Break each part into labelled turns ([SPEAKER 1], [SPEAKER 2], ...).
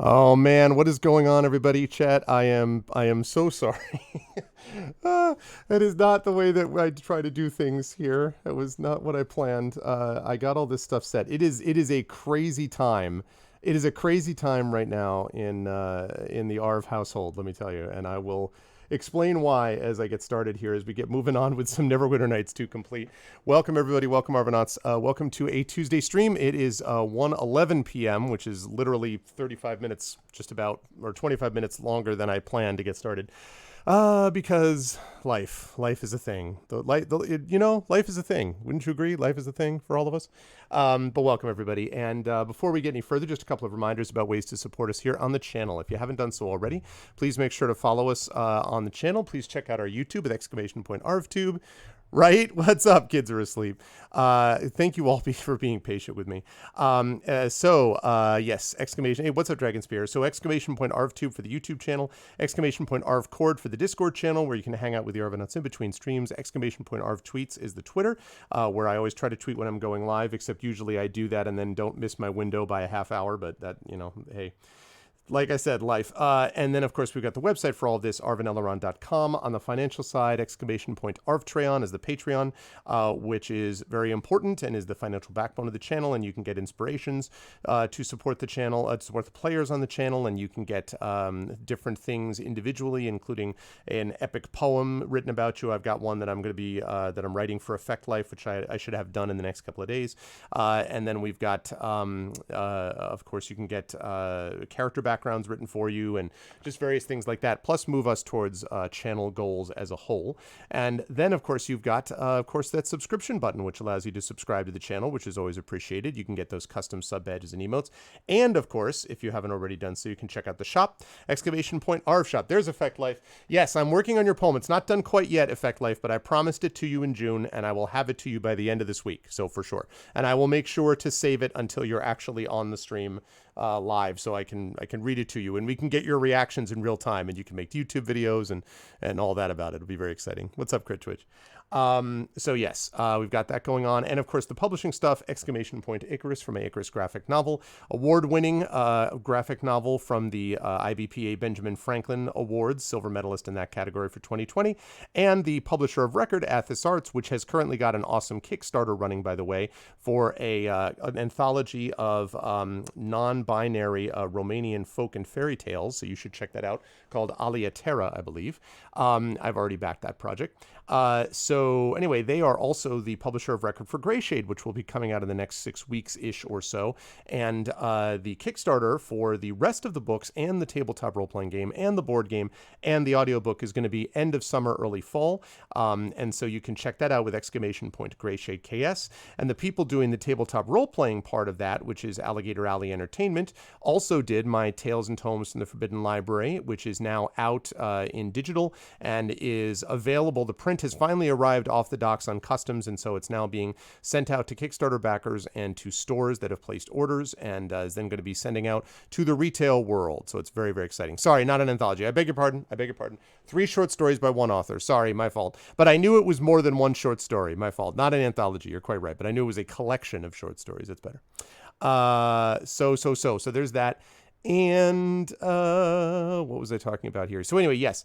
[SPEAKER 1] Oh man, what is going on, everybody? Chat. I am so sorry. That is not the way that I try to do things here. It was not what I planned. I got all this stuff set. It is a crazy time. It is a crazy time right now in the Arv household. Let me tell you, and I will explain why as I get started here as we get moving on with some Neverwinter Nights to complete. Welcome everybody, welcome Arvanauts. Welcome to a Tuesday stream. It is 1:11 p.m., which is literally 35 minutes just about, or 25 minutes longer than I planned to get started. Because life is a thing. Life is a thing. Wouldn't you agree? Life is a thing for all of us. But welcome everybody. And before we get any further, just a couple of reminders about ways to support us here on the channel. If you haven't done so already, please make sure to follow us on the channel. Please check out our YouTube with !ArvTube. Right? What's up? Kids are asleep. Thank you all for being patient with me. Yes, exclamation. Hey, what's up, Dragon Spear? So, !ArvTube for the YouTube channel, !ArvCord for the Discord channel, where you can hang out with the Arvanauts in between streams. !ArvTweets is the Twitter, where I always try to tweet when I'm going live, except usually I do that and then don't miss my window by a half hour, but that, hey. Like I said, life. And then, of course, we've got the website for all of this, arvaneleron.com. On the financial side, !Arvtreon is the Patreon, which is very important and is the financial backbone of the channel. And you can get inspirations to support the channel, to support the players on the channel. And you can get different things individually, including an epic poem written about you. I've got one that I'm going to be, that I'm writing for Effect Life, which I should have done in the next couple of days. And then we've got, of course, you can get character backgrounds written for you and just various things like that, plus move us towards channel goals as a whole. And then, of course, you've got, that subscription button, which allows you to subscribe to the channel, which is always appreciated. You can get those custom sub badges and emotes. And, of course, if you haven't already done so, you can check out the shop, !Arv Shop. There's Effect Life. Yes, I'm working on your poem. It's not done quite yet, Effect Life, but I promised it to you in June, and I will have it to you by the end of this week, so for sure. And I will make sure to save it until you're actually on the stream live, so I can read it to you, and we can get your reactions in real time, and you can make YouTube videos and all that about it. It'll be very exciting. What's up, Crit Twitch? Yes, we've got that going on, and of course the publishing stuff, Icarus from a Icarus graphic novel, award-winning graphic novel from the IBPA Benjamin Franklin Awards, silver medalist in that category for 2020, and the publisher of record, Athos Arts, which has currently got an awesome Kickstarter running, by the way, for an anthology of non-binary Romanian folk and fairy tales, so you should check that out, called Alia Terra, I believe. I've already backed that project. So anyway, they are also the publisher of record for Greyshade, which will be coming out in the next 6 weeks-ish or so. And the Kickstarter for the rest of the books and the tabletop role-playing game and the board game and the audiobook is going to be end of summer, early fall. And so you can check that out with !Greyshade KS. And the people doing the tabletop role-playing part of that, which is Alligator Alley Entertainment, also did my Tales and Tomes from the Forbidden Library, which is now out in digital and is available. The print has finally arrived off the docks on customs, and so it's now being sent out to Kickstarter backers and to stores that have placed orders, and is then going to be sending out to the retail world. So it's very, very exciting. Sorry, not an anthology. I beg your pardon. 3 short stories by one author. Sorry, my fault. But I knew it was more than one short story. My fault. Not an anthology. You're quite right. But I knew it was a collection of short stories. That's better. So there's that. And what was I talking about here? So anyway, yes,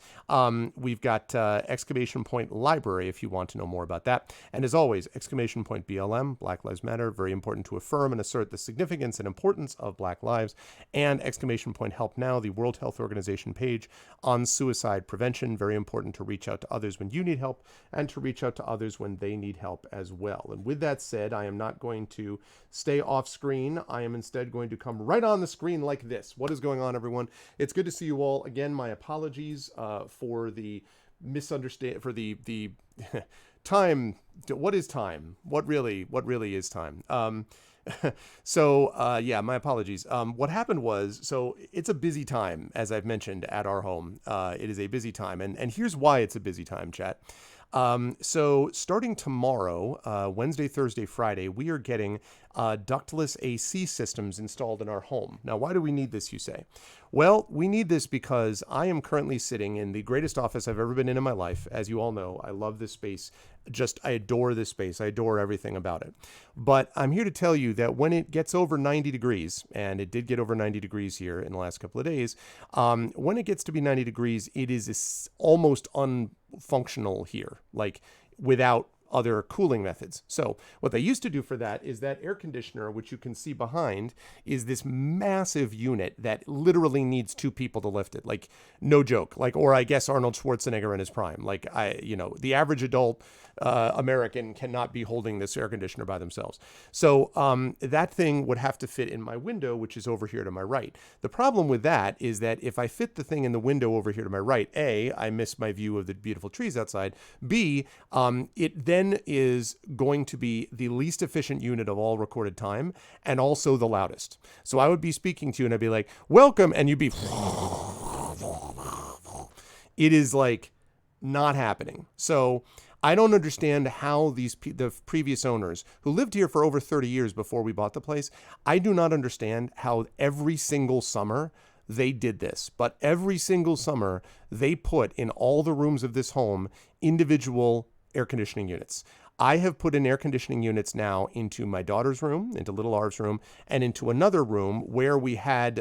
[SPEAKER 1] we've got Library if you want to know more about that. And as always, BLM, Black Lives Matter, very important to affirm and assert the significance and importance of Black lives. And Help Now, the World Health Organization page on suicide prevention, very important to reach out to others when you need help and to reach out to others when they need help as well. And with that said, I am not going to stay off screen. I am instead going to come right on the screen like this. What is going on, everyone? It's good to see you all again. My apologies for the for the time. What is time? What really is time? My apologies. What happened was, so it's a busy time, as I've mentioned, at our home. It is a busy time, and here's why it's a busy time, chat. So starting tomorrow, Wednesday, Thursday, Friday, we are getting ductless AC systems installed in our home. Now, why do we need this, you say? Well, we need this because I am currently sitting in the greatest office I've ever been in my life. As you all know, I love this space. I adore this space. I adore everything about it. But I'm here to tell you that when it gets over 90 degrees, and it did get over 90 degrees here in the last couple of days, when it gets to be 90 degrees, it is almost unfunctional here, like without other cooling methods. So what they used to do for that is that air conditioner, which you can see behind, is this massive unit that literally needs two people to lift it. Like, no joke. Like, or I guess Arnold Schwarzenegger in his prime. Like, the average adult American cannot be holding this air conditioner by themselves. So that thing would have to fit in my window, which is over here to my right. The problem with that is that if I fit the thing in the window over here to my right, A, I miss my view of the beautiful trees outside. B, it then is going to be the least efficient unit of all recorded time and also the loudest. So I would be speaking to you and I'd be like, welcome, and you'd be... It is like not happening. So I don't understand how the previous owners who lived here for over 30 years before we bought the place, I do not understand how every single summer they did this. But every single summer they put in all the rooms of this home individual air conditioning units. I have put in air conditioning units now into my daughter's room, into little Arv's room, and into another room where we had,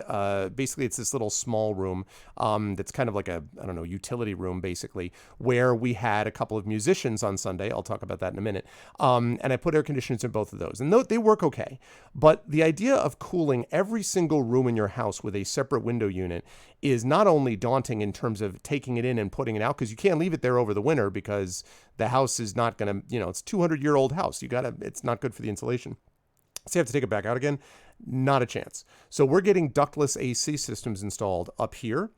[SPEAKER 1] basically it's this little small room that's kind of like a, I don't know, utility room basically, where we had a couple of musicians on Sunday. I'll talk about that in a minute. And I put air conditioners in both of those. And they work okay. But the idea of cooling every single room in your house with a separate window unit is not only daunting in terms of taking it in and putting it out, because you can't leave it there over the winter because the house is not going to, it's 200-year-old house. It's not good for the insulation. So you have to take it back out again. Not a chance. So we're getting ductless AC systems installed up here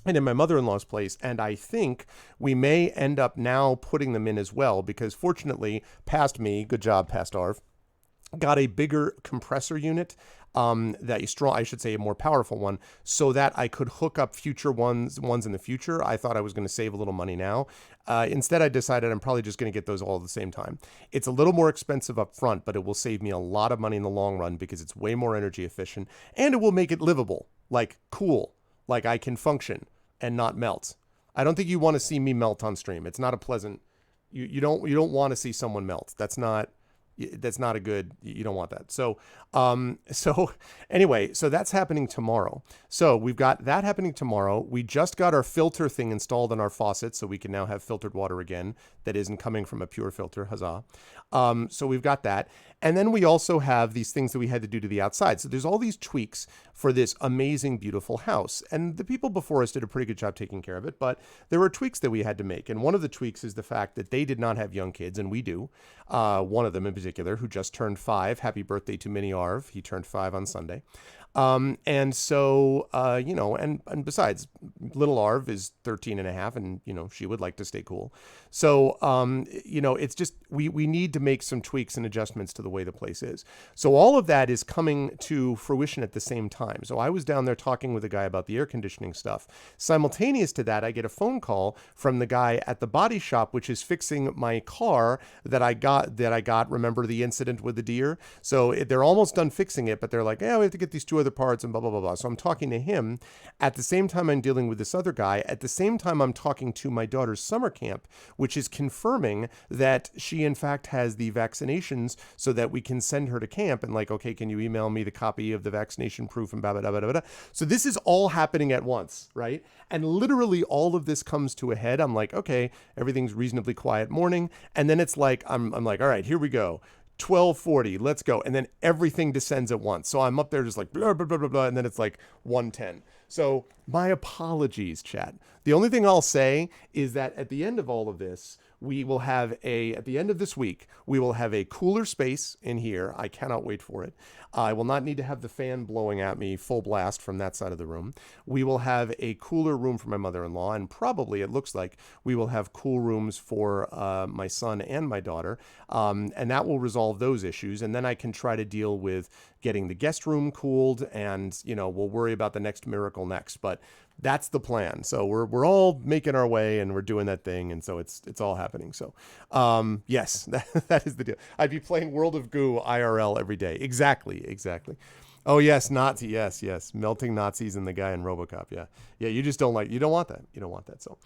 [SPEAKER 1] and in my mother-in-law's place. And I think we may end up now putting them in as well, because fortunately, past me, good job, past Arv, got a bigger compressor unit, I should say a more powerful one, so that I could hook up future ones in the future. I thought I was going to save a little money now. Instead, I decided I'm probably just going to get those all at the same time. It's a little more expensive up front, but it will save me a lot of money in the long run because it's way more energy efficient, and it will make it livable, like cool, like I can function and not melt. I don't think you want to see me melt on stream. It's not a pleasant. You don't want to see someone melt. That's not a good, you don't want that. So anyway, so that's happening tomorrow. So we've got that happening tomorrow. We just got our filter thing installed on our faucet, so we can now have filtered water again that isn't coming from a pure filter. Huzzah. So we've got that. And then we also have these things that we had to do to the outside. So there's all these tweaks for this amazing, beautiful house. And the people before us did a pretty good job taking care of it, but there were tweaks that we had to make. And one of the tweaks is the fact that they did not have young kids, and we do. One of them in particular, who just turned 5. Happy birthday to Mini Arv. He turned 5 on Sunday. And so, and besides, little Arv is 13 and a half, and, she would like to stay cool. So, it's just, we need to make some tweaks and adjustments to the way the place is. So all of that is coming to fruition at the same time. So I was down there talking with a guy about the air conditioning stuff. Simultaneous to that, I get a phone call from the guy at the body shop, which is fixing my car that I got, remember the incident with the deer? So they're almost done fixing it, but they're like, we have to get these 2 other parts and blah, blah, blah, blah. So I'm talking to him. At the same time, I'm dealing with this other guy. At the same time, I'm talking to my daughter's summer camp, which is confirming that she, in fact, has the vaccinations so that we can send her to camp. And like, okay, can you email me the copy of the vaccination proof and blah, blah, blah, blah, blah. So this is all happening at once, right? And literally all of this comes to a head. I'm like, okay, everything's reasonably quiet morning. And then it's like, I'm like, all right, here we go. 12:40, let's go. And then everything descends at once. So I'm up there just like blah, blah, blah, blah, blah. And then it's like 1:10. So my apologies, chat. The only thing I'll say is that at the end of all of this, we will have at the end of this week, we will have a cooler space in here. I cannot wait for it. I will not need to have the fan blowing at me full blast from that side of the room. We will have a cooler room for my mother-in-law, and probably it looks like we will have cool rooms for my son and my daughter, and that will resolve those issues. And then I can try to deal with getting the guest room cooled, and we'll worry about the next miracle next. But That's the plan. So we're all making our way and we're doing that thing, and so it's all happening. So yes, that is the deal. I'd be playing World of Goo IRL every day. Exactly. Oh yes, Nazi. Yes, melting Nazis and the guy in RoboCop. Yeah. You just don't like. You don't want that. You don't want that. So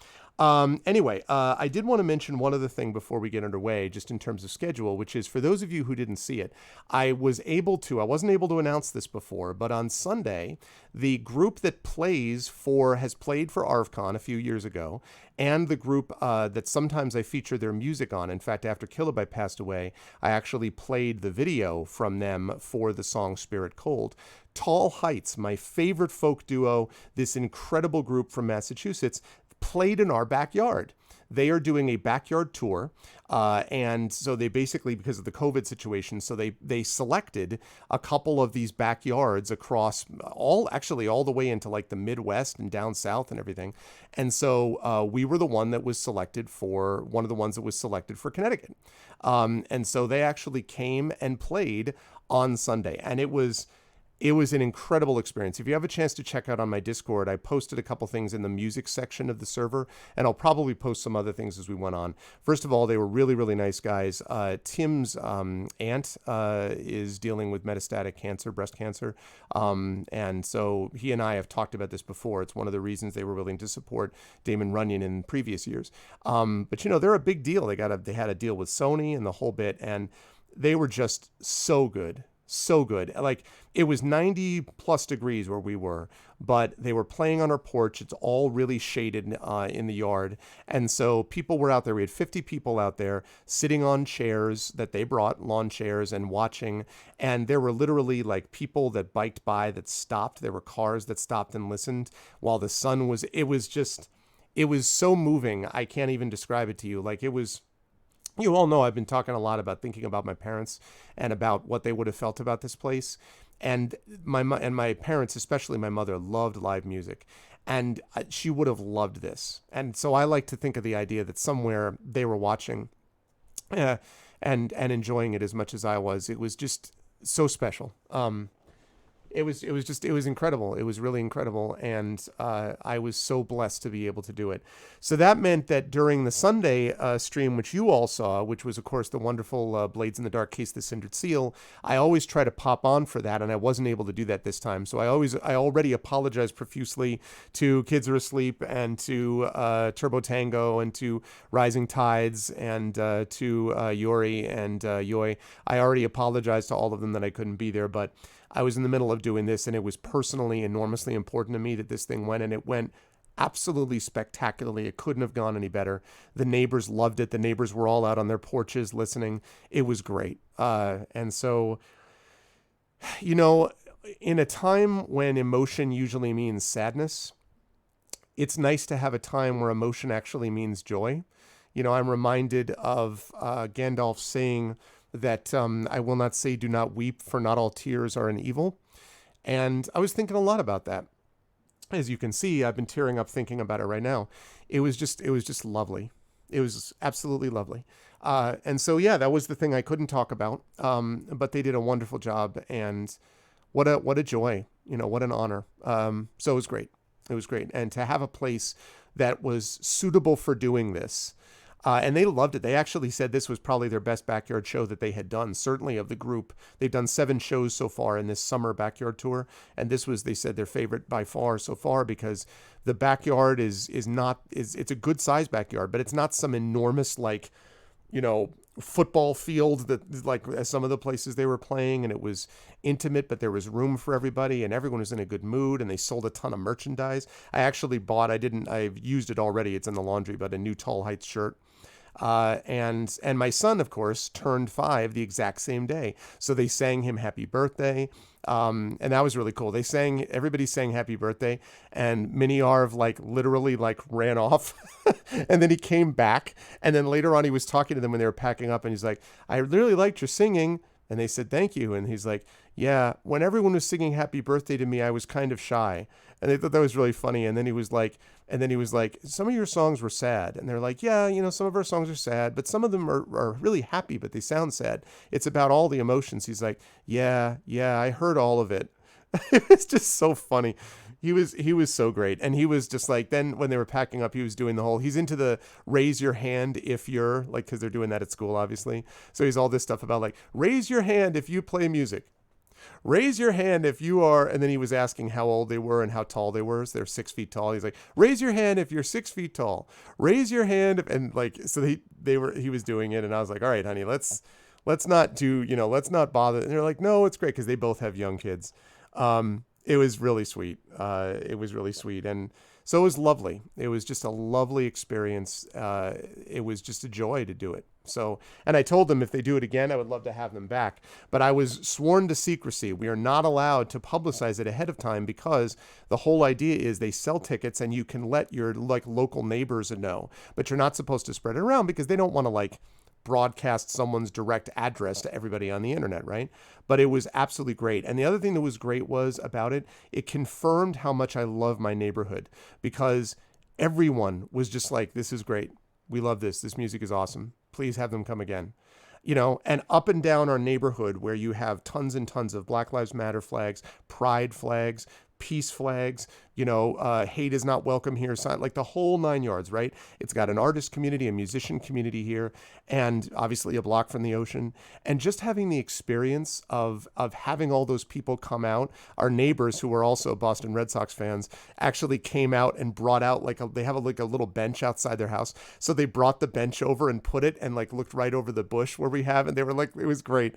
[SPEAKER 1] anyway, I did want to mention one other thing before we get underway, just in terms of schedule, which is for those of you who didn't see it, I wasn't able to announce this before, but on Sunday, the group that has played for ArvCon a few years ago, and the group that sometimes I feature their music on. In fact, after Kilobyte passed away, I actually played the video from them for the song Spirit Cold. Tall Heights, my favorite folk duo, this incredible group from Massachusetts, played in our backyard. They are doing a backyard tour, and so they basically, because of the COVID situation, so they selected a couple of these backyards across all the way into like the Midwest and down south and everything. And so we were one of the ones that was selected for Connecticut. And so they actually came and played on Sunday, and it was an incredible experience. If you have a chance to check out on my Discord, I posted a couple things in the music section of the server, and I'll probably post some other things as we went on. First of all, they were really, really nice guys. Tim's aunt is dealing with metastatic cancer, breast cancer, and so he and I have talked about this before. It's one of the reasons they were willing to support Damon Runyon in previous years. But they're a big deal. They had a deal with Sony and the whole bit, and they were just so good. So good. Like, it was 90 plus degrees where we were, but they were playing on our porch. It's all really shaded in the yard. And so people were out there. We had 50 people out there sitting on chairs that they brought, lawn chairs, and watching. And there were literally like people that biked by that stopped. There were cars that stopped and listened while the sun was, it was so moving. I can't even describe it to you. Like, it was, you all know I've been talking a lot about thinking about my parents and about what they would have felt about this place. And my parents, especially my mother, loved live music, and she would have loved this. And so I like to think of the idea that somewhere they were watching and enjoying it as much as I was. It was just so special. It was incredible. It was really incredible. And I was so blessed to be able to do it. So that meant that during the Sunday stream, which you all saw, which was, of course, the wonderful Blades in the Dark Case, the Cindered Seal, I always try to pop on for that. And I wasn't able to do that this time. So I already apologize profusely to Kids Are Asleep and to Turbo Tango and to Rising Tides and to Yori and Yoi. I already apologized to all of them that I couldn't be there, but I was in the middle of doing this, and it was personally enormously important to me that this thing went, and it went absolutely spectacularly. It couldn't have gone any better. The neighbors loved it. The neighbors were all out on their porches listening. It was great. And so, in a time when emotion usually means sadness, it's nice to have a time where emotion actually means joy. I'm reminded of Gandalf saying that I will not say do not weep, for not all tears are an evil. And I was thinking a lot about that. As you can see, I've been tearing up thinking about it right now. It was just lovely. It was absolutely lovely. And so, yeah, that was the thing I couldn't talk about. But they did a wonderful job, and what a joy, what an honor. So it was great. It was great. And to have a place that was suitable for doing this, and they loved it. They actually said this was probably their best backyard show that they had done, certainly of the group. They've done 7 shows so far in this summer backyard tour, and this was, they said, their favorite by far so far, because the backyard is a good sized backyard, but it's not some enormous, like, football field that, like, some of the places they were playing, and it was intimate, but there was room for everybody, and everyone was in a good mood, and they sold a ton of merchandise. I've used it already, it's in the laundry, but a new Tall Heights shirt. And my son, of course, turned 5 the exact same day. So they sang him happy birthday. And that was really cool. Everybody sang happy birthday, and Mini Arv literally ran off and then he came back. And then later on, he was talking to them when they were packing up, and he's like, I really liked your singing. And they said, thank you. And he's like, yeah, when everyone was singing happy birthday to me, I was kind of shy. And they thought that was really funny. And then he was like, some of your songs were sad. And they're like, yeah, some of our songs are sad, but some of them are really happy, but they sound sad. It's about all the emotions. He's like, yeah, I heard all of it. It's just so funny. He was so great, and he was just like, then when they were packing up, he was doing the whole, he's into the raise your hand if you're like, because they're doing that at school obviously, so he's all this stuff about like, raise your hand if you play music, raise your hand if you are, and then he was asking how old they were and how tall they were. So they're 6 feet tall. He's like, raise your hand if you're 6 feet tall, raise your hand and like, so he was doing it, and I was like, all right honey, let's not do, let's not bother. And they're like, no, it's great, because they both have young kids. It was really sweet. It was really sweet. And so it was lovely. It was just a lovely experience. It was just a joy to do it. So, and I told them if they do it again, I would love to have them back. But I was sworn to secrecy. We are not allowed to publicize it ahead of time, because the whole idea is they sell tickets and you can let your like local neighbors know, but you're not supposed to spread it around, because they don't want to like broadcast someone's direct address to everybody on the internet, right? But it was absolutely great. And the other thing that was great was about it, it confirmed how much I love my neighborhood, because everyone was just like, this is great. We love this. This music is awesome. Please have them come again. And up and down our neighborhood, where you have tons and tons of Black Lives Matter flags, pride flags, peace flags, hate is not welcome here, sign, like the whole 9 yards, right? It's got an artist community, a musician community here, and obviously a block from the ocean. And just having the experience of having all those people come out, our neighbors who were also Boston Red Sox fans actually came out and brought out they have a little bench outside their house. So they brought the bench over and put it and like looked right over the bush where we have, and they were like, it was great.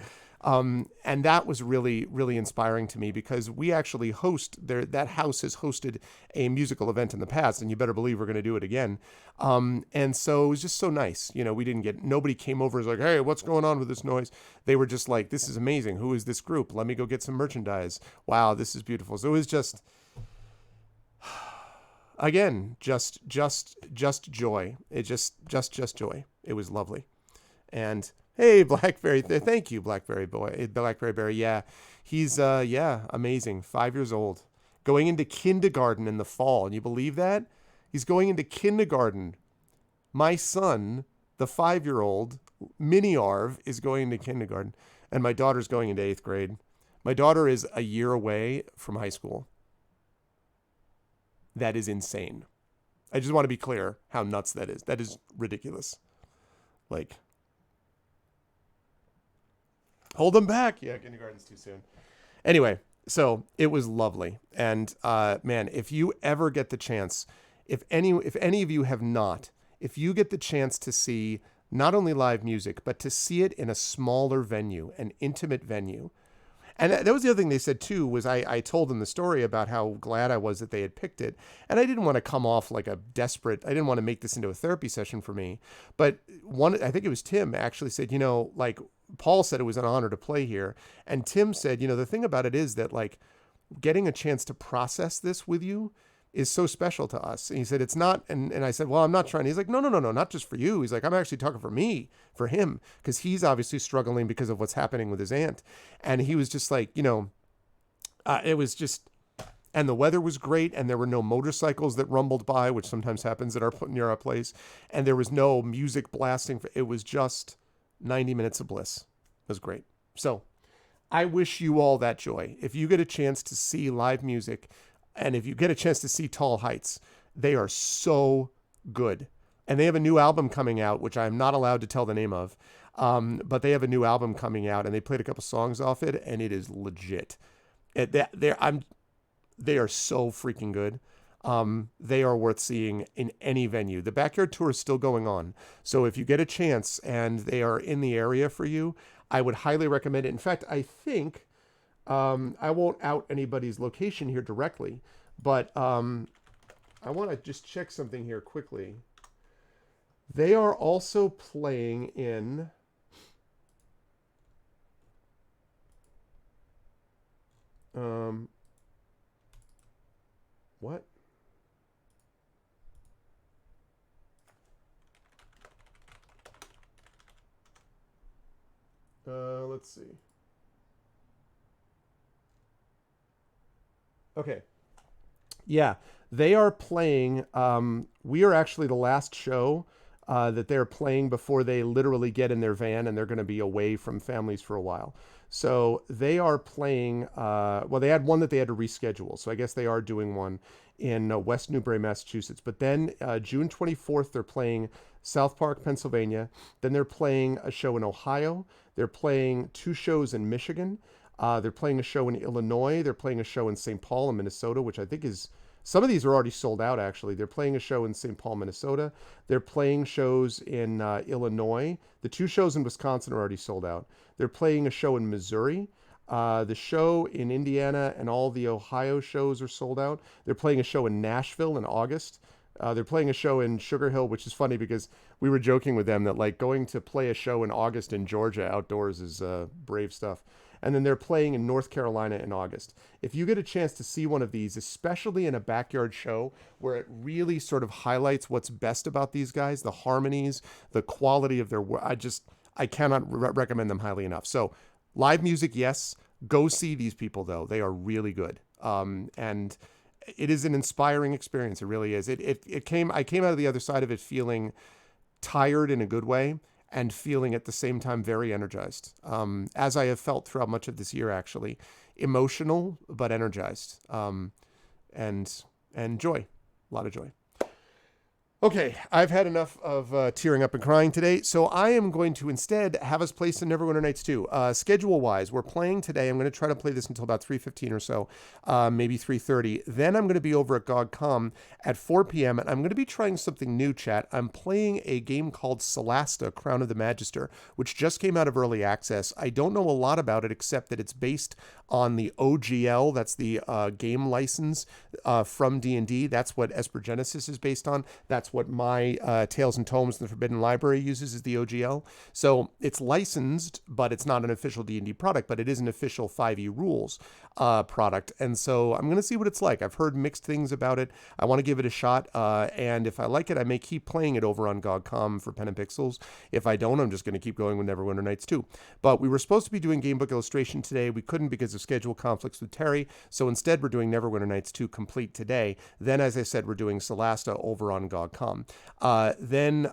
[SPEAKER 1] And that was really, really inspiring to me, because we actually that house has hosted a musical event in the past, and you better believe we're going to do it again. And so it was just so nice. Nobody came over as like, hey, what's going on with this noise? They were just like, this is amazing. Who is this group? Let me go get some merchandise. Wow, this is beautiful. So it was just, again, just joy. It just joy. It was lovely. And hey, Blackberry, thank you, Blackberry boy, Blackberry Berry. Yeah, he's amazing. 5 years old, going into kindergarten in the fall. And you believe that? He's going into kindergarten. My son, the 5-year-old, Mini Arv, is going into kindergarten, and my daughter's going into 8th grade. My daughter is a year away from high school. That is insane. I just want to be clear how nuts that is. That is ridiculous. Like, hold them back. Yeah, kindergarten's too soon. Anyway, so it was lovely. And man, if you ever get the chance, if any of you have not, if you get the chance to see not only live music, but to see it in a smaller venue, an intimate venue. And that was the other thing they said too, was I told them the story about how glad I was that they had picked it. And I didn't want to come off like I didn't want to make this into a therapy session for me. But I think it was Tim actually said, like Paul said it was an honor to play here. And Tim said, the thing about it is that like getting a chance to process this with you is so special to us. And he said, it's not. And I said, well, I'm not trying. He's like, no, not just for you. He's like, I'm actually talking for him, because he's obviously struggling because of what's happening with his aunt. And he was just like, it was just, and the weather was great. And there were no motorcycles that rumbled by, which sometimes happens near our place. And there was no music blasting. It was just 90 minutes of bliss. It was great. So I wish you all that joy. If you get a chance to see live music, and if you get a chance to see Tall Heights, they are so good. And they have a new album coming out, which I'm not allowed to tell the name of. But they have a new album coming out, and they played a couple songs off it, and it is legit. They are so freaking good. They are worth seeing in any venue. The Backyard Tour is still going on. So if you get a chance and they are in the area for you, I would highly recommend it. In fact, I think... I won't out anybody's location here directly, but I want to just check something here quickly. They are also playing in what? Let's see. Okay. Yeah, they are playing. We are actually the last show that they're playing before they literally get in their van and they're going to be away from families for a while. So they are playing, well, they had one that they had to reschedule. So I guess they are doing one in West Newbury, Massachusetts. But then June 24th, they're playing South Park, Pennsylvania. Then they're playing a show in Ohio. They're playing 2 shows in Michigan. They're playing a show in Illinois. They're playing a show in St. Paul in Minnesota, which I think is, some of these are already sold out, actually. They're playing a show in St. Paul, Minnesota. They're playing shows in Illinois. The 2 shows in Wisconsin are already sold out. They're playing a show in Missouri. The show in Indiana and all the Ohio shows are sold out. They're playing a show in Nashville in August. They're playing a show in Sugar Hill, which is funny because we were joking with them that like going to play a show in August in Georgia outdoors is brave stuff. And then they're playing in North Carolina in August. If you get a chance to see one of these, especially in a backyard show where it really sort of highlights what's best about these guys, the harmonies, the quality of their work, I cannot recommend them highly enough. So live music, yes. Go see these people, though. They are really good. And it is an inspiring experience. It really is. I came out of the other side of it feeling tired in a good way and feeling at the same time very energized, as I have felt throughout much of this year, actually. Emotional, but energized, and joy, a lot of joy. Okay, I've had enough of tearing up and crying today, so I am going to instead have us play some Neverwinter Nights 2. Schedule-wise, we're playing today. I'm going to try to play this until about 3:15 or so, maybe 3:30. Then I'm going to be over at GOG.com at 4 p.m., and I'm going to be trying something new, chat. I'm playing a game called Solasta, Crown of the Magister, which just came out of early access. I don't know a lot about it, except that it's based on the OGL. That's the game license from D&D. That's what Esper Genesis is based on. That's what my Tales and Tomes in the Forbidden Library uses, is the OGL. So it's licensed, but it's not an official D&D product, but it is an official 5e rules product. And so I'm going to see what it's like. I've heard mixed things about it. I want to give it a shot. And if I like it, I may keep playing it over on GOG.com for Pen and Pixels. If I don't, I'm just going to keep going with Neverwinter Nights 2. But we were supposed to be doing Gamebook Illustration today. We couldn't because of schedule conflicts with Terry. So instead, we're doing Neverwinter Nights 2 complete today. Then, as I said, we're doing Solasta over on GOG.com. Then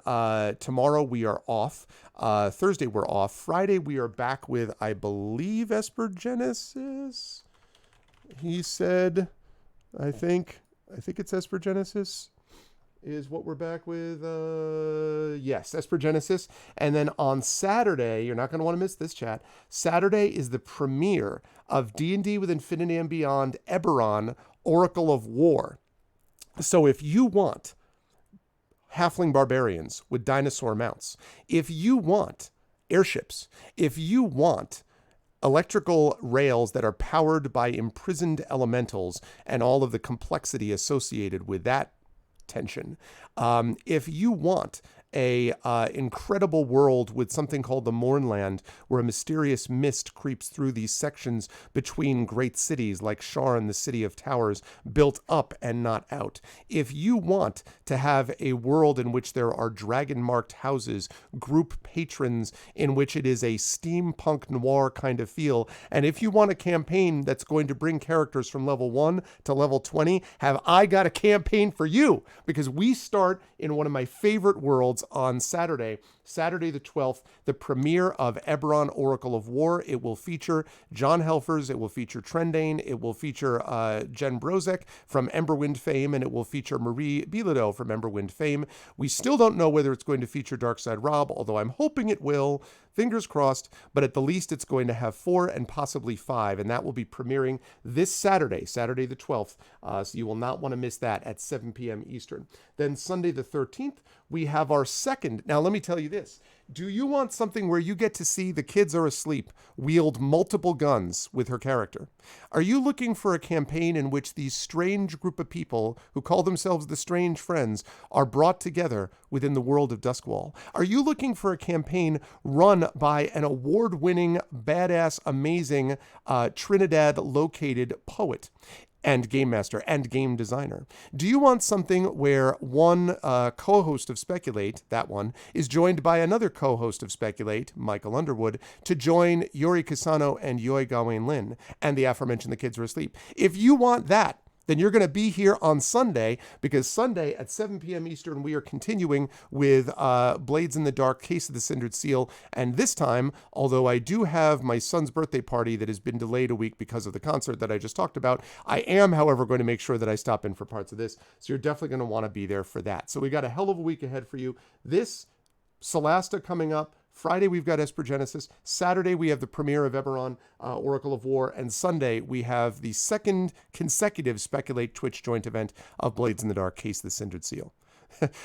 [SPEAKER 1] tomorrow we are off. Thursday we're off. Friday we are back with, I believe, Esper Genesis. He said, I think it's Esper Genesis is what we're back with. Yes, Esper Genesis. And then on Saturday, you're not going to want to miss this, chat. Saturday is the premiere of D&D with Infinity and Beyond, Eberron, Oracle of War. So if you want halfling barbarians with dinosaur mounts, if you want airships, if you want electrical rails that are powered by imprisoned elementals and all of the complexity associated with that tension, if you want a incredible world with something called the Mournland, where a mysterious mist creeps through these sections between great cities like Sharn, the City of Towers, built up and not out. If you want to have a world in which there are dragon-marked houses, group patrons, in which it is a steampunk noir kind of feel, and if you want a campaign that's going to bring characters from level 1 to level 20, have I got a campaign for you, because we start in one of my favorite worlds on Saturday the 12th, the premiere of Eberron, Oracle of War. It will feature John Helfers, it will feature Trendane, it will feature Jen Brozek from Emberwind fame, and it will feature Marie Bilodeau from Emberwind fame. We still don't know whether it's going to feature Darkside Rob, although I'm hoping it will. Fingers crossed, but at the least it's going to have 4 and possibly 5, and that will be premiering this Saturday the 12th, so you will not want to miss that at 7 p.m. Eastern. Then Sunday the 13th, we have our second. Now let me tell you this. Do you want something where you get to see the kids are asleep wield multiple guns with her character? Are you looking for a campaign in which these strange group of people who call themselves the Strange Friends are brought together within the world of Duskwall? Are you looking for a campaign run by an award-winning, badass, amazing Trinidad-located poet and game master and game designer? Do you want something where one co-host of Speculate, that one, is joined by another co-host of Speculate, Michael Underwood, to join Yuri Kisano and Yoi Gawain Lin and the aforementioned The Kids Are Asleep? If you want that, then you're going to be here on Sunday, because Sunday at 7 p.m. Eastern, we are continuing with Blades in the Dark, Case of the Cindered Seal. And this time, although I do have my son's birthday party that has been delayed a week because of the concert that I just talked about, I am, however, going to make sure that I stop in for parts of this. So you're definitely going to want to be there for that. So we got a hell of a week ahead for you. This Solasta coming up. Friday, we've got Esper Genesis. Saturday, we have the premiere of Eberron, Oracle of War. And Sunday, we have the second consecutive Speculate Twitch joint event of Blades in the Dark, Case of the Cindered Seal.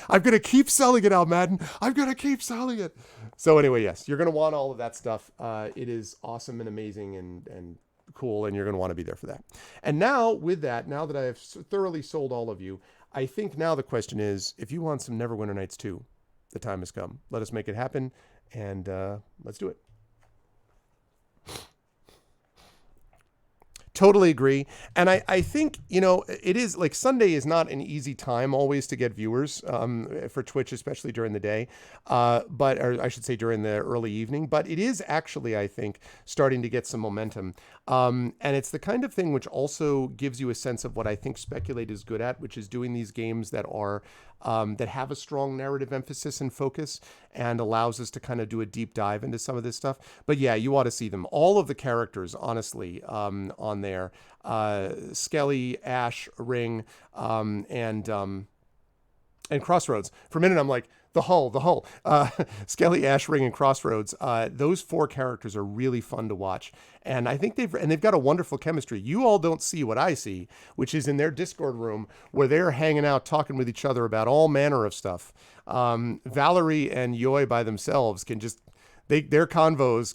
[SPEAKER 1] I'm going to keep selling it, Al Madden. I'm going to keep selling it. So anyway, yes, you're going to want all of that stuff. It is awesome and amazing and cool, and you're going to want to be there for that. And now, with that, now that I have thoroughly sold all of you, I think now the question is, if you want some Neverwinter Nights 2, the time has come. Let us make it happen. And let's do it. Totally agree. And I think, you know, it is like Sunday is not an easy time always to get viewers for Twitch, especially during the day, or I should say during the early evening. But it is actually, I think, starting to get some momentum. And it's the kind of thing which also gives you a sense of what I think Speculate is good at, which is doing these games that are that have a strong narrative emphasis and focus, and allows us to kind of do a deep dive into some of this stuff. But yeah, you ought to see them. All of the characters, honestly, on there, Skelly, Ash, Ring, and Crossroads. For a minute, I'm like, the Hull. Skelly, Ash, Ring, and Crossroads. Those four characters are really fun to watch. And I think they've got a wonderful chemistry. You all don't see what I see, which is in their Discord room where they're hanging out, talking with each other about all manner of stuff. Valerie and Yoy by themselves can just, their convos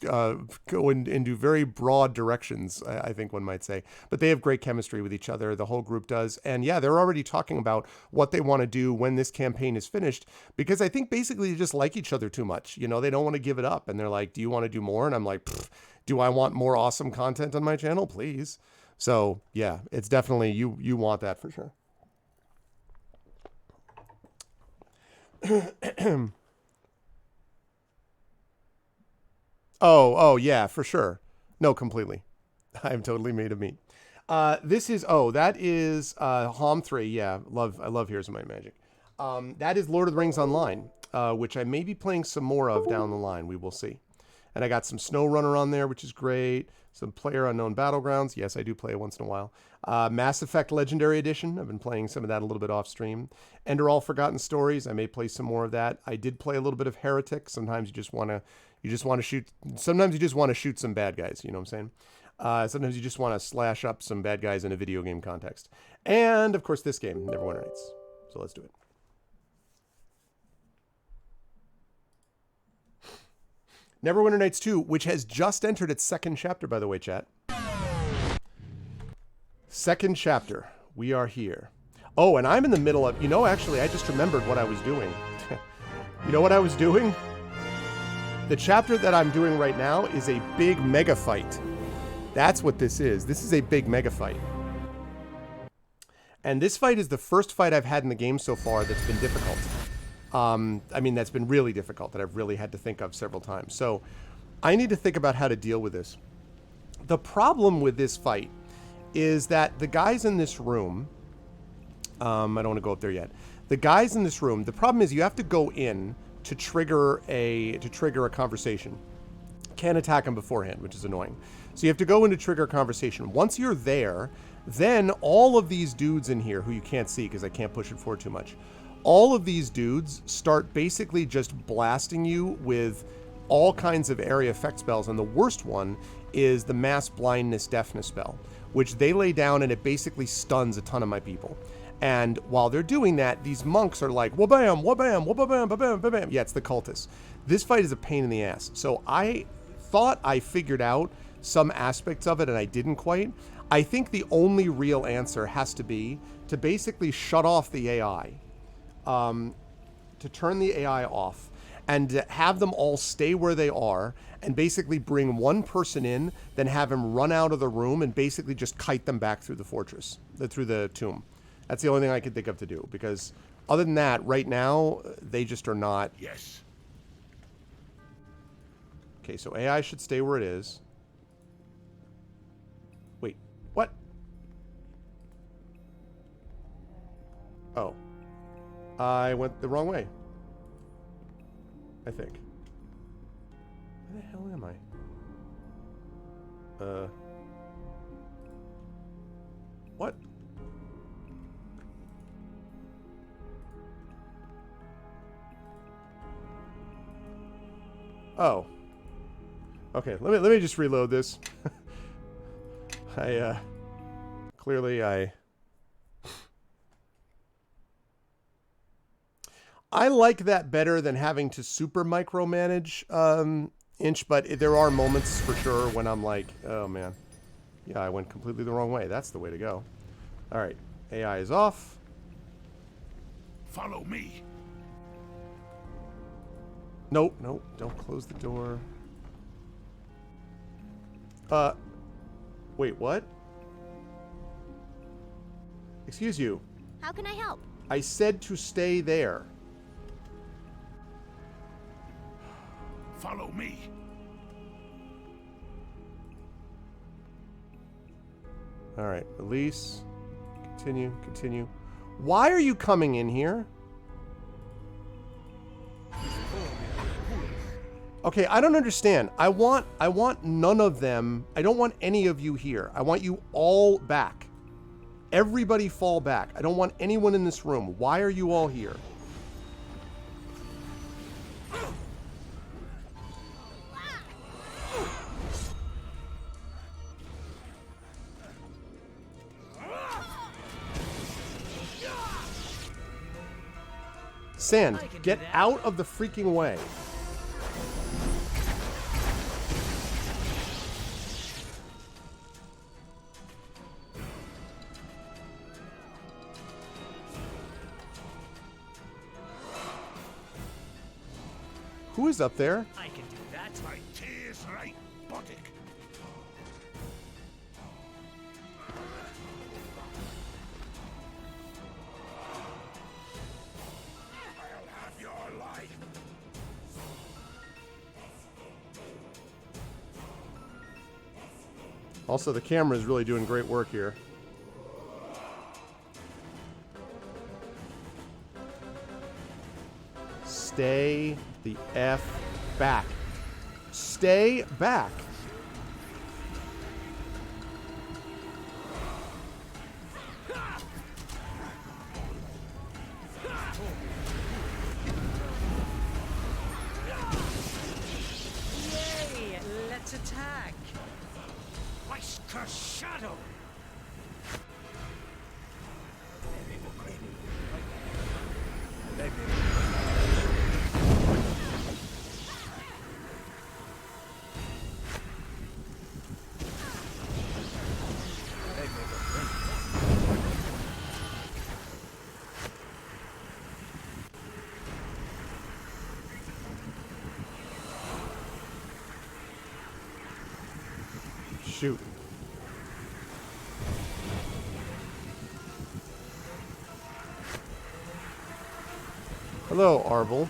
[SPEAKER 1] go into very broad directions, I think one might say. But they have great chemistry with each other. The whole group does. And yeah, they're already talking about what they want to do when this campaign is finished, because I think basically they just like each other too much. You know, they don't want to give it up. And they're like, do you want to do more? And I'm like, do I want more awesome content on my channel? Please. So yeah, it's definitely, you want that for sure. Oh, yeah, for sure. No, completely. I'm totally made of meat. This is, that is Hom 3. Yeah, I love Here's My Magic. That is Lord of the Rings Online, which I may be playing some more of down the line. We will see. And I got some SnowRunner on there, which is great. Some PlayerUnknown Battlegrounds. Yes, I do play it once in a while. Mass Effect Legendary Edition. I've been playing some of that a little bit off stream. Ender All Forgotten Stories. I may play some more of that. I did play a little bit of Heretic. Sometimes you just want to shoot. Sometimes you just want to shoot some bad guys. You know what I'm saying? Sometimes you just want to slash up some bad guys in a video game context. And of course, this game, Neverwinter Nights. So let's do it. Neverwinter Nights 2, which has just entered its second chapter, by the way, chat. Second chapter. We are here. Oh, and I'm in the middle of... You know, actually, I just remembered what I was doing. You know what I was doing? The chapter that I'm doing right now is a big mega fight. That's what this is. This is a big mega fight. And this fight is the first fight I've had in the game so far that's been difficult. I mean, that's been really difficult, that I've really had to think of several times. So I need to think about how to deal with this. The problem with this fight is that the guys in this room, I don't want to go up there yet. The guys in this room, the problem is you have to go in to trigger a conversation. Can't attack them beforehand, which is annoying. So you have to go in to trigger a conversation. Once you're there, then all of these dudes in here, who you can't see because I can't push it forward too much, all of these dudes start basically just blasting you with all kinds of area effect spells. And the worst one is the mass blindness deafness spell, which they lay down and it basically stuns a ton of my people. And while they're doing that, these monks are like, wha-bam, wha-bam, wha-bam, wha-bam, wha-bam. Yeah, it's the cultists. This fight is a pain in the ass. So I thought I figured out some aspects of it and I didn't quite. I think the only real answer has to be to basically shut off the AI. To turn the AI off and to have them all stay where they are and basically bring one person in, then have him run out of the room and basically just kite them back through the fortress, through the tomb. That's the only thing I can think of to do, because other than that, right now, they just are not. Yes. Okay, so AI should stay where it is. Wait, what? Oh. I went the wrong way. I think. Where the hell am I? What? Oh. Okay, let me just reload this. Clearly I like that better than having to super micromanage Inch, but there are moments for sure when I'm like, oh man, yeah, I went completely the wrong way. That's the way to go. All right, AI is off.
[SPEAKER 2] Follow me.
[SPEAKER 1] Nope, nope, don't close the door. Wait, what? Excuse you.
[SPEAKER 3] How can I help?
[SPEAKER 1] I said to stay there.
[SPEAKER 2] Follow me.
[SPEAKER 1] All right, release. Continue, continue. Why are you coming in here? Okay, I don't understand. I want none of them. I don't want any of you here. I want you all back. Everybody fall back. I don't want anyone in this room. Why are you all here? Sand, get out of the freaking way. Who is up there?
[SPEAKER 4] I can do that.
[SPEAKER 2] My tears right, Botic. I'll have your life.
[SPEAKER 1] Also, the camera is really doing great work here. Stay the F back. Stay back.
[SPEAKER 4] Yay! Let's attack.
[SPEAKER 2] Whisker Shadow.
[SPEAKER 1] Shoot. Hello, Arvel.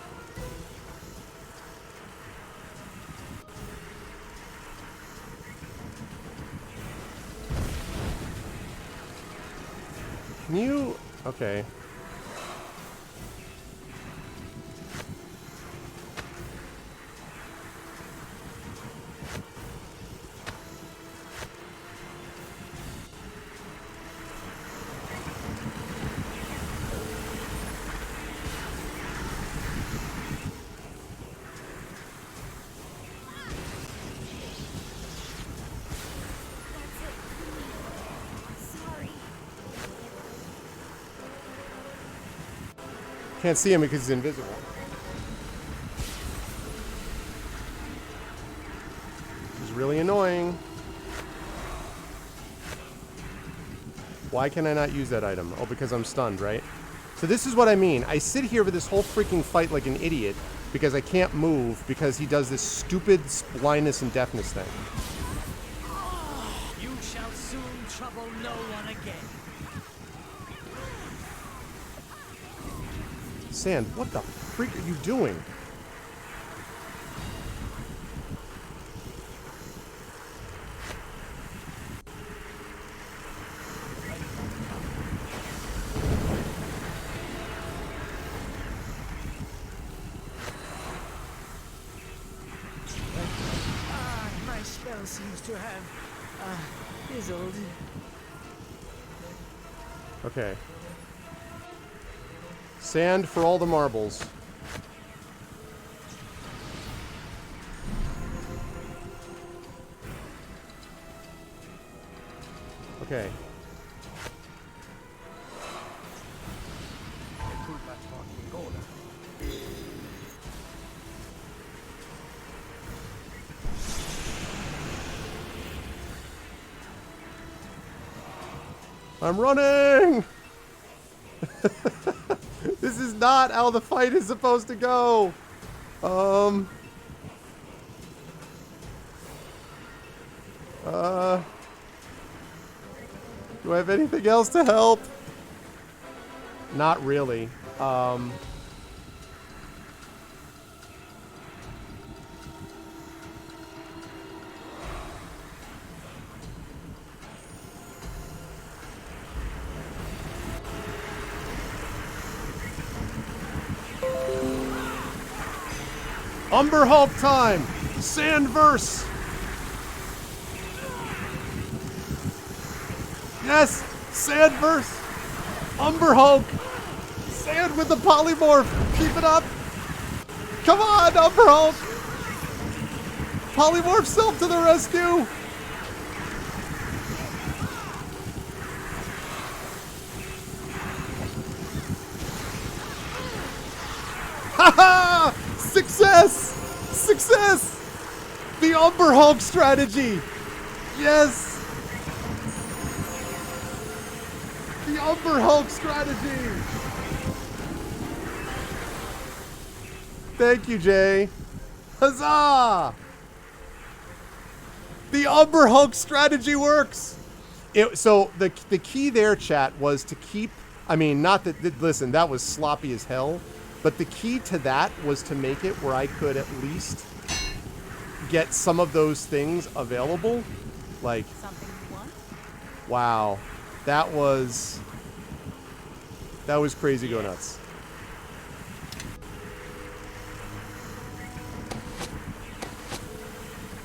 [SPEAKER 1] Can you... Okay. Can't see him because he's invisible. Which is really annoying. Why can I not use that item? Oh, because I'm stunned, right? So this is what I mean. I sit here for this whole freaking fight like an idiot because I can't move because he does this stupid blindness and deafness thing.
[SPEAKER 4] You shall soon trouble no one again.
[SPEAKER 1] Sand, what the freak are you doing?
[SPEAKER 4] trail seems to have fizzled.
[SPEAKER 1] Okay. Sand for all the marbles. Okay. I'm running! This is not how the fight is supposed to go. Do I have anything else to help? Not really. Umber Hulk time! Sandverse! Yes! Sandverse! Umber Hulk! Sand with the polymorph! Keep it up! Come on, Umber Hulk! Polymorph self to the rescue! Haha! Success! Success! The Umber Hulk strategy! Yes! The Umber Hulk strategy! Thank you, Jay. Huzzah! The Umber Hulk strategy works! So the key there, chat, was to keep... I mean, not that... Listen, that was sloppy as hell. But the key to that was to make it where I could at least get some of those things available. Like...
[SPEAKER 3] Something you want?
[SPEAKER 1] Wow. That was crazy go nuts.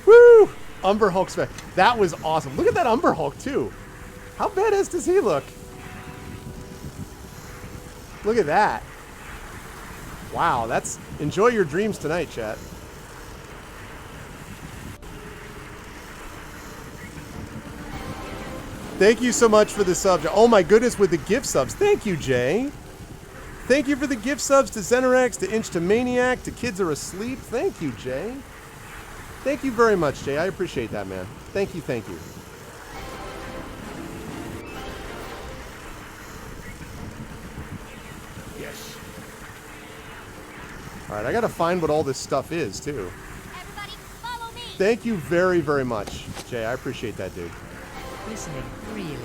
[SPEAKER 1] Woo! Umber Hulk spec. That was awesome. Look at that Umber Hulk too. How badass does he look? Look at that. Wow, that's... Enjoy your dreams tonight, chat. Thank you so much for the subs. Oh my goodness, with the gift subs. Thank you, Jay. Thank you for the gift subs to Xenorex, to Inch to Maniac, to Kids Are Asleep. Thank you, Jay. Thank you very much, Jay. I appreciate that, man. Thank you, thank you.
[SPEAKER 2] Yes.
[SPEAKER 1] Alright, I gotta find what all this stuff is, too.
[SPEAKER 3] Everybody, follow me!
[SPEAKER 1] Thank you very, very much, Jay. I appreciate that, dude.
[SPEAKER 4] Listening, really.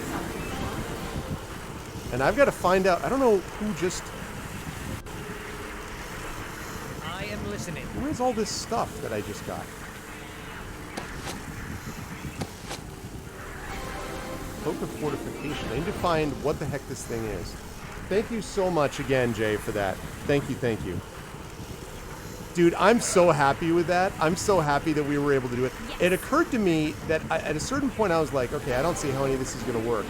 [SPEAKER 1] And I've got to find out... I don't know who just...
[SPEAKER 4] I am listening.
[SPEAKER 1] Where's all this stuff that I just got? Book of Fortification. I need to find what the heck this thing is. Thank you so much again, Jay, for that. Thank you, thank you. Dude, I'm so happy with that. I'm so happy that we were able to do it.
[SPEAKER 3] Yes.
[SPEAKER 1] It occurred to me that at a certain point I was like, okay, I don't see how any of this is going to work.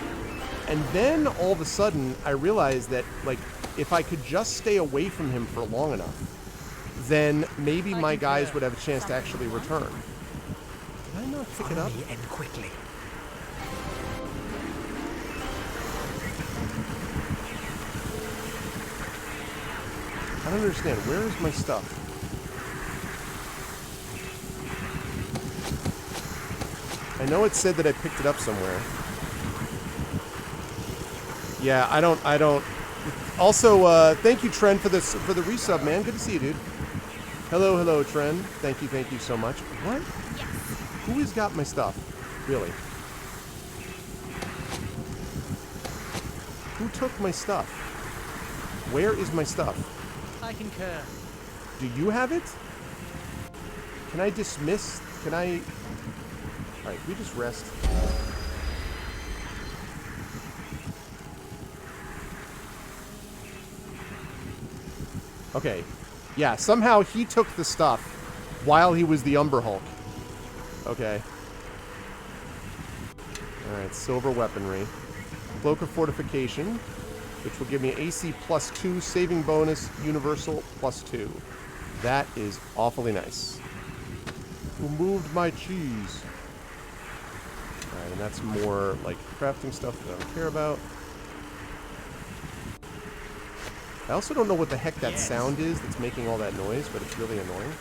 [SPEAKER 1] And then all of a sudden I realized that, like, if I could just stay away from him for long enough, then maybe my guys would have a chance to actually return. Did I not pick it up?
[SPEAKER 4] Follow me and quickly.
[SPEAKER 1] I don't understand. Where is my stuff? I know it said that I picked it up somewhere. Yeah, I don't. Also, thank you, Trent, for the resub, man. Good to see you, dude. Hello, Trent. Thank you so much. What?
[SPEAKER 3] Yes.
[SPEAKER 1] Who has got my stuff? Really? Who took my stuff? Where is my stuff?
[SPEAKER 4] I concur.
[SPEAKER 1] Do you have it? Can I dismiss? Can I... Alright, we just rest. Okay. Yeah, somehow he took the stuff while he was the Umber Hulk. Okay. Alright, silver weaponry. Cloak of Fortification, which will give me AC +2, saving bonus, universal +2. That is awfully nice. Who moved my cheese? Alright, and that's more like crafting stuff that I don't care about. I also don't know what the heck that sound is that's making all that noise, but it's really annoying.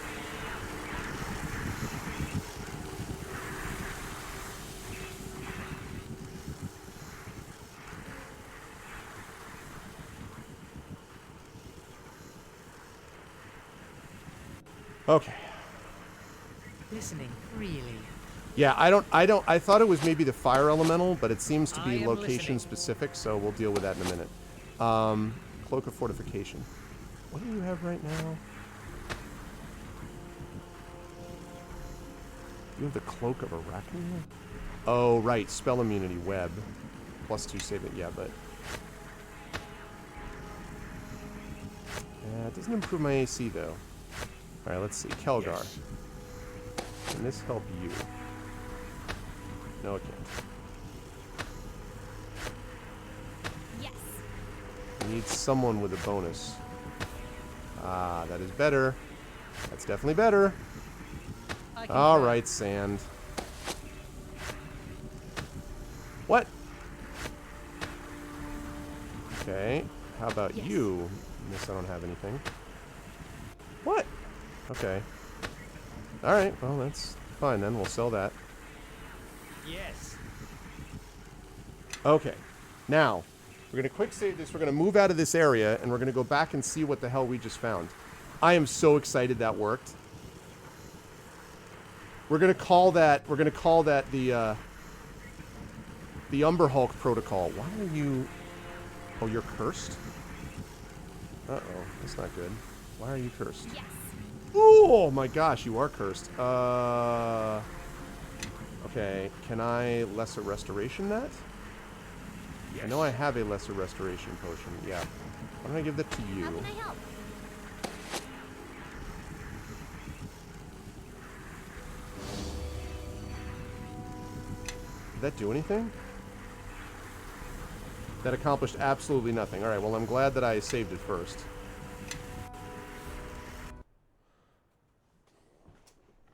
[SPEAKER 1] Okay.
[SPEAKER 4] Listening freely.
[SPEAKER 1] Yeah, I thought it was maybe the fire elemental, but it seems to
[SPEAKER 4] I
[SPEAKER 1] be
[SPEAKER 4] am
[SPEAKER 1] location
[SPEAKER 4] listening.
[SPEAKER 1] specific, so we'll deal with that in a minute. Cloak of Fortification. What do you have right now? You have the Cloak of Arachnia? Oh, right. Spell immunity, web. +2 save it, yeah, but... Yeah, it doesn't improve my AC, though. Alright, let's see. Kelgar.
[SPEAKER 2] Yes.
[SPEAKER 1] Can this help you? No, it can't.
[SPEAKER 3] Yes.
[SPEAKER 1] Need someone with a bonus. Ah, that is better. That's definitely better.
[SPEAKER 4] I concur.
[SPEAKER 1] Alright, sand. What? Okay. How about
[SPEAKER 3] Yes.
[SPEAKER 1] you? Unless I don't have anything. What? Okay. Alright, well, that's fine then. We'll sell that.
[SPEAKER 4] Yes.
[SPEAKER 1] Okay. Now, we're going to quick save this. We're going to move out of this area, and we're going to go back and see what the hell we just found. I am so excited that worked. We're going to call that the Umber Hulk protocol. Why are you... Oh, you're cursed? Uh-oh. That's not good. Why are you cursed?
[SPEAKER 3] Yes.
[SPEAKER 1] Oh my gosh, you are cursed. Okay, can I lesser restoration that?
[SPEAKER 2] Yes.
[SPEAKER 1] I know I have a lesser restoration potion. Yeah. Why don't I give that to you?
[SPEAKER 3] How can I help?
[SPEAKER 1] Did that do anything? That accomplished absolutely nothing. Alright, well, I'm glad that I saved it first.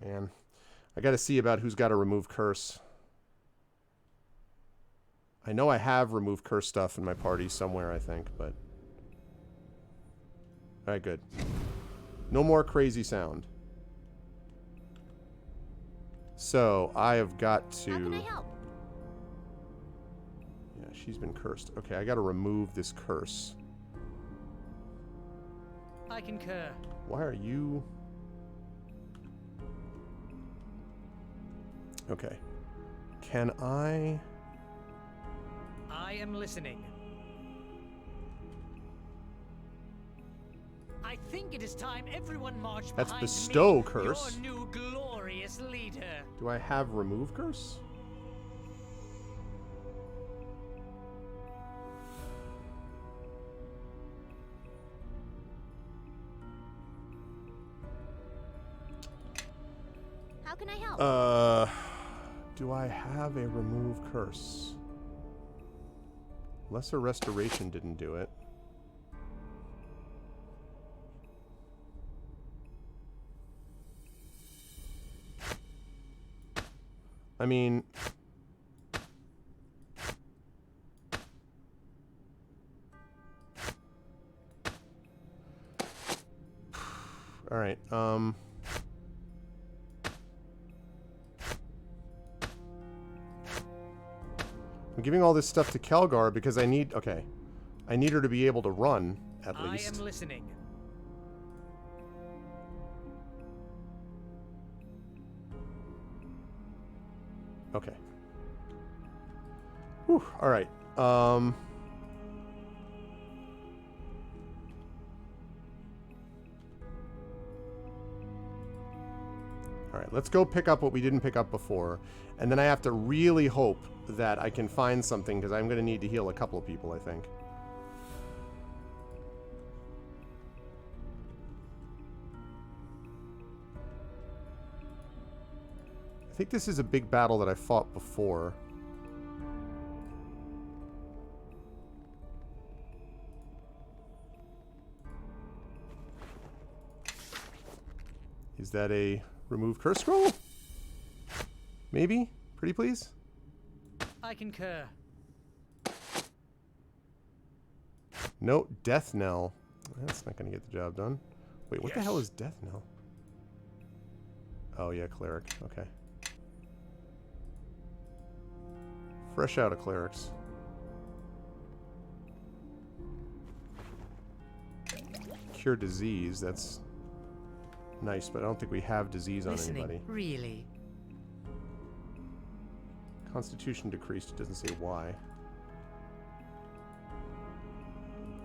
[SPEAKER 1] Man, I gotta see about who's got to remove curse. I know I have removed curse stuff in my party somewhere, I think, but... Alright, good. No more crazy sound. So, I have got to...
[SPEAKER 3] How can I help?
[SPEAKER 1] Yeah, she's been cursed. Okay, I gotta remove this curse.
[SPEAKER 4] I concur.
[SPEAKER 1] Why are you... Okay. Can I...
[SPEAKER 4] I am listening. I think it is time everyone marched
[SPEAKER 1] That's
[SPEAKER 4] behind
[SPEAKER 1] bestow
[SPEAKER 4] me,
[SPEAKER 1] curse.
[SPEAKER 4] your new glorious leader.
[SPEAKER 1] Do I have remove curse?
[SPEAKER 3] How can I help?
[SPEAKER 1] Do I have a remove curse? Lesser restoration didn't do it. I mean... Alright, I'm giving all this stuff to Kelgar because I need... Okay. I need her to be able to run, at least.
[SPEAKER 4] I am listening.
[SPEAKER 1] Okay. Whew, alright. Alright, let's go pick up what we didn't pick up before. And then I have to really hope that I can find something, because I'm going to need to heal a couple of people, I think. I think this is a big battle that I fought before. Is that a remove curse scroll? Maybe? Pretty please?
[SPEAKER 4] I concur.
[SPEAKER 1] No, death knell. That's not going to get the job done. Wait, what the hell is death knell? Oh yeah, cleric. Okay. Fresh out of clerics. Cure disease. That's nice, but I don't think we have disease on anybody.
[SPEAKER 4] Really?
[SPEAKER 1] Constitution decreased. It doesn't say why.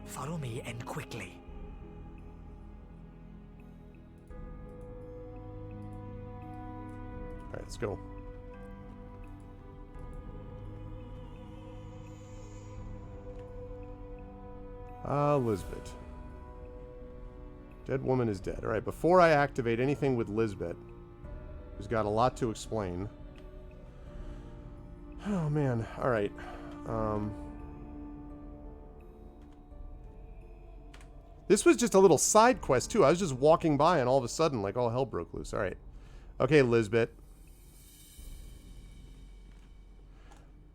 [SPEAKER 4] Follow me and quickly.
[SPEAKER 1] All right, let's go. Lisbeth. Dead woman is dead. All right, before I activate anything with Lisbeth, who's got a lot to explain. Oh, man. All right. This was just a little side quest, too. I was just walking by, and all of a sudden, like, all hell broke loose. All right. Okay, Lisbeth.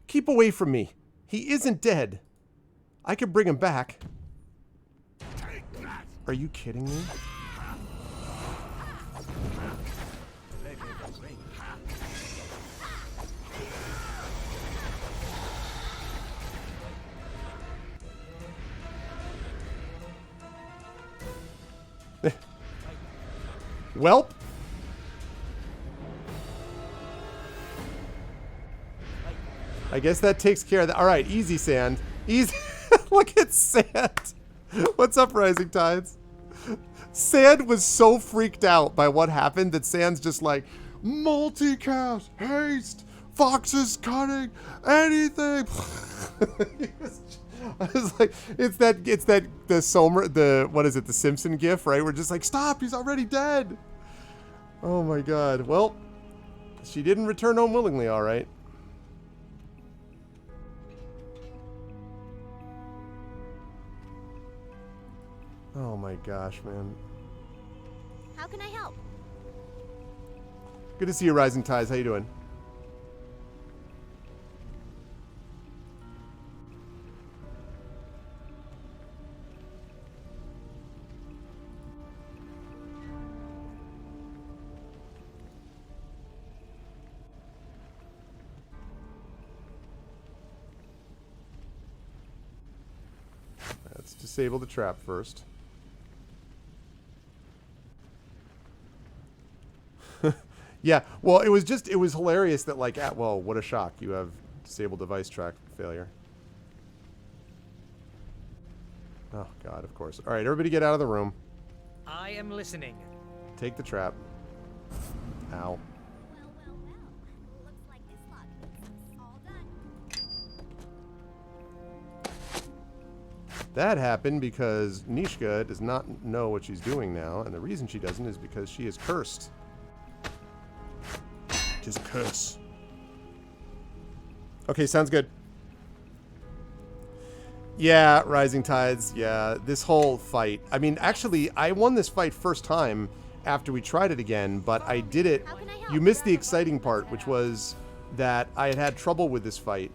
[SPEAKER 1] Keep away from me. He isn't dead. I could bring him back. Are you kidding me? Welp. I guess that takes care of that. All right, easy, Sand. Easy. Look at Sand. What's up, Rising Tides? Sand was so freaked out by what happened that Sand's just like, multicast, haste, foxes cutting, anything. I was like, the Somer, what is it, the Simpson gif, right? We're just like, stop, he's already dead. Oh my god. Well, she didn't return home willingly, all right. Oh my gosh, man.
[SPEAKER 3] How can I help?
[SPEAKER 1] Good to see you, Rising Tides. How you doing? Let's disable the trap first. Yeah, well, it was hilarious that, like, well, what a shock. You have disabled device track failure. Oh, God, of course. All right, everybody get out of the room.
[SPEAKER 4] I am listening.
[SPEAKER 1] Take the trap. Ow.
[SPEAKER 3] Well. Looks like this lot is all done.
[SPEAKER 1] That happened because Nishka does not know what she's doing now, and the reason she doesn't is because she is cursed. Just curse. Okay, sounds good. Yeah, Rising Tides. Yeah, this whole fight. I mean, actually, I won this fight first time after we tried it again, but I did it. You missed the exciting part, which was that I had trouble with this fight.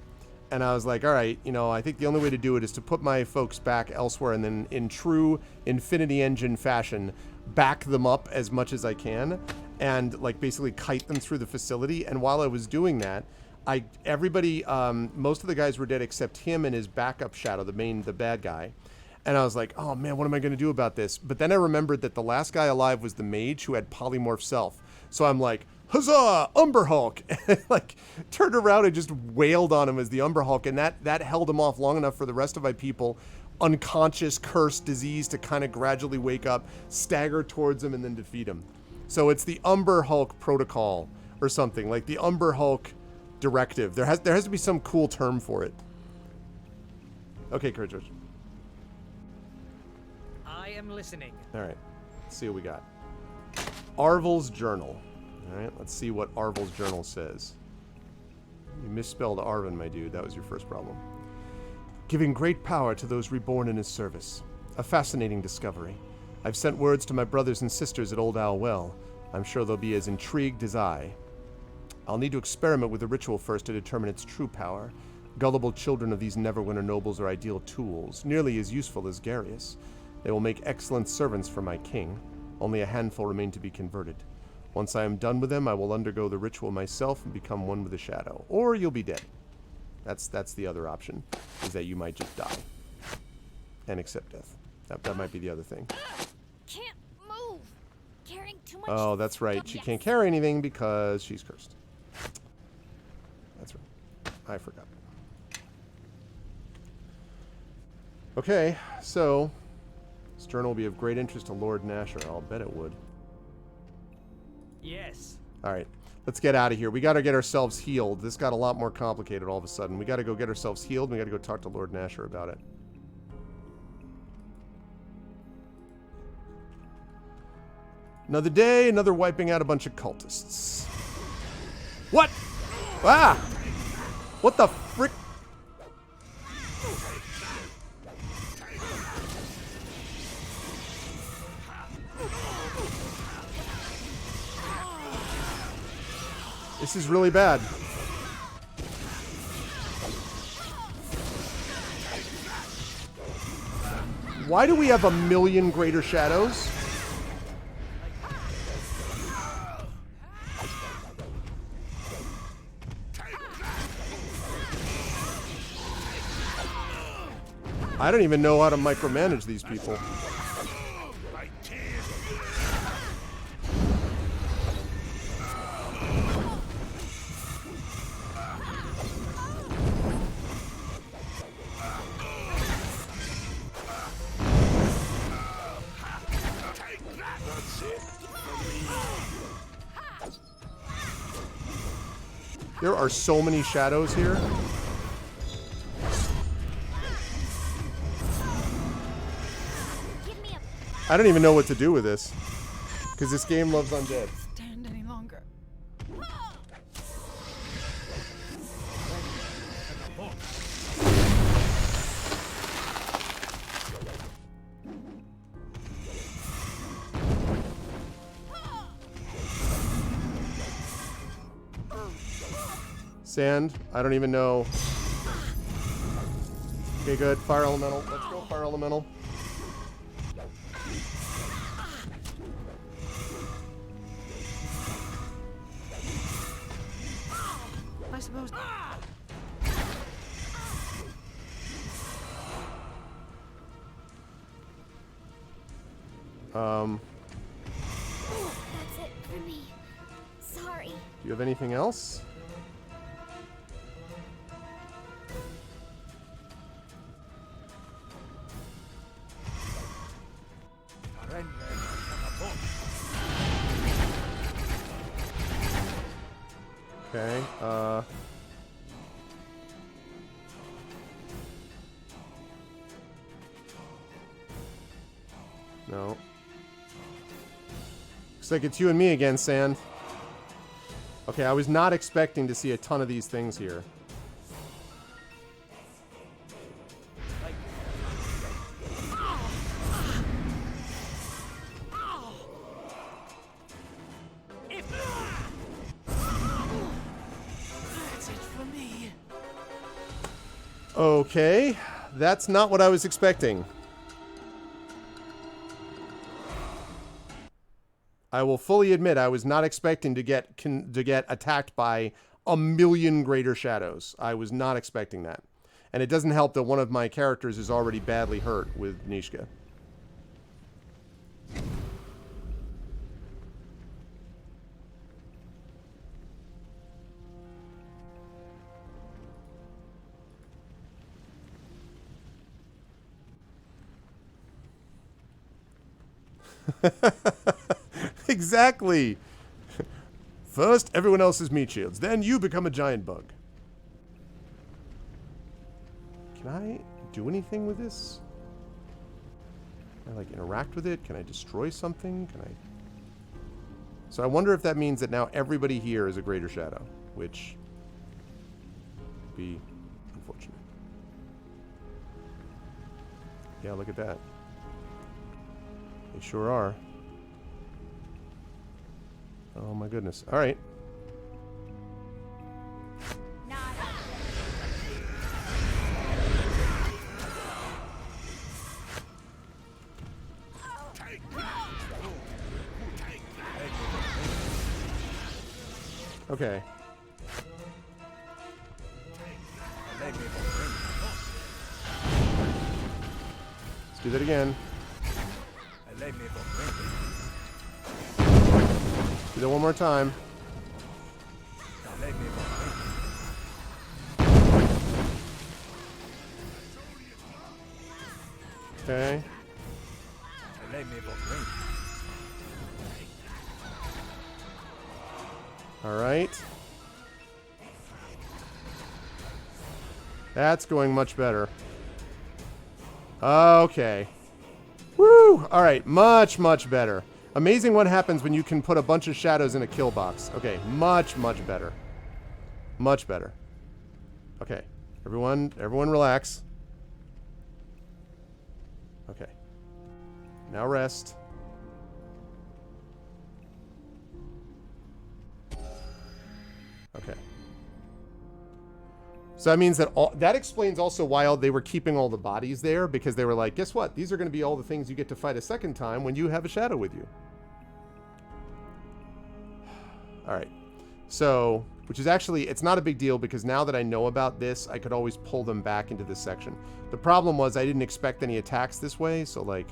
[SPEAKER 1] And I was like, all right, you know, I think the only way to do it is to put my folks back elsewhere and then in true Infinity Engine fashion, back them up as much as I can and like basically kite them through the facility. And while I was doing that, everybody, most of the guys were dead except him and his backup shadow, the bad guy. And I was like, oh man, what am I going to do about this? But then I remembered that the last guy alive was the mage who had polymorph self. So I'm like, huzzah, Umber Hulk! And like turned around and just wailed on him as the Umber Hulk, and that held him off long enough for the rest of my people, unconscious, cursed, disease, to kind of gradually wake up, stagger towards him, and then defeat him. So it's the Umber Hulk protocol or something, like the Umber Hulk directive. There has to be some cool term for it. Okay, Courage.
[SPEAKER 4] I am listening.
[SPEAKER 1] All right, let's see what we got. Arvel's journal. All right, let's see what Arvel's journal says. You misspelled Arvin, my dude. That was your first problem. Giving great power to those reborn in his service. A fascinating discovery. I've sent words to my brothers and sisters at Old Owl Well. I'm sure they'll be as intrigued as I. I'll need to experiment with the ritual first to determine its true power. Gullible children of these Neverwinter nobles are ideal tools, nearly as useful as Garius. They will make excellent servants for my king. Only a handful remain to be converted. Once I am done with them, I will undergo the ritual myself and become one with the shadow. Or you'll be dead. That's the other option, is that you might just die. And accept death. That might be the other thing.
[SPEAKER 3] Can't move. Carrying too much.
[SPEAKER 1] Oh, that's right.
[SPEAKER 3] stuff.
[SPEAKER 1] She
[SPEAKER 3] Yes.
[SPEAKER 1] can't carry anything because she's cursed. That's right. I forgot. Okay, so this journal will be of great interest to Lord Nasher. I'll bet it would.
[SPEAKER 4] Yes.
[SPEAKER 1] Alright, let's get out of here. We gotta get ourselves healed. This got a lot more complicated all of a sudden. We gotta go get ourselves healed. We gotta go talk to Lord Nasher about it. Another day, another wiping out a bunch of cultists. What? Ah! What the frick? This is really bad. Why do we have 1,000,000 greater shadows? I don't even know how to micromanage these people.
[SPEAKER 2] My tears. That's it for me.
[SPEAKER 1] There are so many shadows here.
[SPEAKER 3] Give me a.
[SPEAKER 1] I don't even know what to do with this. Because this game loves undead.
[SPEAKER 5] Stand any longer.
[SPEAKER 1] Sand. I don't even know. Okay, good. Fire elemental. Let's go, fire elemental.
[SPEAKER 5] I suppose.
[SPEAKER 3] That's it for me. Sorry.
[SPEAKER 1] Do you have anything else? Okay, no. Looks like it's you and me again, Sand. Okay, I was not expecting to see a ton of these things here.
[SPEAKER 5] That's it for me.
[SPEAKER 1] Okay, that's not what I was expecting. I will fully admit I was not expecting to get attacked by 1,000,000 greater shadows. I was not expecting that. And it doesn't help that one of my characters is already badly hurt with Nishka. Exactly. First, everyone else is meat shields. Then you become a giant bug. Can I do anything with this? Can I, like, interact with it? Can I destroy something? Can I... So I wonder if that means that now everybody here is a greater shadow, which would be unfortunate. Yeah, look at that. They sure are. Oh my goodness. All right.
[SPEAKER 3] Not
[SPEAKER 1] Okay. Let's do that again. Do that one more time. Okay. All right. That's going much better. Okay. Woo! All right, much, much better. Amazing what happens when you can put a bunch of shadows in a kill box. Okay, much, much better. Much better. Okay, everyone relax. Okay. Now rest. Okay. So that means that that explains also why they were keeping all the bodies there, because they were like, guess what? These are going to be all the things you get to fight a second time when you have a shadow with you. All right. So, which is actually, it's not a big deal because now that I know about this, I could always pull them back into this section. The problem was I didn't expect any attacks this way, so like,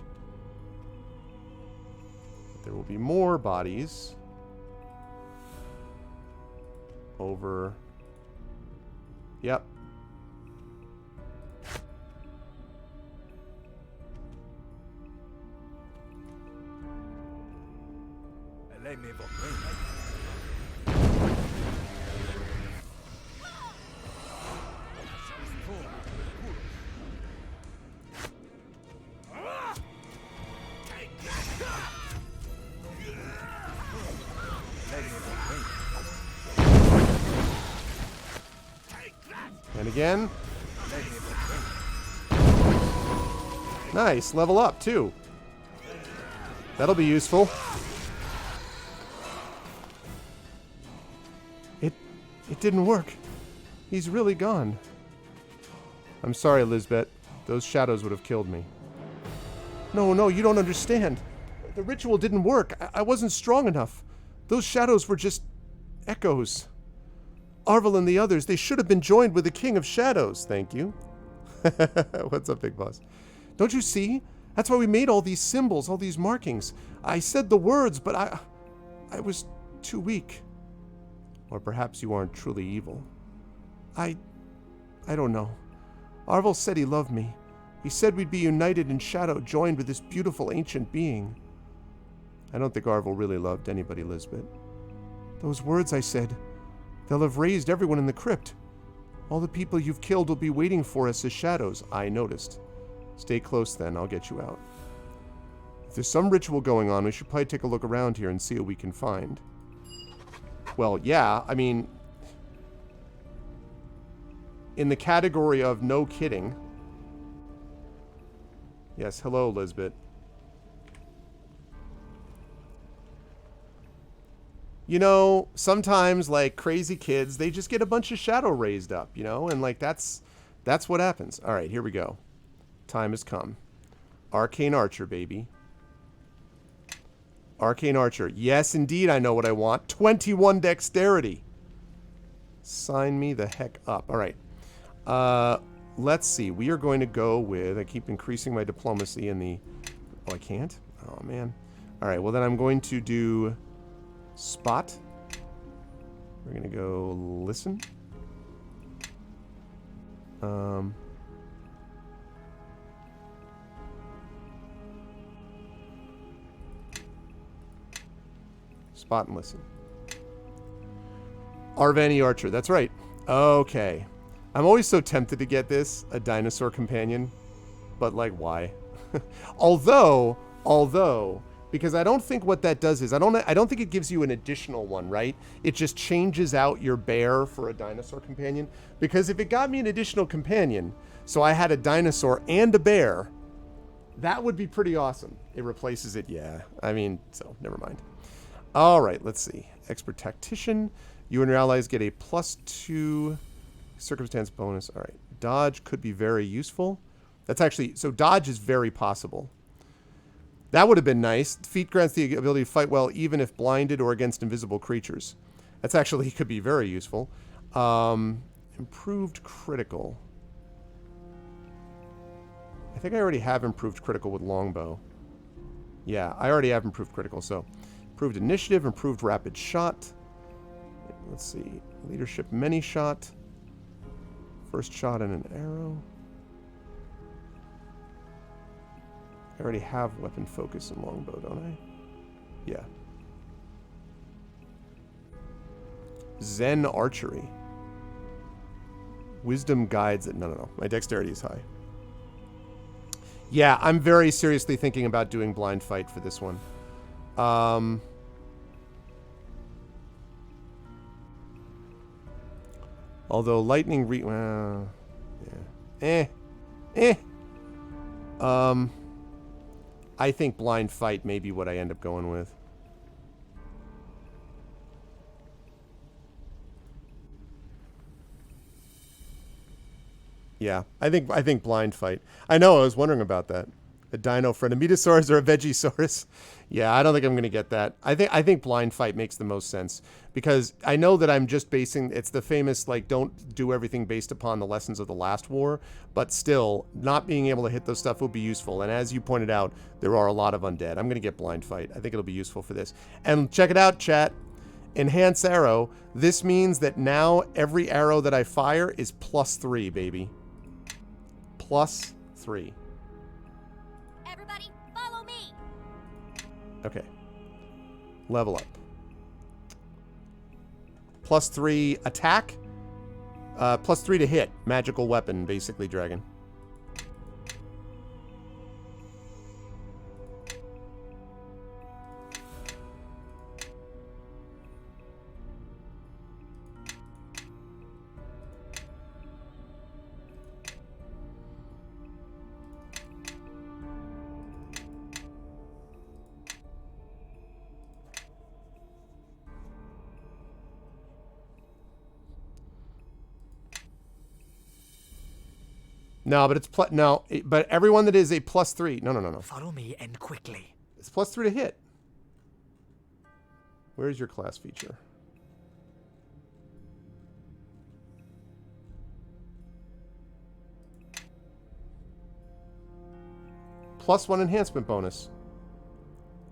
[SPEAKER 1] there will be more bodies over. Yep. And again. Nice, level up too. That'll be useful. It didn't work. He's really gone. I'm sorry, Lisbeth. Those shadows would have killed me. No, you don't understand. The ritual didn't work. I wasn't strong enough. Those shadows were just echoes. Arvel and the others, they should have been joined with the King of Shadows. Thank you. What's up, Big Boss? Don't you see? That's why we made all these symbols, all these markings. I said the words, but I was too weak. Or perhaps you aren't truly evil. I don't know. Arvel said he loved me. He said we'd be united in shadow, joined with this beautiful ancient being. I don't think Arvel really loved anybody, Lisbeth. Those words I said, they'll have raised everyone in the crypt. All the people you've killed will be waiting for us as shadows, I noticed. Stay close then, I'll get you out. If there's some ritual going on, we should probably take a look around here and see what we can find. Well, yeah, I mean, in the category of no kidding. Yes, hello, Lisbeth. You know, sometimes, like, crazy kids, they just get a bunch of shadow raised up, you know? And, like, that's what happens. All right, here we go. Time has come. Arcane Archer, baby. Arcane Archer. Yes, indeed, I know what I want. 21 dexterity. Sign me the heck up. All right. Let's see. We are going to go with... I keep increasing my diplomacy in the... Oh, I can't? Oh, man. All right, well, then I'm going to do... Spot. We're going to go listen. Spot and listen. Arvani Archer. That's right. Okay. I'm always so tempted to get this, a dinosaur companion. But, like, why? Although, because I don't think what that does is, I don't think it gives you an additional one, right? It just changes out your bear for a dinosaur companion. Because if it got me an additional companion, so I had a dinosaur and a bear, that would be pretty awesome. It replaces it, yeah. I mean, so, never mind. All right, let's see. Expert Tactician. You and your allies get a +2 circumstance bonus. All right. Dodge could be very useful. That's actually... So dodge is very possible. That would have been nice. Feat grants the ability to fight well even if blinded or against invisible creatures. That's actually could be very useful. Improved critical. I think I already have improved critical with longbow. Yeah, I already have improved critical, so... Improved initiative, improved rapid shot. Let's see. Leadership many shot. First shot and an arrow. I already have weapon focus and longbow, don't I? Yeah. Zen archery. Wisdom guides it. No. My dexterity is high. Yeah, I'm very seriously thinking about doing blind fight for this one. Although lightning yeah. I think blind fight may be what I end up going with. Yeah, I think blind fight. I know, I was wondering about that. A dino friend, a Metasaurus or a Vegisaurus? Yeah, I don't think I'm going to get that. I think blind fight makes the most sense because I know that I'm just basing, it's the famous, like, don't do everything based upon the lessons of the last war, but still, not being able to hit those stuff will be useful. And as you pointed out, there are a lot of undead. I'm going to get blind fight. I think it'll be useful for this. And check it out, chat. Enhance arrow. This means that now every arrow that I fire is +3, baby. +3.
[SPEAKER 3] Everybody, follow me.
[SPEAKER 1] Okay. Level up. +3 attack. +3 to hit. Magical weapon, basically, dragon. No, but it's but everyone that is a +3. No.
[SPEAKER 4] Follow me and quickly.
[SPEAKER 1] It's +3 to hit. Where's your class feature? +1 enhancement bonus.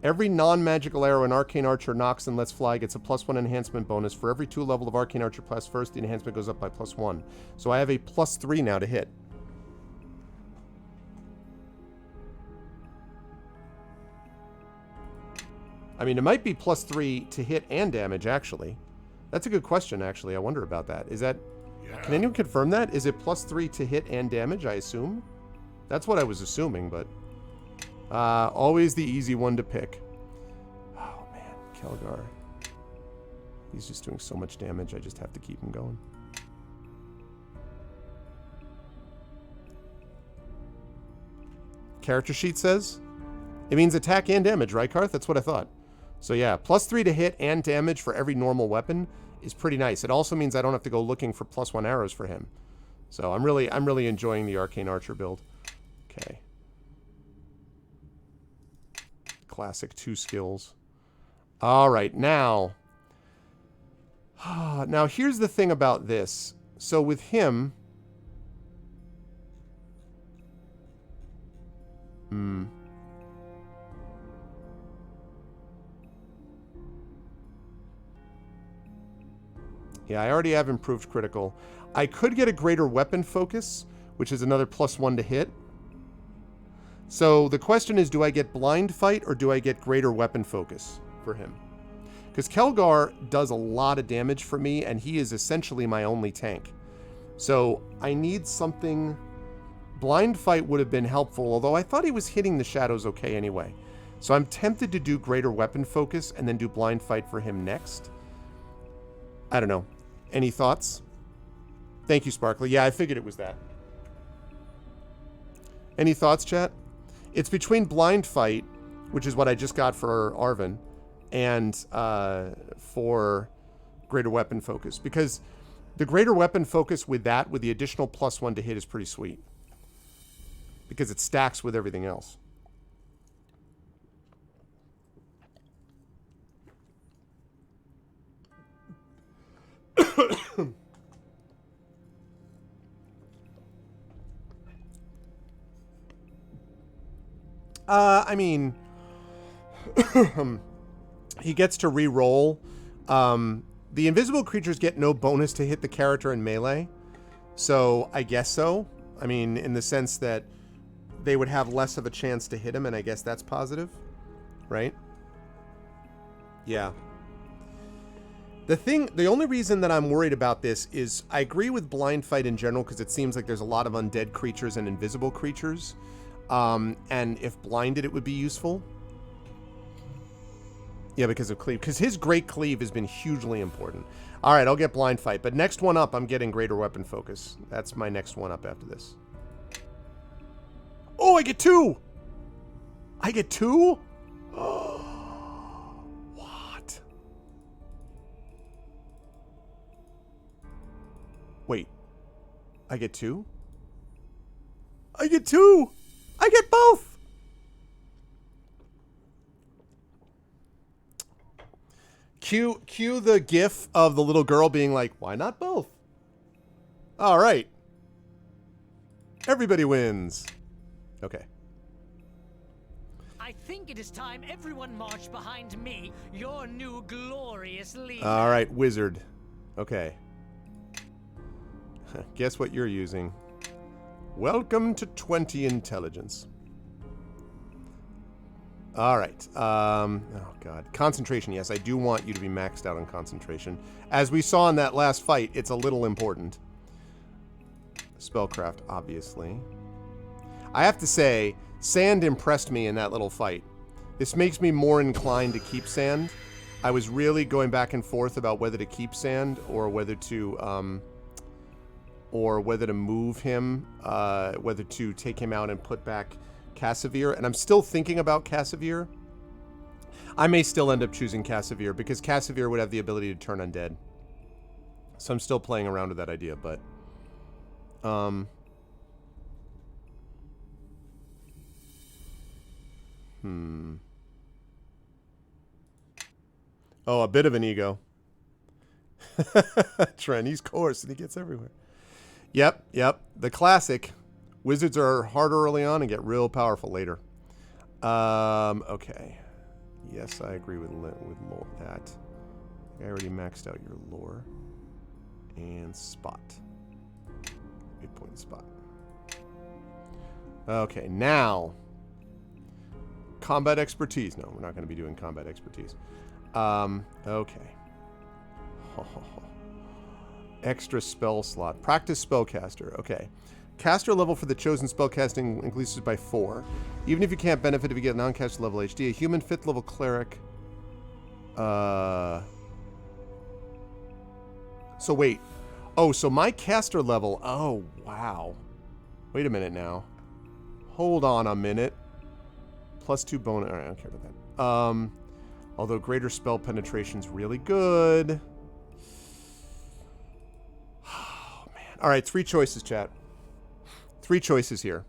[SPEAKER 1] Every non-magical arrow an Arcane Archer knocks and lets fly gets a +1 enhancement bonus. For every 2 level of Arcane Archer class first, the enhancement goes up by +1. So I have a +3 now to hit. I mean, it might be +3 to hit and damage, actually. That's a good question, actually. I wonder about that. Is that...
[SPEAKER 2] Yeah.
[SPEAKER 1] Can anyone confirm that? Is it +3 to hit and damage, I assume? That's what I was assuming, but... always the easy one to pick. Oh, man. Kelgar. He's just doing so much damage, I just have to keep him going. Character sheet says? It means attack and damage, right, Karth? That's what I thought. So yeah, +3 to hit and damage for every normal weapon is pretty nice. It also means I don't have to go looking for +1 arrows for him. So I'm really enjoying the Arcane Archer build. Okay. Classic 2 skills. All right, now here's the thing about this. So with him, yeah, I already have improved critical. I could get a greater weapon focus, which is another +1 to hit. So the question is, do I get blind fight or do I get greater weapon focus for him? Because Kelgar does a lot of damage for me, and he is essentially my only tank. So I need something... Blind fight would have been helpful, although I thought he was hitting the shadows okay anyway. So I'm tempted to do greater weapon focus and then do blind fight for him next. I don't know. Any thoughts? Thank you, Sparkly. Yeah, I figured it was that. Any thoughts, chat? It's between blind fight, which is what I just got for Arvin, and for greater weapon focus, because the greater weapon focus with that, with the additional +1 to hit, is pretty sweet because it stacks with everything else. I mean, he gets to re-roll. The invisible creatures get no bonus to hit the character in melee, so I guess so. I mean, in the sense that they would have less of a chance to hit him, and I guess that's positive, right? Yeah. The only reason that I'm worried about this is I agree with blind fight in general because it seems like there's a lot of undead creatures and invisible creatures. And if blinded, it would be useful. Yeah, because of cleave. Because his great cleave has been hugely important. All right, I'll get blind fight. But next one up, I'm getting greater weapon focus. That's my next one up after this. Oh, I get 2! I get 2? What? Wait. I get 2? I get 2! I get both! Cue the gif of the little girl being like, why not both? All right. Everybody wins. Okay.
[SPEAKER 4] I think it is time everyone marched behind me, your new glorious leader.
[SPEAKER 1] All right, wizard. Okay. Guess what you're using? Welcome to 20 intelligence. All right. Oh, God. Concentration. Yes, I do want you to be maxed out on concentration. As we saw in that last fight, it's a little important. Spellcraft, obviously. I have to say, Sand impressed me in that little fight. This makes me more inclined to keep Sand. I was really going back and forth about whether to keep Sand or whether to move him, whether to take him out and put back Cassavir. And I'm still thinking about Cassavir. I may still end up choosing Cassavir because Cassavir would have the ability to turn undead. So I'm still playing around with that idea, but Oh, a bit of an ego. Trent, he's coarse and he gets everywhere. Yep. The classic. Wizards are harder early on and get real powerful later. Okay. Yes, I agree with lore, that. I already maxed out your lore. And spot. 8-point spot. Okay, now. Combat expertise. No, we're not going to be doing combat expertise. Okay. Extra spell slot. Practice spellcaster. Okay. Caster level for the chosen spellcasting increases by 4. Even if you can't benefit if you get non-caster level HD. A human 5th level cleric. So wait. Oh, so my caster level. Oh, wow. Wait a minute now. Hold on a minute. +2 bonus. All right, I don't care about that. Although greater spell penetration's really good. Oh, man. All right, 3 choices, chat. 3 choices here.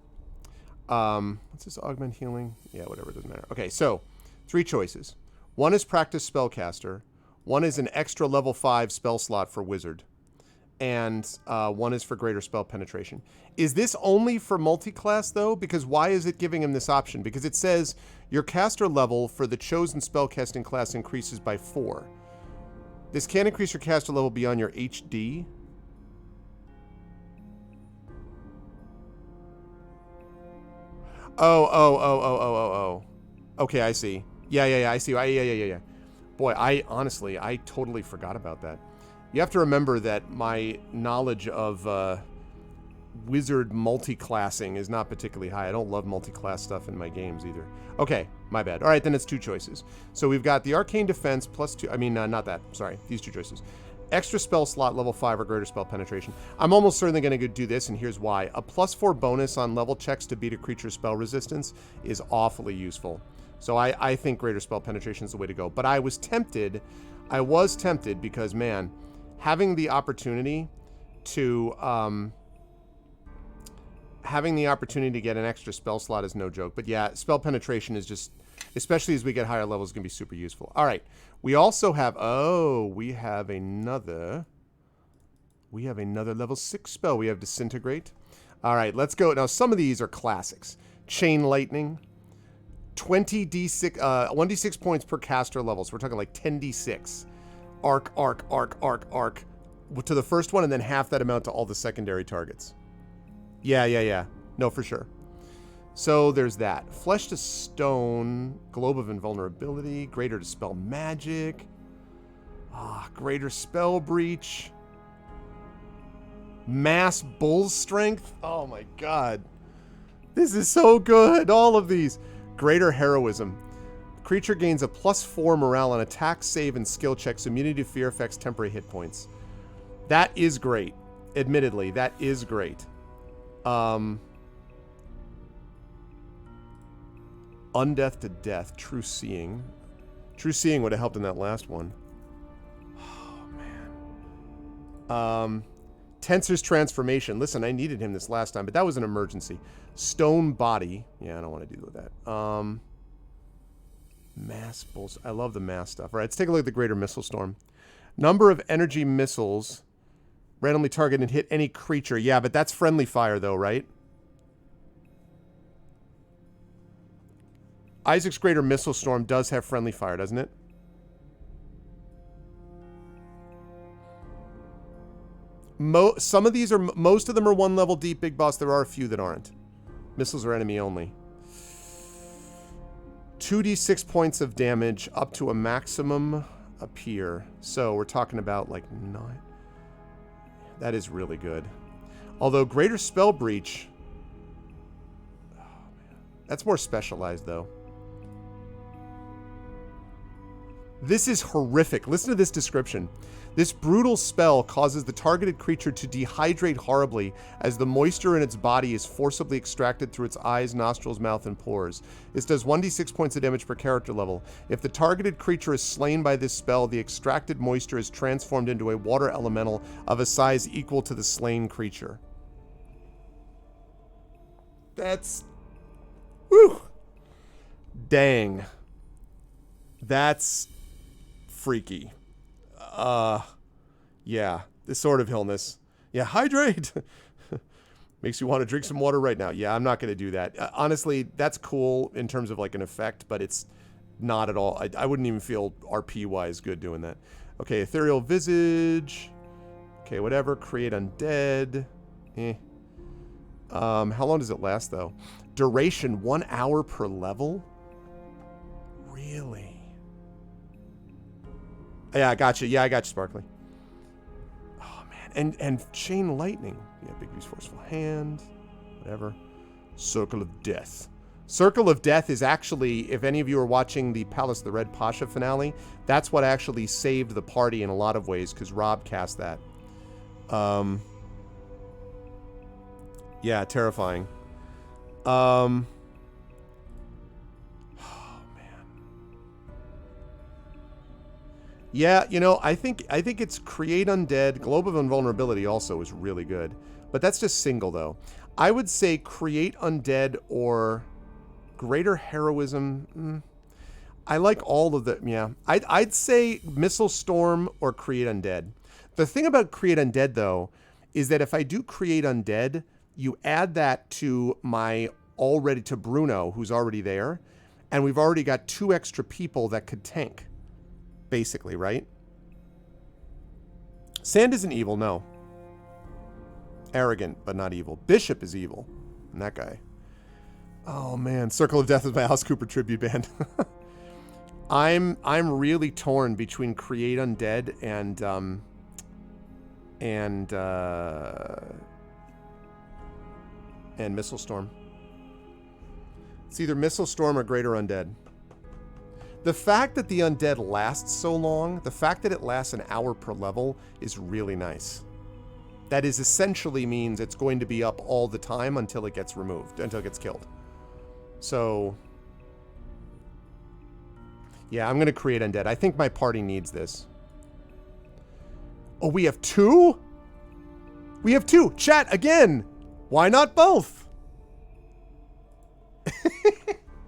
[SPEAKER 1] What's this? Augment healing? Yeah, whatever. It doesn't matter. Okay, so 3 choices. One is practice spellcaster. One is an extra level 5 spell slot for wizard. And one is for greater spell penetration. Is this only for multi-class, though? Because why is it giving him this option? Because it says your caster level for the chosen spellcasting class increases by 4. This can increase your caster level beyond your HD. Oh. Okay, I see. Yeah, I see. Yeah. Boy, I totally forgot about that. You have to remember that my knowledge of wizard multi-classing is not particularly high. I don't love multi-class stuff in my games either. Okay, my bad. All right, then it's 2 choices. So we've got the arcane defense +2. I mean, not that. Sorry, these 2 choices. Extra spell slot level 5 or greater spell penetration. I'm almost certainly going to do this, and here's why. A +4 bonus on level checks to beat a creature's spell resistance is awfully useful. So I think greater spell penetration is the way to go. But I was tempted because, man, having the opportunity to get an extra spell slot is no joke. But yeah, spell penetration is just, especially as we get higher levels, going to be super useful. All right. We also have, we have another level 6 spell. We have Disintegrate. All right, let's go. Now, some of these are classics. Chain Lightning. 1d6 points per caster level. So we're talking like 10d6. Arc. To the first one, and then half that amount to all the secondary targets. Yeah. No, for sure. So there's that. Flesh to Stone. Globe of Invulnerability. Greater Dispel Magic. Greater Spell Breach. Mass Bull Strength. Oh my god. This is so good. All of these. Greater Heroism. Creature gains a +4 morale on attack, save, and skill checks. Immunity to fear effects, temporary hit points. That is great. Admittedly, that is great. Undeath to Death. True Seeing. True Seeing would have helped in that last one. Oh, man. Tensor's Transformation. Listen, I needed him this last time, but that was an emergency. Stone Body. Yeah, I don't want to deal with that. Mass Bulls. I love the mass stuff. All right, let's take a look at the Greater Missile Storm. Number of energy missiles. Randomly target and hit any creature. Yeah, but that's friendly fire, though, right? Isaac's Greater Missile Storm does have friendly fire, doesn't it? Some of these are, most of them are 1 level deep, Big Boss. There are a few that aren't. Missiles are enemy only. 2d6 points of damage up to a maximum appear. So we're talking about like 9. That is really good. Although Greater Spell Breach, oh man, that's more specialized though. This is horrific. Listen to this description. This brutal spell causes the targeted creature to dehydrate horribly as the moisture in its body is forcibly extracted through its eyes, nostrils, mouth, and pores. This does 1d6 points of damage per character level. If the targeted creature is slain by this spell, the extracted moisture is transformed into a water elemental of a size equal to the slain creature. That's... Whew! Dang. That's freaky. Yeah, this sort of illness. Yeah, hydrate. Makes you want to drink some water right now. Yeah, I'm not going to do that. Honestly, that's cool in terms of like an effect, but it's not at all. I wouldn't even feel RP-wise good doing that. Okay, Ethereal Visage. Okay, whatever. Create Undead. How long does it last, though? Duration, 1 hour per level? Really? Yeah, I got you. Yeah, I got you, Sparkly. Oh, man. And Chain Lightning. Yeah, Big B's Forceful Hand. Whatever. Circle of Death. Circle of Death is actually, if any of you are watching the Palace of the Red Pasha finale, that's what actually saved the party in a lot of ways, because Rob cast that. Yeah, terrifying. Yeah, you know, I think it's Create Undead. Globe of Invulnerability also is really good. But that's just single, though. I would say Create Undead or Greater Heroism. I like all of them, yeah. I'd say Missile Storm or Create Undead. The thing about Create Undead, though, is that if I do Create Undead, you add that to to Bruno, who's already there, and we've already got 2 extra people that could tank. Basically, right? Sand isn't evil, no. Arrogant, but not evil. Bishop is evil. And that guy. Oh, man. Circle of Death is my Alice Cooper tribute band. I'm really torn between Create Undead and Missile Storm. It's either Missile Storm or Greater Undead. The fact that the Undead lasts so long, the fact that it lasts an hour per level is really nice. That is essentially means it's going to be up all the time until it gets removed, until it gets killed. So, Yeah, I'm going to create undead. I think my party needs this. Oh, we have 2? We have 2. Chat, again. Why not both?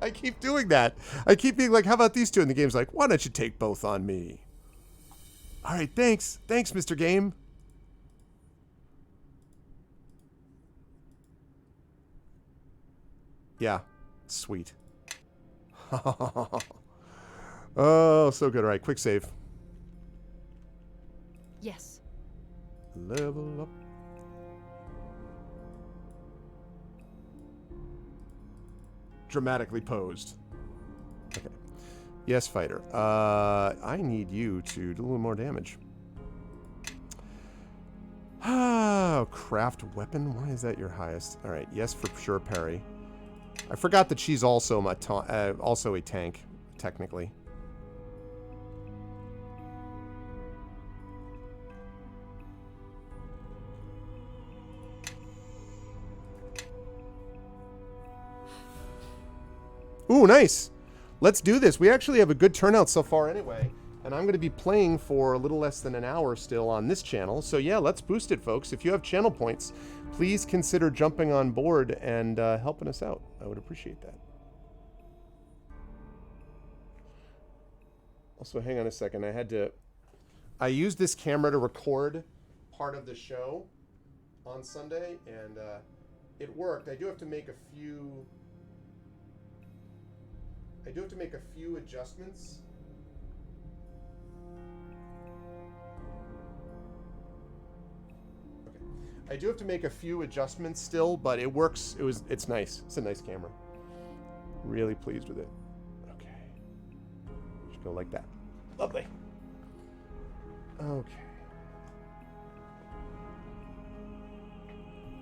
[SPEAKER 1] I keep doing that. I keep being like, how about these 2? And the game's like, why don't you take both on me? All right, thanks. Thanks, Mr. Game. Yeah, sweet. Oh, so good. All right, quick save.
[SPEAKER 5] Yes.
[SPEAKER 1] Level up. Dramatically posed. Okay. Yes, fighter. I need you to do a little more damage. Oh, craft weapon. Why is that your highest? All right. Yes, for sure, parry. I forgot that she's also also a tank, technically. Ooh, nice. Let's do this. We actually have a good turnout so far anyway. And I'm going to be playing for a little less than an hour still on this channel. So yeah, let's boost it, folks. If you have channel points, please consider jumping on board and helping us out. I would appreciate that. Also, hang on a second. I used this camera to record part of the show on Sunday, and it worked. I do have to make a few adjustments. Okay. I do have to make a few adjustments still, but it works. It's nice. It's a nice camera. Really pleased with it. Okay. Just go like that. Lovely. Okay.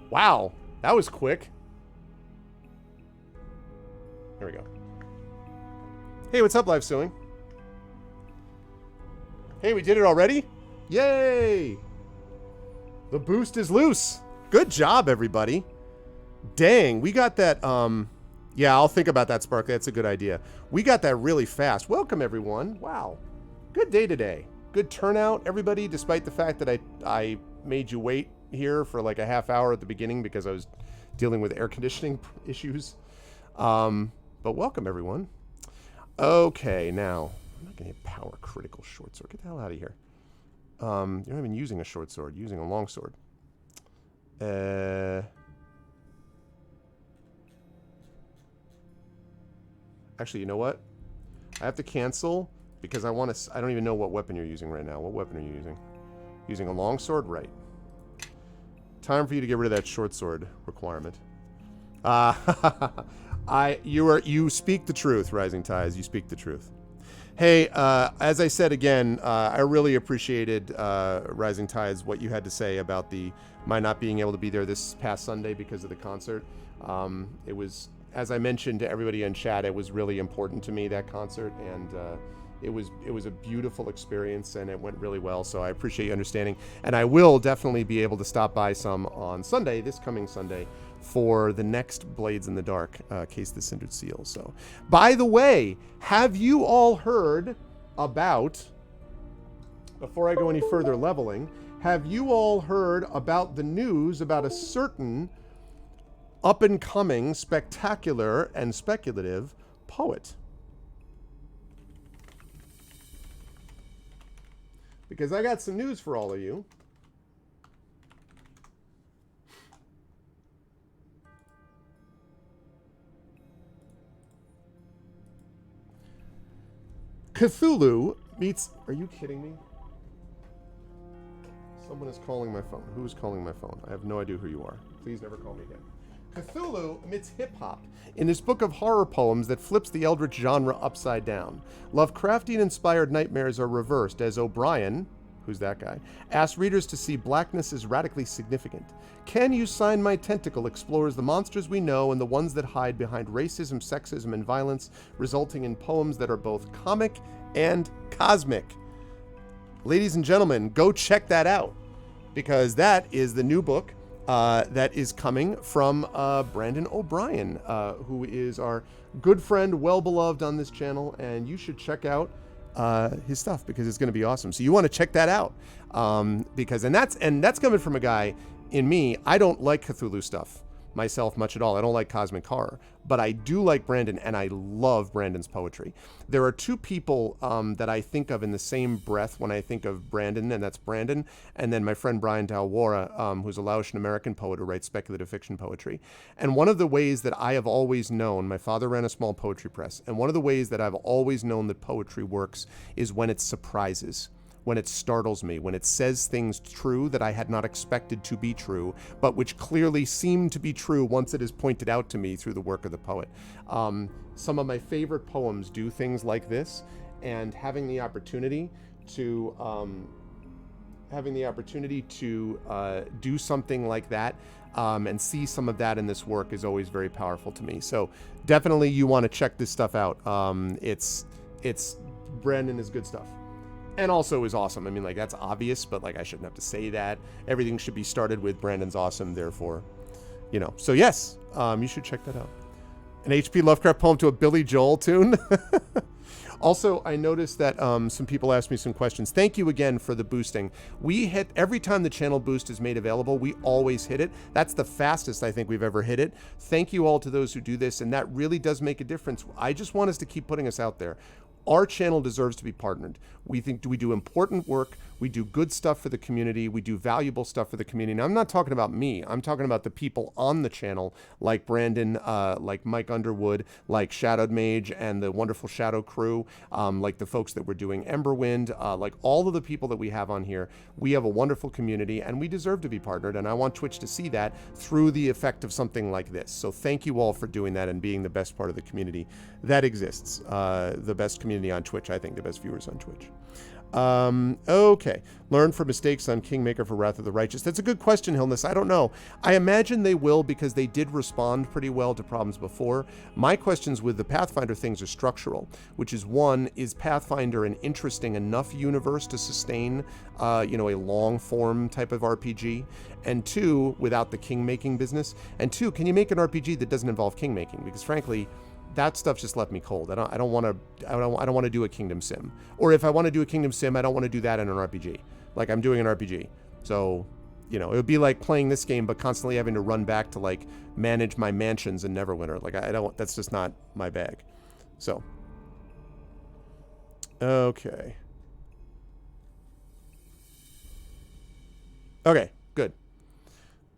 [SPEAKER 1] Wow. That was quick. Here we go. Hey, what's up, Live Suing? Hey, we did it already? Yay! The boost is loose. Good job, everybody. Dang, we got that, yeah, I'll think about that, Sparkly. That's a good idea. We got that really fast. Welcome, everyone. Wow. Good day today. Good turnout, everybody, despite the fact that I made you wait here for like a half hour at the beginning because I was dealing with air conditioning issues. But welcome, everyone. Okay, now, I'm not going to hit power critical short sword. Get the hell out of here. You're not even using a short sword. You're using a long sword. Actually, you know what? I have to cancel because I want to... I don't even know what weapon you're using right now. What weapon are you using? Using a long sword? Right. Time for you to get rid of that short sword requirement. You speak the truth, Rising Tides. You speak the truth. Hey, as I said again, I really appreciated Rising Tides, what you had to say about my not being able to be there this past Sunday because of the concert. It was, as I mentioned to everybody in chat, it was really important to me, that concert, and it was a beautiful experience, and it went really well. So I appreciate you understanding, and I will definitely be able to stop by some on Sunday, this coming Sunday, for the next Blades in the Dark, Case the Cindered Seal. So, by the way, have you all heard about, before I go any further leveling, have you all heard about the news about a certain up-and-coming, spectacular, and speculative poet? Because I got some news for all of you. Cthulhu meets... Are you kidding me? Someone is calling my phone. Who is calling my phone? I have no idea who you are. Please never call me again. Cthulhu meets hip-hop in his book of horror poems that flips the eldritch genre upside down. Lovecraftian-inspired nightmares are reversed as O'Brien, who's that guy, asks readers to see blackness as radically significant. Can You Sign My Tentacle explores the monsters we know and the ones that hide behind racism, sexism, and violence, resulting in poems that are both comic and cosmic. Ladies and gentlemen, go check that out, because that is the new book that is coming from Brandon O'Brien, who is our good friend, well-beloved on this channel, and you should check out his stuff because it's going to be awesome. So you want to check that out because that's coming from a guy. In me, I don't like Cthulhu stuff myself much at all. I don't like cosmic horror, but I do like Brandon, and I love Brandon's poetry. There are two people that I think of in the same breath when I think of Brandon, and that's Brandon, and then my friend Brian Talwara, who's a Laotian American poet who writes speculative fiction poetry. And one of the ways that I have always known, my father ran a small poetry press, and one of the ways that I've always known that poetry works is when it surprises, when it startles me, when it says things true that I had not expected to be true, but which clearly seem to be true once it is pointed out to me through the work of the poet. Some of my favorite poems do things like this, and having the opportunity to do something like that and see some of that in this work is always very powerful to me. So definitely you want to check this stuff out. It's Brandon is good stuff. And also is awesome. I mean, like, that's obvious, but like I shouldn't have to say that. Everything should be started with Brandon's awesome, therefore, you know. So yes, you should check that out. An H.P. Lovecraft poem to a Billy Joel tune. Also, I noticed that some people asked me some questions. Thank you again for the boosting. We hit, every time the channel boost is made available, we always hit it. That's the fastest I think we've ever hit it. Thank you all to those who do this, and that really does make a difference. I just want us to keep putting us out there. Our channel deserves to be partnered. We think we do important work. We do good stuff for the community. We do valuable stuff for the community. And I'm not talking about me. I'm talking about the people on the channel, like Brandon, like Mike Underwood, like Shadowed Mage and the wonderful Shadow crew, like the folks that we're doing Emberwind, like all of the people that we have on here. We have a wonderful community, and we deserve to be partnered. And I want Twitch to see that through the effect of something like this. So thank you all for doing that and being the best part of the community that exists. The best community on Twitch, I think, the best viewers on Twitch. Okay. Learn from mistakes on Kingmaker for Wrath of the Righteous. That's a good question, Hilness. I don't know. I imagine they will, because they did respond pretty well to problems before. My questions with the Pathfinder things are structural, which is, one, is Pathfinder an interesting enough universe to sustain, you know, a long form type of RPG? And two, without the king-making business? And two, can you make an RPG that doesn't involve king-making? Because frankly, that stuff just left me cold. I don't want to do a kingdom sim. Or if I want to do a kingdom sim, I don't want to do that in an RPG. Like, I'm doing an RPG. So, you know, it would be like playing this game but constantly having to run back to like manage my mansions in Neverwinter. Like, I don't, that's just not my bag. So, okay. Okay, good.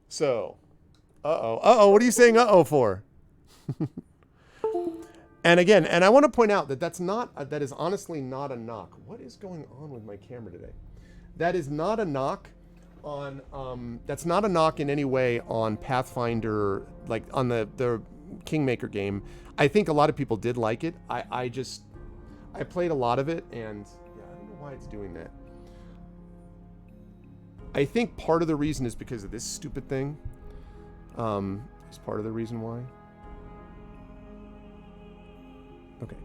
[SPEAKER 1] So, what are you saying uh-oh for? And again, and I want to point out that that is honestly not a knock. What is going on with my camera today? That is not a knock on, that's not a knock in any way on Pathfinder, like on the Kingmaker game. I think a lot of people did like it. I played a lot of it, and yeah, I don't know why it's doing that. I think part of the reason is because of this stupid thing. Is part of the reason why. Okay.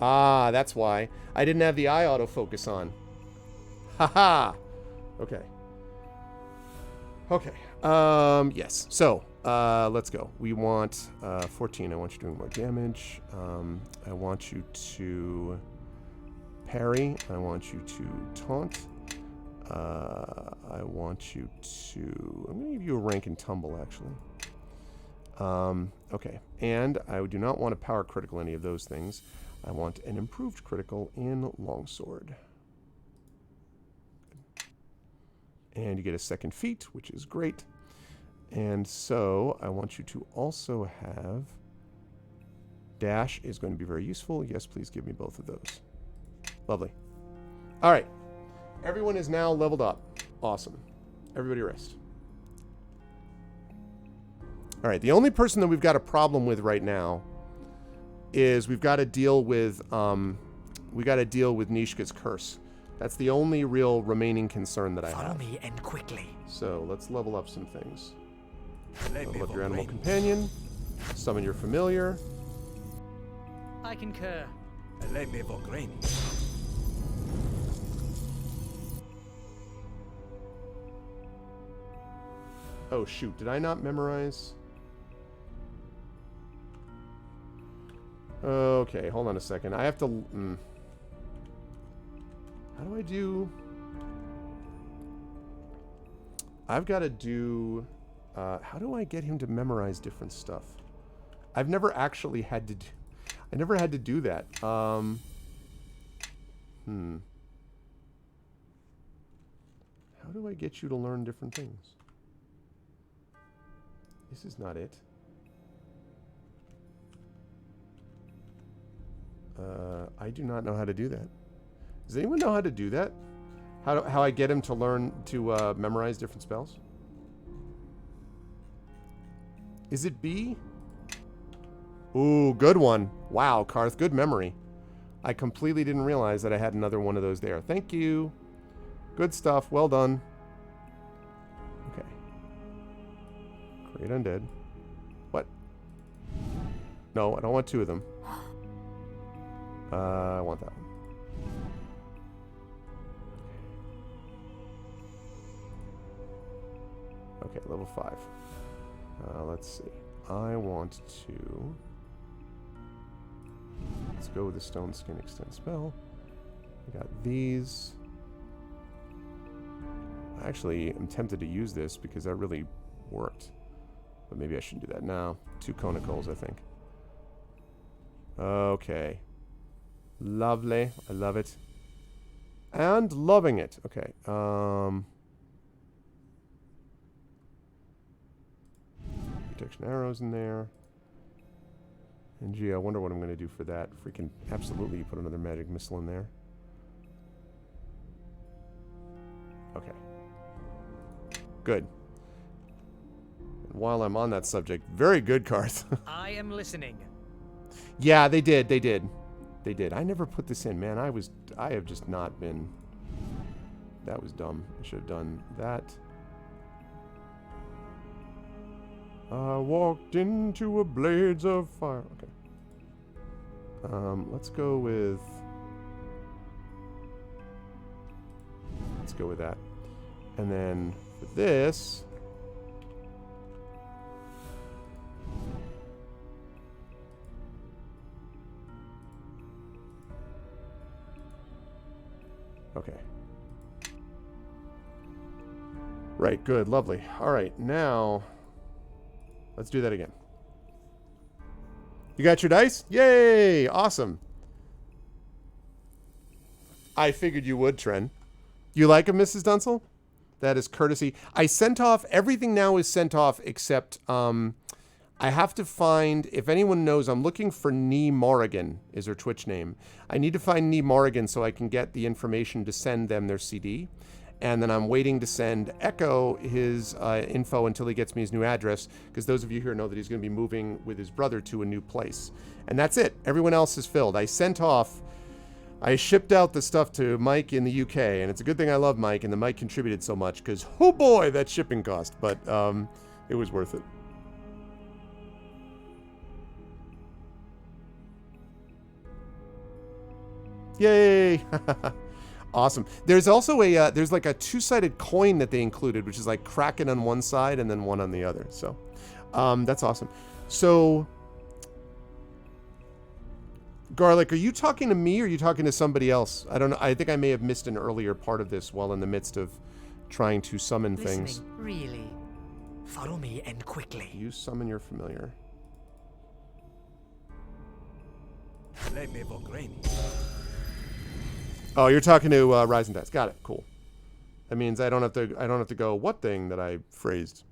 [SPEAKER 1] Ah, that's why. I didn't have the eye autofocus on. Haha. Okay. Okay. Yes. So, let's go. We want 14. I want you doing more damage. I want you to parry. I want you to taunt. I want you to... I'm going to give you a rank and tumble, actually. Okay. And I do not want to power critical any of those things. I want an improved critical in longsword. And you get a second feat, which is great. And so I want you to also have... Dash is going to be very useful. Yes, please give me both of those. Lovely. All right. Everyone is now leveled up. Awesome. Everybody rest. All right. The only person that we've got a problem with right now is we've got to deal with Nishka's curse. That's the only real remaining concern that I have.
[SPEAKER 4] Follow me and quickly.
[SPEAKER 1] So let's level up some things. Level up your animal companion. Summon your familiar.
[SPEAKER 4] I concur.
[SPEAKER 1] Oh, shoot. Did I not memorize? Okay, hold on a second. I have to... How do I do... I've got to do... how do I get him to memorize different stuff? I've never actually had to do... I never had to do that. How do I get you to learn different things? This is not it. I do not know how to do that. Does anyone know how to do that? How I get him to learn to memorize different spells? Is it B? Ooh, good one. Wow, Karth, good memory. I completely didn't realize that I had another one of those there. Thank you. Good stuff. Well done. Okay. Create undead. What? No, I don't want two of them. I want that one. Okay, level 5. Let's see. I want to... Let's go with the Stone Skin Extend spell. I got these. Actually, I'm tempted to use this because that really worked. But maybe I shouldn't do that now. 2 conicals, I think. Okay. Lovely. I love it. And loving it. Okay. Protection arrows in there. And gee, I wonder what I'm going to do for that. Freaking absolutely put another magic missile in there. Okay. Good. And while I'm on that subject, very good, Karth.
[SPEAKER 4] I am listening.
[SPEAKER 1] Yeah, they did. They did. They did. I never put this in, man. I have just not been... That was dumb. I should have done that. I walked into a blades of fire. Okay. Let's go with... Let's go with that. And then for this... Okay. Right, good, lovely. All right, now... Let's do that again. You got your dice? Yay! Awesome. I figured you would, Tren. You like him, Mrs. Dunsel? That is courtesy. I sent off... Everything now is sent off except... I have to find... If anyone knows, I'm looking for Nee Morrigan, is her Twitch name. I need to find Nee Morrigan so I can get the information to send them their CD. And then I'm waiting to send Echo his info until he gets me his new address, because those of you here know that he's going to be moving with his brother to a new place. And that's it. Everyone else is filled. I shipped out the stuff to Mike in the UK, and it's a good thing I love Mike, and that Mike contributed so much, because, oh boy, that shipping cost. But it was worth it. Yay! Awesome. There's also a there's like a 2-sided coin that they included, which is like Kraken on one side and then one on the other. So that's awesome. So Garlic, are you talking to me or are you talking to somebody else? I don't know. I think I may have missed an earlier part of this while in the midst of trying to summon things.
[SPEAKER 4] Really? Follow me and quickly.
[SPEAKER 1] You summon your familiar. Oh, you're talking to Rising Dice. Got it. Cool. That means I don't have to go what thing that I phrased.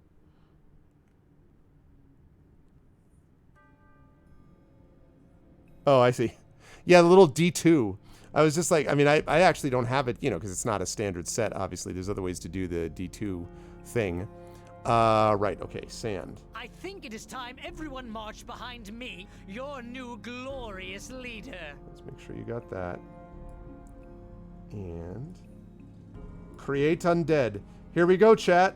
[SPEAKER 1] Oh, I see. Yeah, the little D2. I was just like, I mean, I actually don't have it, you know, because it's not a standard set, obviously. There's other ways to do the D2 thing. Right, okay, sand.
[SPEAKER 4] I think it is time everyone marched behind me, your new glorious leader.
[SPEAKER 1] Let's make sure you got that. And create undead. Here we go, chat.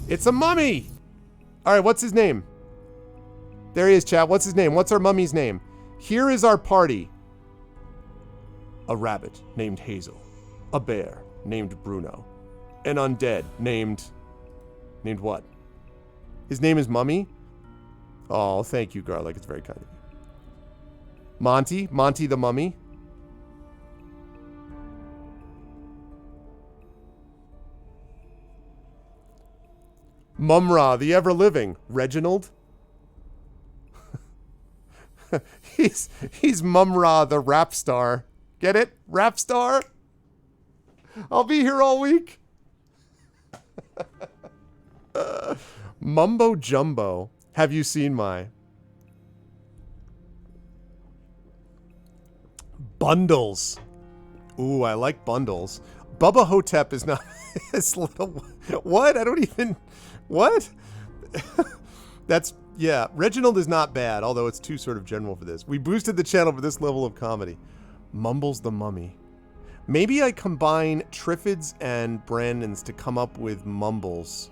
[SPEAKER 1] It's a mummy! Alright, what's his name? There he is, chat. What's his name? What's our mummy's name? Here is our party. a rabbit named Hazel, a bear named Bruno, an undead named what? His name is Mummy? Oh, thank you, Garlic. It's very kind of you. Monty the Mummy. Mumra, the ever-living. Reginald. he's Mumra, the rap star. Get it? Rap star? I'll be here all week. Mumbo Jumbo. Have you seen my bundles? Ooh, I like bundles. Bubba Hotep is not his little. What? I don't even. What? That's. Yeah, Reginald is not bad, although it's too sort of general for this. We boosted the channel for this level of comedy. Mumbles the Mummy. Maybe I combine Triffids and Brandon's to come up with Mumbles.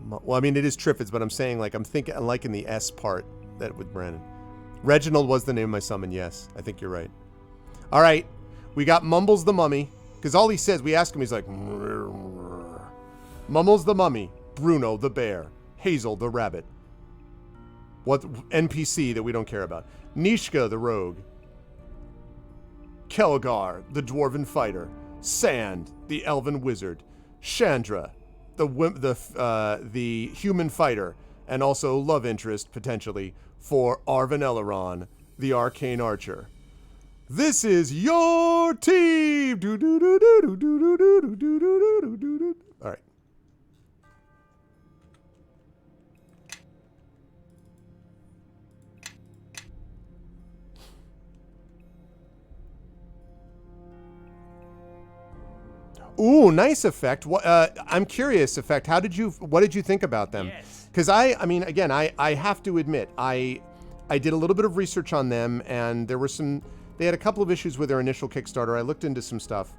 [SPEAKER 1] Well, I mean, it is Triffids, but I'm saying, like, I'm liking the S part that with Brandon. Reginald was the name of my summon, yes. I think you're right. All right. We got Mumbles the Mummy. Because all he says, we ask him, he's like... Mumbles the Mummy. Bruno the Bear. Hazel the Rabbit. What NPC that we don't care about. Nishka the Rogue. Kelgar the Dwarven Fighter. Sand the Elven Wizard. Chandra the human fighter, and also love interest, potentially, for Arven Elrond, the arcane archer. This is your team! All right. Ooh, nice Effect. I'm curious, Effect. What did you think about them? Because I mean, again, I have to admit, I did a little bit of research on them, and there were they had a couple of issues with their initial Kickstarter. I looked into some stuff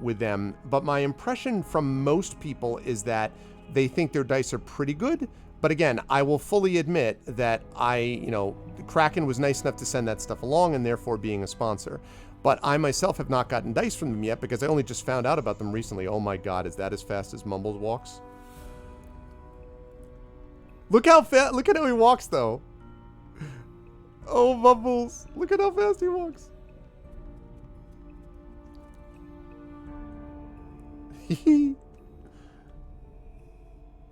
[SPEAKER 1] with them, but my impression from most people is that they think their dice are pretty good. But again, I will fully admit that Kraken was nice enough to send that stuff along, and therefore being a sponsor. But I myself have not gotten dice from them yet because I only just found out about them recently. Oh my god, is that as fast as Mumbles walks? Look how fast, look at how he walks though. Oh, Mumbles, look at how fast he walks.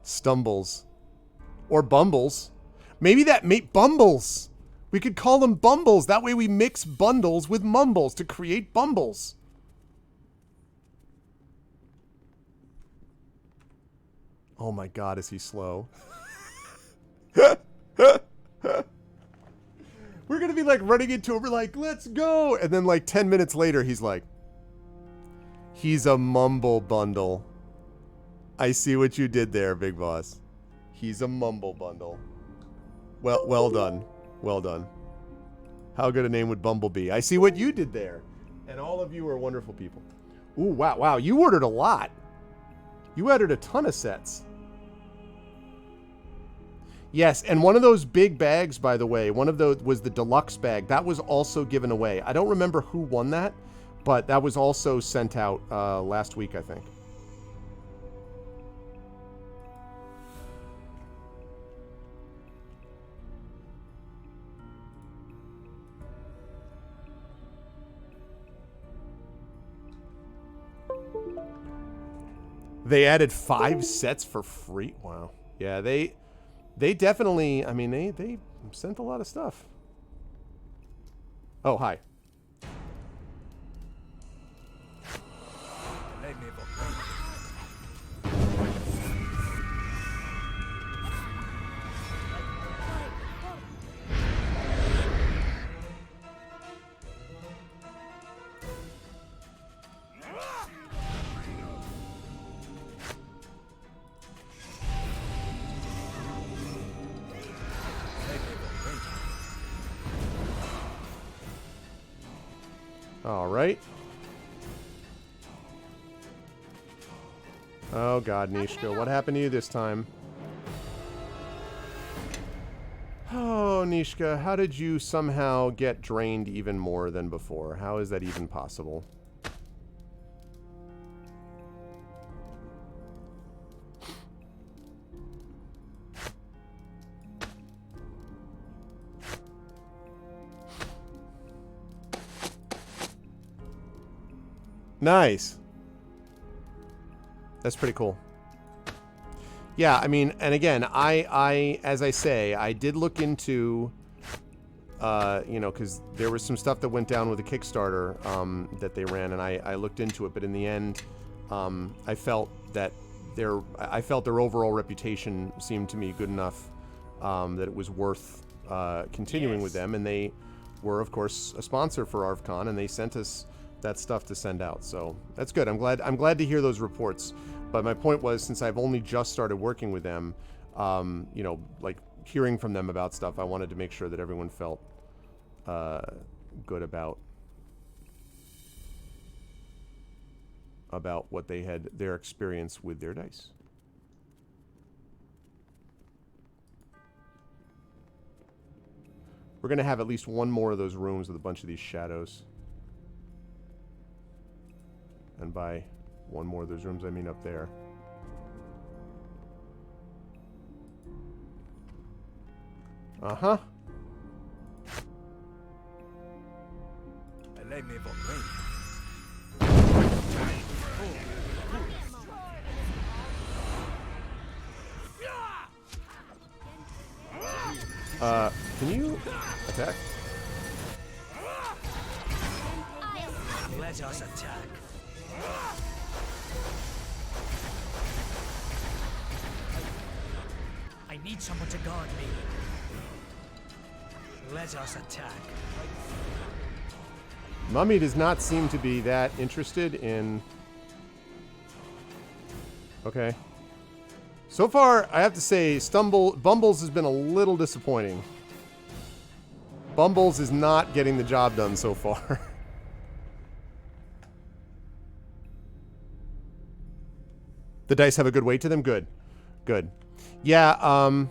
[SPEAKER 1] Stumbles. Or Bumbles. Maybe Bumbles. We could call them Bumbles. That way we mix bundles with mumbles to create Bumbles. Oh my god, is he slow? We're gonna be like running into him, we're like, let's go! And then like 10 minutes later, he's like, he's a mumble bundle. I see what you did there, Big Boss. He's a mumble bundle. Well done. Well done. How good a name would Bumble be? I see what you did there. And all of you are wonderful people. Ooh, wow. You ordered a lot. You ordered a ton of sets. Yes, and one of those big bags, by the way, one of those was the deluxe bag. That was also given away. I don't remember who won that, but that was also sent out last week, I think. They added 5 sets for free. Wow. Yeah, they definitely, I mean, they sent a lot of stuff. Oh, hi. All right. Oh god, Nishka, what happened to you this time? Oh, Oh, Nishka, how did you somehow get drained even more than before? How is that even possible? Nice. That's pretty cool. Yeah, I mean, and again, as I say, I did look into, you know, because there was some stuff that went down with the Kickstarter that they ran, and I looked into it, but in the end, I felt that their overall reputation seemed to me good enough that it was worth continuing with them, and they were, of course, a sponsor for ArvCon, and they sent us that stuff to send out, so that's good. I'm glad to hear those reports. But my point was, since I've only just started working with them, you know, like hearing from them about stuff, I wanted to make sure that everyone felt good about what they had, their experience with their dice. We're gonna have at least one more of those rooms with a bunch of these shadows. And by one more of those rooms, I mean up there. Uh-huh. Can you attack?
[SPEAKER 4] Let us attack. I need someone to guard me. Let us attack.
[SPEAKER 1] Mummy does not seem to be that interested in... Okay. So far, I have to say, Bumbles has been a little disappointing. Bumbles is not getting the job done so far. The dice have a good weight to them? Good. Good. Yeah,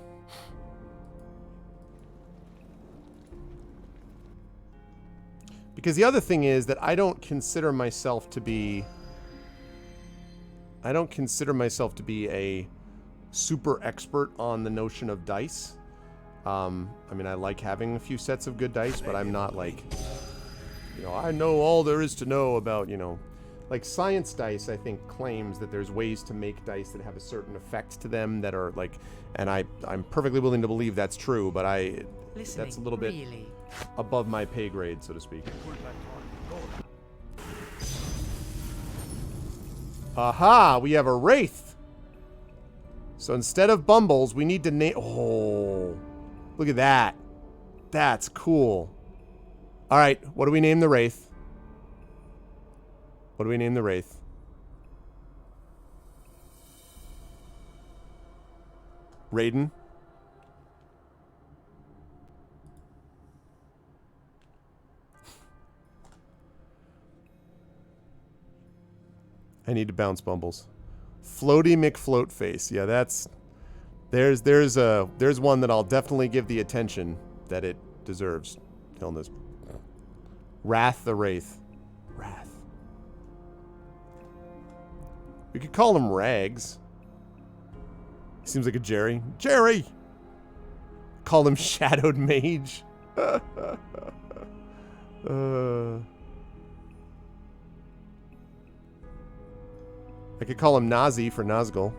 [SPEAKER 1] because the other thing is that I don't consider myself to be a super expert on the notion of dice. I mean, I like having a few sets of good dice, but I'm not like, you know, I know all there is to know about, you know, like Science Dice, I think, claims that there's ways to make dice that have a certain effect to them that are like, and I'm perfectly willing to believe that's true, but that's a little bit above my pay grade, so to speak. Aha! We have a Wraith! So instead of Bumbles, we need to name... Oh! Look at that. That's cool. Alright, what do we name the Wraith? What do we name the Wraith? Raiden? I need to bounce Bumbles. Floaty McFloatface. Yeah, that's... There's one that I'll definitely give the attention that it deserves. Telling this. Wrath the Wraith. Wrath. We could call him Rags. Seems like a Jerry. Jerry! Call him Shadowed Mage. I could call him Nazi for Nazgul.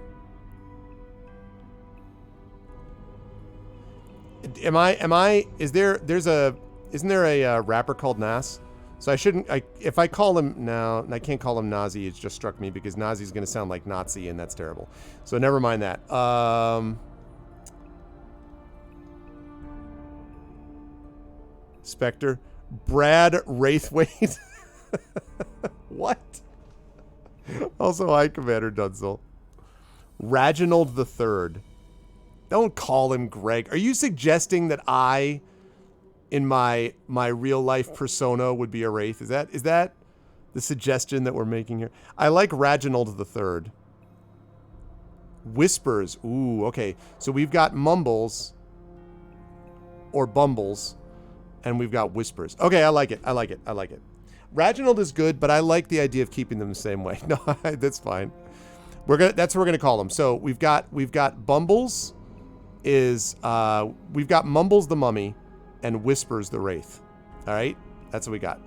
[SPEAKER 1] Isn't there a rapper called Nas? So I shouldn't, if I call him, no, I can't call him Nazi, it just struck me because Nazi's going to sound like Nazi and that's terrible. So never mind that. Spectre. Brad Wraithwaite. What? Also, hi, Commander Dunzel. Reginald the Third. Don't call him Greg. Are you suggesting that I... in my real life persona would be a Wraith? Is that the suggestion that we're making here? I like Reginald the Third. Whispers. Ooh, okay. So we've got Mumbles. or Bumbles, and we've got Whispers. Okay, I like it. I like it. I like it. Reginald is good, but I like the idea of keeping them the same way. No, that's fine. That's what we're gonna call them. So we've got Bumbles we've got Mumbles the Mummy and Whispers the Wraith. All right, that's what we got.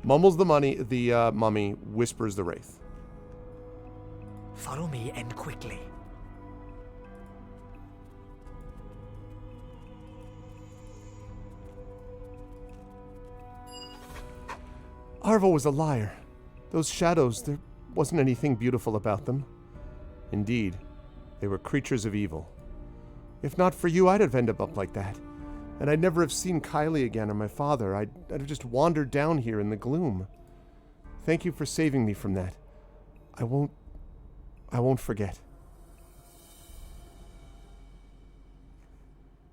[SPEAKER 1] Mumbles the Mummy, Whispers the Wraith.
[SPEAKER 4] Follow me and quickly.
[SPEAKER 1] Arvo was a liar. Those shadows, there wasn't anything beautiful about them. Indeed, they were creatures of evil. If not for you, I'd have ended up like that. And I'd never have seen Kylie again or my father. I'd have just wandered down here in the gloom. Thank you for saving me from that. I won't forget.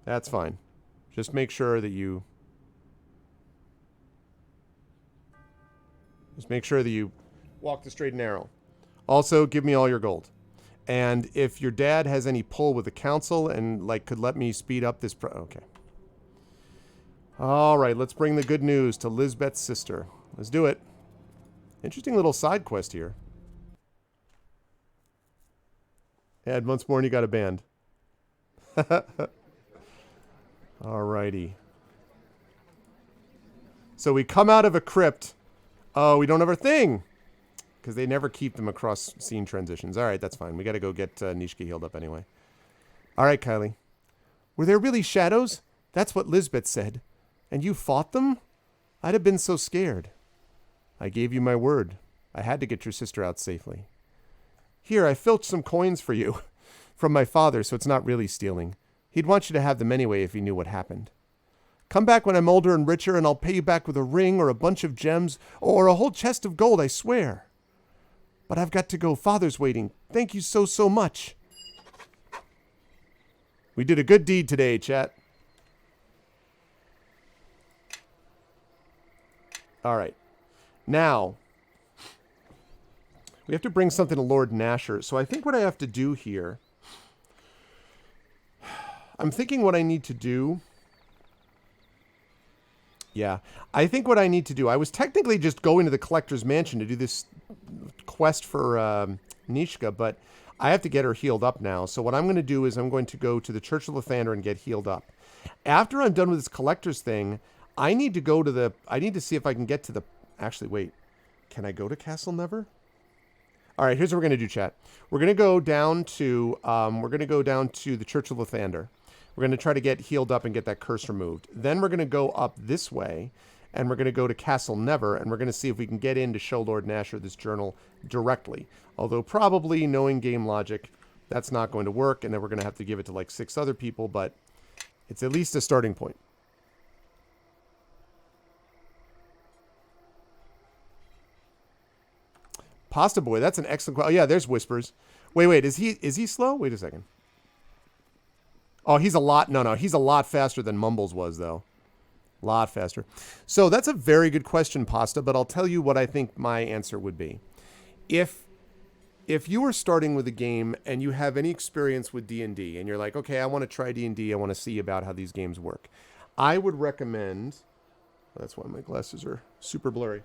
[SPEAKER 1] That's fine. Just make sure that you walk the straight and narrow. Also, give me all your gold. And if your dad has any pull with the council and like could let me speed up this okay. All right, let's bring the good news to Lisbeth's sister. Let's do it. Interesting little side quest here. Add once more and you got a band. Alrighty. So we come out of a crypt. Oh, we don't have our thing. Because they never keep them across scene transitions. Alright, that's fine. We gotta go get Nishka healed up anyway. Alright, Kylie. Were there really shadows? That's what Lisbeth said. And you fought them? I'd have been so scared. I gave you my word. I had to get your sister out safely. Here, I filched some coins for you. From my father, so it's not really stealing. He'd want you to have them anyway if he knew what happened. Come back when I'm older and richer, and I'll pay you back with a ring or a bunch of gems or a whole chest of gold, I swear. But I've got to go. Father's waiting. Thank you so, so much. We did a good deed today, chat. All right. Now, we have to bring something to Lord Nasher. So I think what I have to do here... I'm thinking what I need to do... Yeah, I think what I need to do... I was technically just going to the Collector's Mansion to do this quest for Nishka, but I have to get her healed up now. So what I'm going to do is I'm going to go to the Church of Lathander and get healed up. After I'm done with this Collector's thing, I need to go to the... I need to see if I can get to the... Actually, wait. Can I go to Castle Never? All right, here's what we're going to do, chat. We're going to go down to... the Church of Lathander. We're going to try to get healed up and get that curse removed. Then we're going to go up this way, and we're going to go to Castle Never, and we're going to see if we can get in to show Lord Nasher this journal directly. Although probably, knowing game logic, that's not going to work, and then we're going to have to give it to like 6 other people, but it's at least a starting point. Pasta Boy, that's an excellent... Oh, yeah, there's Whispers. Wait, is he slow? Wait a second. Oh, he's a lot... No, he's a lot faster than Mumbles was, though. A lot faster. So that's a very good question, Pasta, but I'll tell you what I think my answer would be. If you are starting with a game and you have any experience with D&D, and you're like, okay, I want to try D&D, I want to see about how these games work, I would recommend... That's why my glasses are super blurry.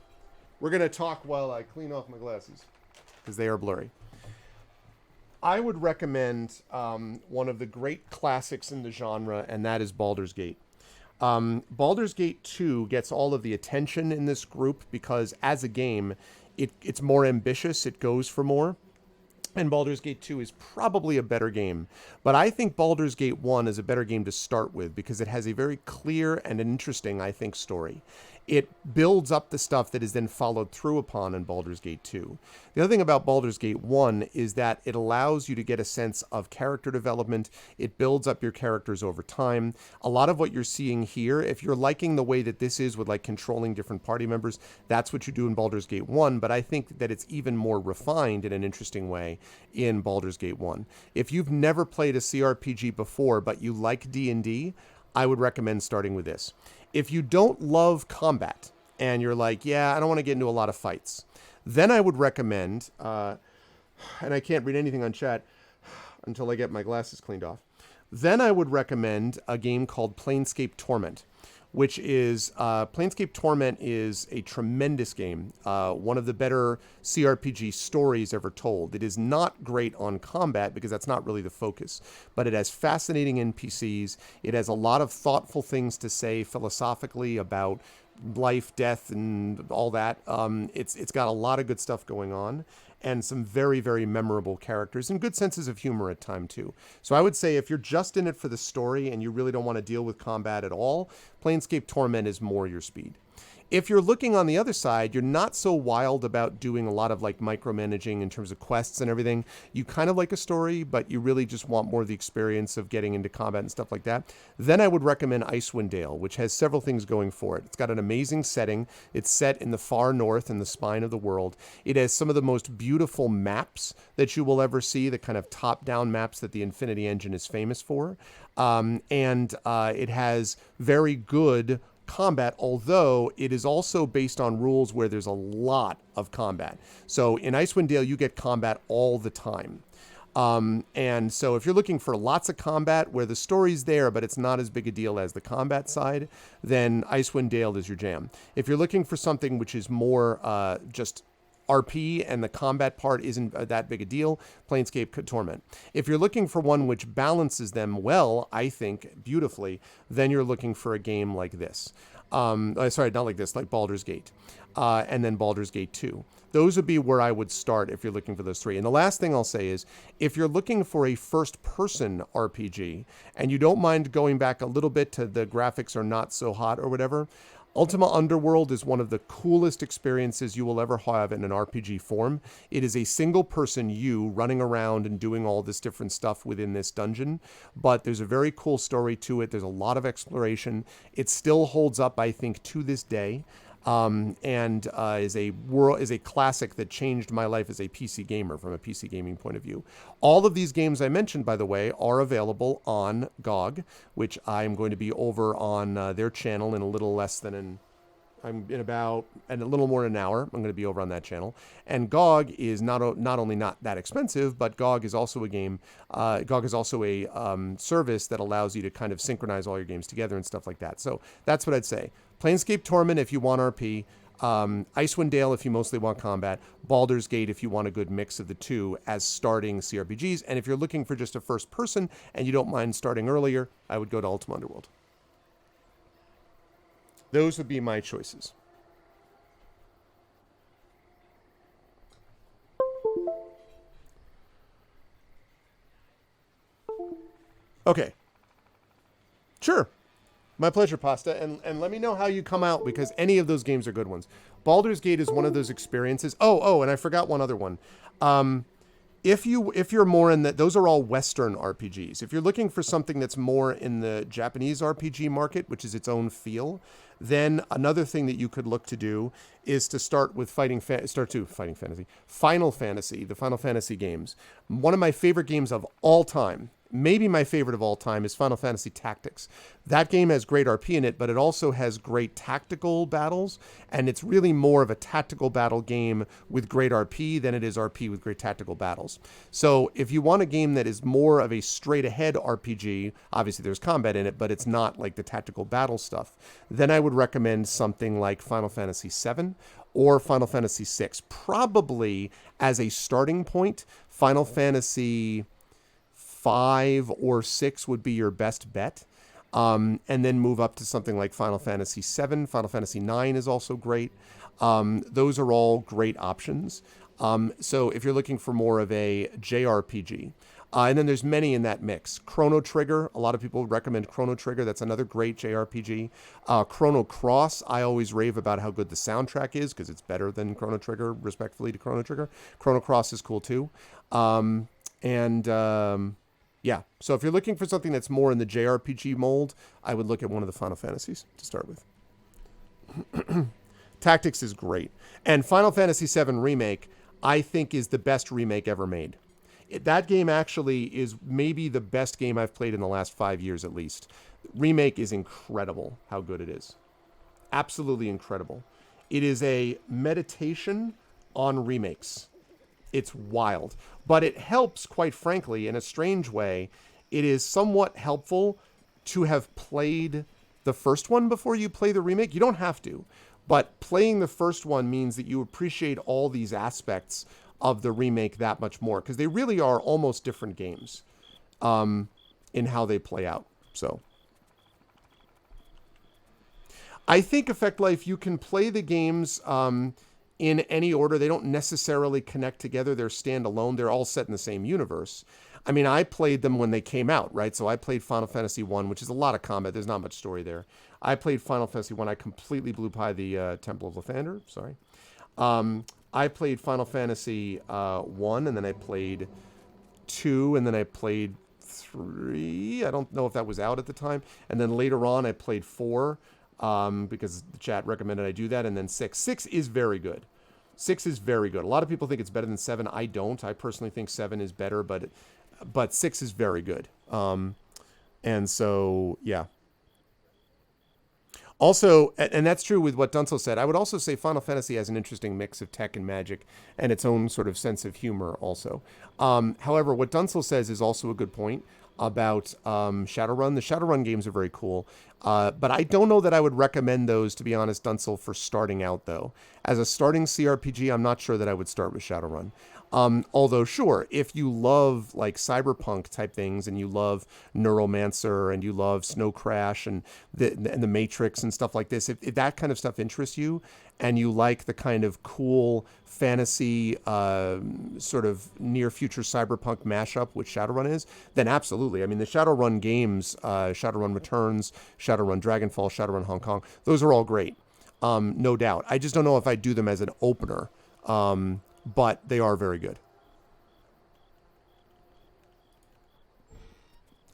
[SPEAKER 1] We're going to talk while I clean off my glasses, because they are blurry. I would recommend one of the great classics in the genre, and that is Baldur's Gate. Baldur's Gate 2 gets all of the attention in this group because as a game, it's more ambitious, it goes for more. And Baldur's Gate 2 is probably a better game. But I think Baldur's Gate 1 is a better game to start with because it has a very clear and an interesting, I think, story. It builds up the stuff that is then followed through upon in Baldur's Gate 2. The other thing about Baldur's Gate 1 is that it allows you to get a sense of character development. It builds up your characters over time. A lot of what you're seeing here, if you're liking the way that this is with like controlling different party members, that's what you do in Baldur's Gate 1, but I think that it's even more refined in an interesting way in Baldur's Gate 1. If you've never played a CRPG before, but you like D&D, I would recommend starting with this. If you don't love combat and you're like, yeah, I don't want to get into a lot of fights, then I would recommend, and I can't read anything on chat until I get my glasses cleaned off. Then I would recommend a game called Planescape Torment, which is Planescape Torment is a tremendous game, one of the better CRPG stories ever told. It is not great on combat because that's not really the focus, but it has fascinating NPCs. It has a lot of thoughtful things to say philosophically about life, death, and all that. It's got a lot of good stuff going on, and some very, very memorable characters and good senses of humor at time too. So I would say if you're just in it for the story and you really don't want to deal with combat at all, Planescape Torment is more your speed. If you're looking on the other side, you're not so wild about doing a lot of like micromanaging in terms of quests and everything. You kind of like a story, but you really just want more of the experience of getting into combat and stuff like that. Then I would recommend Icewind Dale, which has several things going for it. It's got an amazing setting. It's set in the far north in the spine of the world. It has some of the most beautiful maps that you will ever see, the kind of top-down maps that the Infinity Engine is famous for. It has very good combat, although it is also based on rules where there's a lot of combat. So in Icewind Dale, you get combat all the time. And so if you're looking for lots of combat where the story's there, but it's not as big a deal as the combat side, then Icewind Dale is your jam. If you're looking for something which is more just RP and the combat part isn't that big a deal, Planescape Torment. If you're looking for one which balances them well, I think, beautifully, then you're looking for a game like this. Sorry, not like this, like Baldur's Gate. And then Baldur's Gate 2. Those would be where I would start if you're looking for those three. And the last thing I'll say is, if you're looking for a first-person RPG, and you don't mind going back a little bit to the graphics are not so hot or whatever, Ultima Underworld is one of the coolest experiences you will ever have in an RPG form. It is a single-person you running around and doing all this different stuff within this dungeon, but there's a very cool story to it. There's a lot of exploration. It still holds up, I think, to this day. Is a classic that changed my life as a PC gamer from a PC gaming point of view. All of these games I mentioned, by the way, are available on GOG, which I'm going to be over on their channel in a little less than a little more than an hour. I'm going to be over on that channel. And GOG is not only not that expensive, but GOG is also a game. GOG is also a service that allows you to kind of synchronize all your games together and stuff like that. So that's what I'd say. Planescape Torment if you want RP. Icewind Dale if you mostly want combat. Baldur's Gate if you want a good mix of the two as starting CRPGs. And if you're looking for just a first person and you don't mind starting earlier, I would go to Ultima Underworld. Those would be my choices. Okay. Sure. My pleasure, Pasta. And let me know how you come out, because any of those games are good ones. Baldur's Gate is one of those experiences. Oh, and I forgot one other one. If you're more in that, those are all Western RPGs. If you're looking for something that's more in the Japanese RPG market, which is its own feel, then another thing that you could look to do is to start with Final Fantasy, the Final Fantasy games. One of my favorite games of all time, maybe my favorite of all time, is Final Fantasy Tactics. That game has great RP in it, but it also has great tactical battles, and it's really more of a tactical battle game with great RP than it is RP with great tactical battles. So if you want a game that is more of a straight-ahead RPG, obviously there's combat in it, but it's not like the tactical battle stuff, then I would recommend something like Final Fantasy VII or Final Fantasy VI. Probably as a starting point, Final Fantasy 5 or 6 would be your best bet. And then move up to something like Final Fantasy 7. Final Fantasy 9 is also great. Those are all great options. So if you're looking for more of a JRPG, and then there's many in that mix. Chrono Trigger, a lot of people recommend Chrono Trigger. That's another great JRPG. Chrono Cross, I always rave about how good the soundtrack is, because it's better than Chrono Trigger, respectfully to Chrono Trigger. Chrono Cross is cool too. Yeah, so if you're looking for something that's more in the JRPG mold, I would look at one of the Final Fantasies to start with. Tactics is great. And Final Fantasy VII Remake, I think, is the best remake ever made. That game actually is maybe the best game I've played in the last 5 years at least. Remake is incredible how good it is. Absolutely incredible. It is a meditation on remakes. It's wild. But it helps, quite frankly, in a strange way. it is somewhat helpful to have played the first one before you play the remake. You don't have to, but playing the first one means that you appreciate all these aspects of the remake that much more, because they really are almost different games in how they play out. So I think Effect Life, you can play the games in any order. They don't necessarily connect together. They're standalone. They're all set in the same universe. I mean, I played them when they came out, right? So I played Final Fantasy 1, which is a lot of combat. There's not much story there. I played Final Fantasy 1. I completely blew by the Temple of Lathander. Sorry. I played Final Fantasy 1, and then I played 2, and then I played 3. I don't know if that was out at the time. And then later on, I played 4, because the chat recommended I do that, and then 6. 6 is very good. 6 is very good. A lot of people think it's better than 7. I don't. I personally think 7 is better, but 6 is very good. And so, yeah. Also, and that's true with what Dunzel said, I would also say Final Fantasy has an interesting mix of tech and magic and its own sort of sense of humor also. However, what Dunzel says is also a good point about Shadowrun. The Shadowrun games are very cool, but I don't know that I would recommend those, to be honest, Dunzel, for starting out, though. As a starting CRPG, I'm not sure that I would start with Shadowrun. Although, sure, if you love like cyberpunk type things, and you love Neuromancer, and you love Snow Crash and the Matrix and stuff like this, if that kind of stuff interests you, and you like the kind of cool fantasy sort of near future cyberpunk mashup which Shadowrun is, then absolutely. I mean, the Shadowrun games, Shadowrun Returns, Shadowrun Dragonfall, Shadowrun Hong Kong, those are all great, no doubt. I just don't know if I do them as an opener. But they are very good.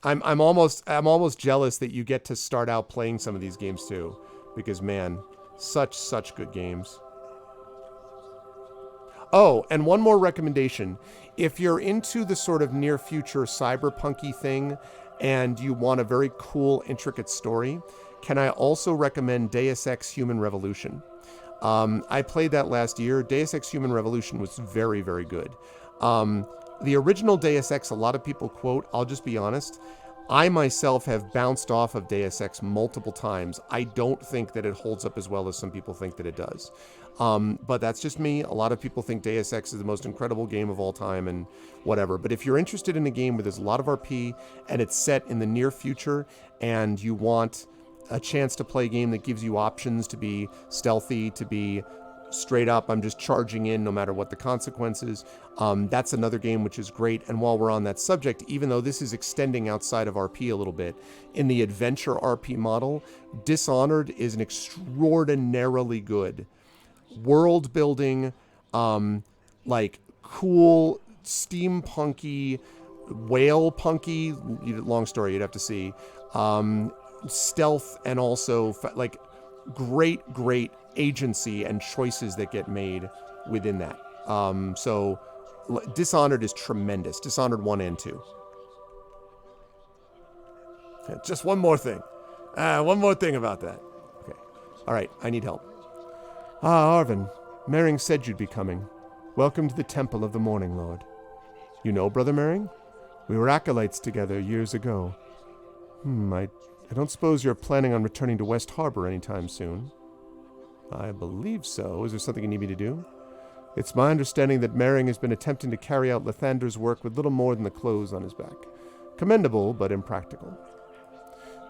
[SPEAKER 1] I'm almost jealous that you get to start out playing some of these games too, because man, such good games. Oh, and one more recommendation. If you're into the sort of near future cyberpunky thing and you want a very cool, intricate story, can I also recommend Deus Ex Human Revolution? I played that last year. Deus Ex Human Revolution was very, very good. The original Deus Ex, a lot of people quote, I'll just be honest, I myself have bounced off of Deus Ex multiple times. I don't think that it holds up as well as some people think that it does. But that's just me. A lot of people think Deus Ex is the most incredible game of all time and whatever. But if you're interested in a game where there's a lot of RP and it's set in the near future and you want a chance to play a game that gives you options to be stealthy, to be straight up, I'm just charging in no matter what the consequences. That's another game which is great. And while we're on that subject, even though this is extending outside of RP a little bit, in the adventure RP model, Dishonored is an extraordinarily good world building, like cool, steampunky, whale punky, long story, you'd have to see, stealth, and also like great agency and choices that get made within that. So Dishonored is tremendous. Dishonored 1 and 2. Just one more thing. One more thing about that. Okay. All right, I need help. Arvin, Mering said you'd be coming. Welcome to the Temple of the Morning Lord. You know Brother Mering? We were acolytes together years ago. I don't suppose you're planning on returning to West Harbor anytime soon. I believe so. Is there something you need me to do? It's my understanding that Mering has been attempting to carry out Lathander's work with little more than the clothes on his back. Commendable, but impractical.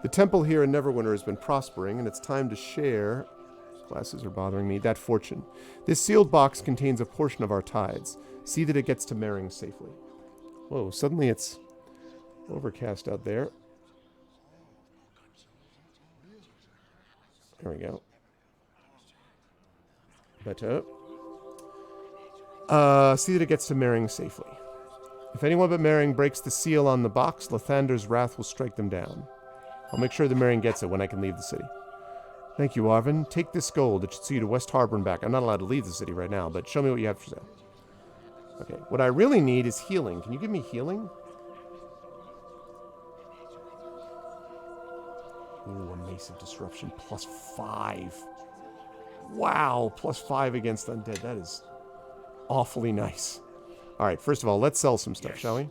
[SPEAKER 1] The temple here in Neverwinter has been prospering, and it's time to share... Glasses are bothering me. That fortune. This sealed box contains a portion of our tithes. See that it gets to Mering safely. Whoa, suddenly it's overcast out there. There we go. Better. See that it gets to Mering safely. If anyone but Mering breaks the seal on the box, Lathander's wrath will strike them down. I'll make sure that Mering gets it when I can leave the city. Thank you, Arvin. Take this gold. It should see you to West Harbor and back. I'm not allowed to leave the city right now, but show me what you have for sale. Okay, what I really need is healing. Can you give me healing? Ooh, a Mace of Disruption, +5. Wow, +5 against undead. That is awfully nice. All right, first of all, let's sell some stuff, shall we?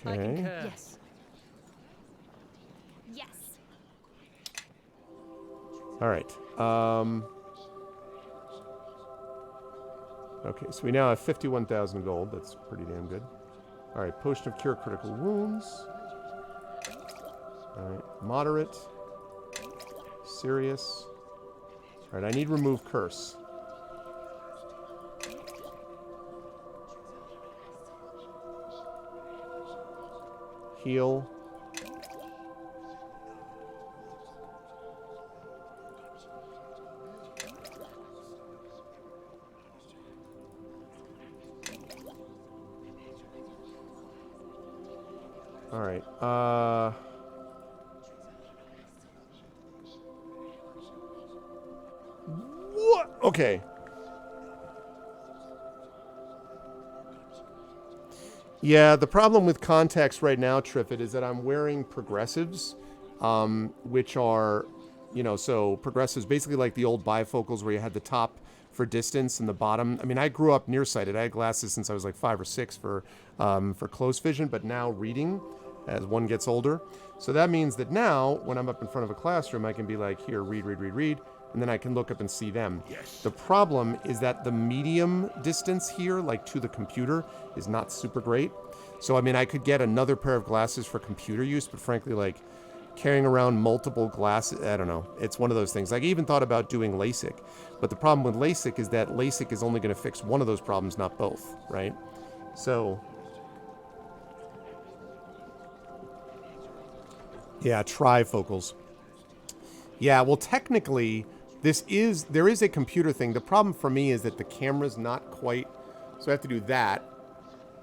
[SPEAKER 4] I
[SPEAKER 1] Okay.
[SPEAKER 4] concur.
[SPEAKER 5] Yes.
[SPEAKER 3] Yes.
[SPEAKER 1] All right. Okay, so we now have 51,000 gold. That's pretty damn good. All right, potion of cure critical wounds. All right, moderate. Serious. All right, I need remove curse. Heal. All right. What? Okay. Yeah, the problem with contacts right now, Triffid, is that I'm wearing progressives, which are, so progressives basically like the old bifocals where you had the top for distance and the bottom. I mean, I grew up nearsighted. I had glasses since I was like 5 or 6 for close vision, but now reading as one gets older. So that means that now, when I'm up in front of a classroom, I can be like, here, read, read, read, read, and then I can look up and see them.
[SPEAKER 2] Yes.
[SPEAKER 1] The problem is that the medium distance here, like to the computer, is not super great. So, I mean, I could get another pair of glasses for computer use, but frankly, like, carrying around multiple glasses, I don't know. It's one of those things. Like, I even thought about doing LASIK. But the problem with LASIK is that LASIK is only going to fix one of those problems, not both, right? So, yeah, trifocals. Yeah, well, technically, there is a computer thing. The problem for me is that the camera's not quite, so I have to do that.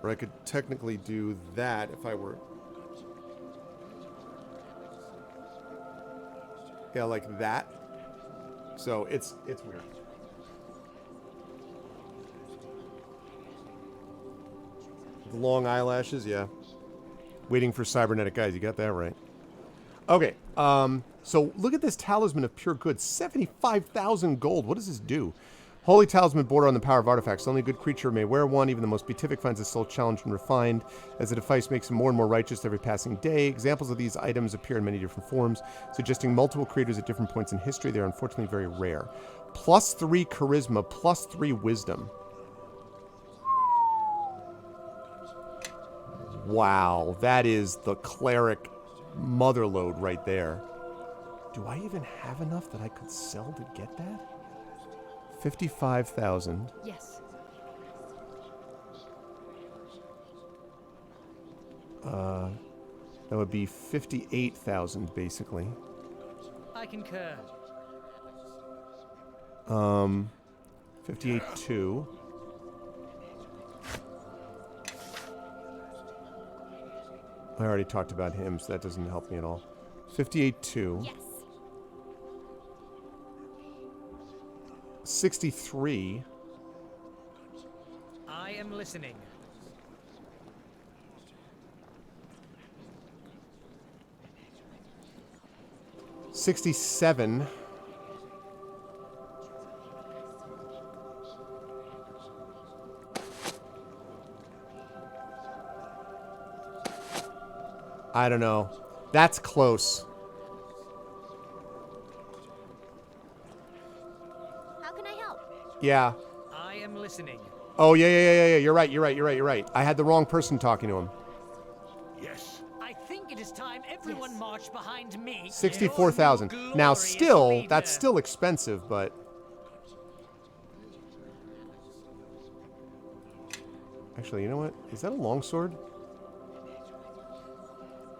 [SPEAKER 1] Or I could technically do that if I were... Yeah, like that. So it's weird. The long eyelashes, yeah. Waiting for cybernetic eyes. You got that right. Okay. So look at this talisman of pure good. 75,000 gold. What does this do? Holy talisman border on the power of artifacts. Only a good creature may wear one. Even the most beatific finds its soul challenged and refined, as the device makes him more and more righteous every passing day. Examples of these items appear in many different forms, suggesting multiple creators at different points in history. They are unfortunately very rare. +3 charisma, +3 wisdom. Wow, that is the cleric motherlode right there. Do I even have enough that I could sell to get that? 55,000.
[SPEAKER 5] Yes.
[SPEAKER 1] That would be 58,000 basically.
[SPEAKER 4] I concur.
[SPEAKER 1] 58.2. I already talked about him, so that doesn't help me at all. 58.2.
[SPEAKER 3] Yes.
[SPEAKER 1] 63.
[SPEAKER 4] I am listening.
[SPEAKER 1] $67. I don't know. That's close.
[SPEAKER 3] How can I help?
[SPEAKER 1] Yeah.
[SPEAKER 4] I am listening.
[SPEAKER 1] Oh, yeah. You're right. I had the wrong person talking to him.
[SPEAKER 2] Yes.
[SPEAKER 4] I think it is time everyone
[SPEAKER 5] Yes.
[SPEAKER 4] marched behind me.
[SPEAKER 1] 64,000.
[SPEAKER 4] Your
[SPEAKER 1] Now,
[SPEAKER 4] glorious
[SPEAKER 1] still,
[SPEAKER 4] leader.
[SPEAKER 1] that's still expensive, but... Actually, you know what? Is that a longsword?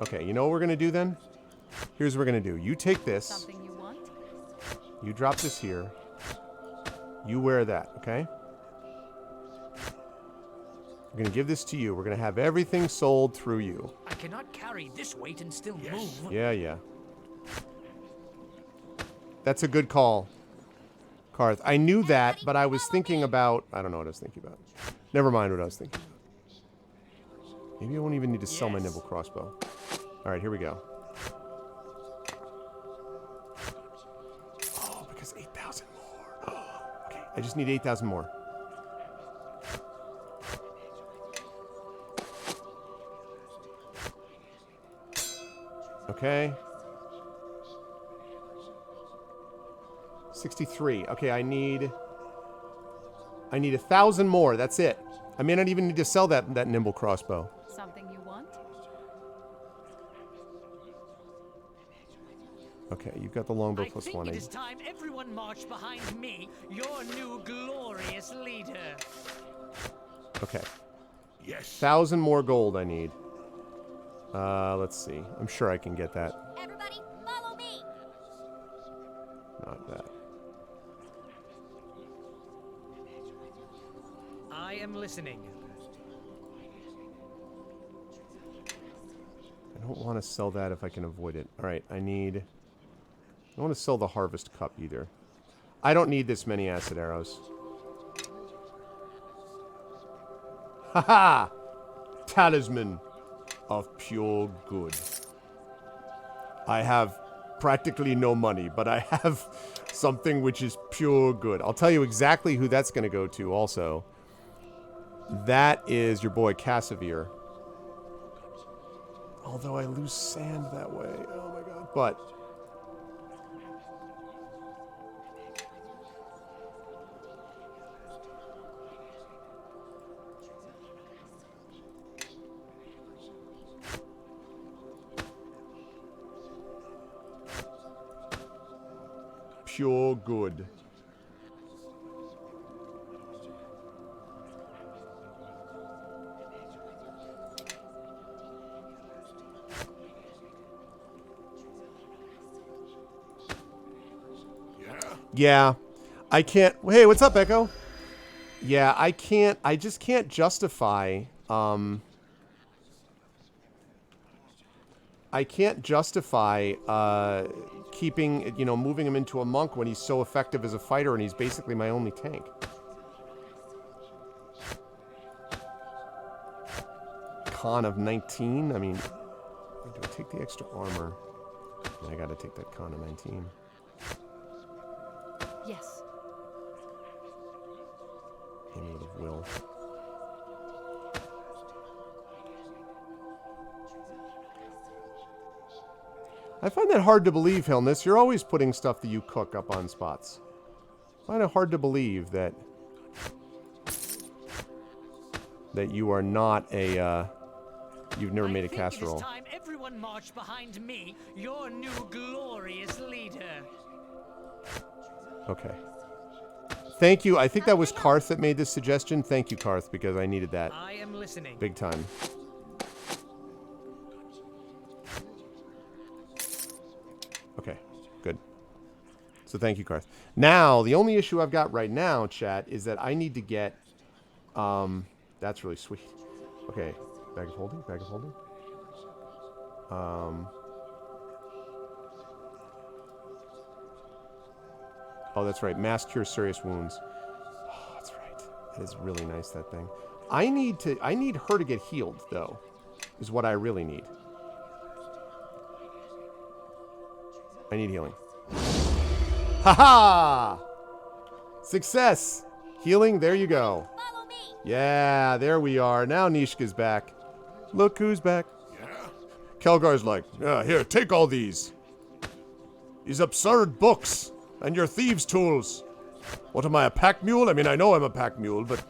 [SPEAKER 1] Okay, you know what we're going to do then? Here's what we're going to do. You take this.
[SPEAKER 5] Something you want?
[SPEAKER 1] You drop this here. You wear that, okay? We're going to give this to you. We're going to have everything sold through you.
[SPEAKER 4] I cannot carry this weight and still
[SPEAKER 2] Yes.
[SPEAKER 4] move.
[SPEAKER 1] Yeah. That's a good call, Karth. I knew that, but I was thinking about... I don't know what I was thinking about. Never mind what I was thinking about. Maybe I won't even need to sell my
[SPEAKER 4] Yes.
[SPEAKER 1] nimble crossbow. All right, here we go. Oh, because 8,000 more. Okay, I just need 8,000 more. Okay. 63. Okay, I need 1,000 more. That's it. I may not even need to sell that nimble crossbow.
[SPEAKER 5] Something you want?
[SPEAKER 1] Okay, you've got the longbow
[SPEAKER 4] I
[SPEAKER 1] plus
[SPEAKER 4] think
[SPEAKER 1] 1.
[SPEAKER 4] it is time everyone marched behind me, your new glorious leader.
[SPEAKER 1] Okay.
[SPEAKER 2] Yes.
[SPEAKER 1] 1,000 more gold I need. Let's see. I'm sure I can get that.
[SPEAKER 3] Everybody, follow me.
[SPEAKER 1] Not that.
[SPEAKER 4] I am listening.
[SPEAKER 1] I don't want to sell that if I can avoid it. All right, I don't want to sell the harvest cup either. I don't need this many acid arrows. Haha! Talisman of pure good. I have practically no money, but I have something which is pure good. I'll tell you exactly who that's going to go to also. That is your boy Cassavir. Although I lose sand that way. Oh my god. But pure good. Yeah. I can't. Hey, what's up, Echo? Yeah, I can't. I just can't justify. I can't justify keeping, moving him into a monk when he's so effective as a fighter and he's basically my only tank. Con of 19? I mean, do I take the extra armor? I gotta take that con of 19.
[SPEAKER 5] Yes.
[SPEAKER 1] Amulet of Will. I find that hard to believe, Hilness. You're always putting stuff that you cook up on spots. I find it hard to believe that you are not a you've never made a casserole.
[SPEAKER 4] It is time everyone marched behind me, your new glorious leader.
[SPEAKER 1] Okay. Thank you. I think that was Karth that made this suggestion. Thank you, Karth, because I needed that
[SPEAKER 4] I am listening.
[SPEAKER 1] big time. Okay, good. So thank you, Karth. Now, the only issue I've got right now, chat, is that I need to get... that's really sweet. Okay, bag of holding, bag of holding. Oh, that's right. Mass cure serious wounds. Oh, that's right. That is really nice, that thing. I need her to get healed, though, is what I really need. I need healing. Haha! Success! Healing, there you go.
[SPEAKER 3] Follow me.
[SPEAKER 1] Yeah, there we are. Now Nishka's back. Look who's back.
[SPEAKER 2] Yeah.
[SPEAKER 1] Kelgar's like, here, take all these. These absurd books and your thieves' tools. What am I, a pack mule? I mean, I know I'm a pack mule, but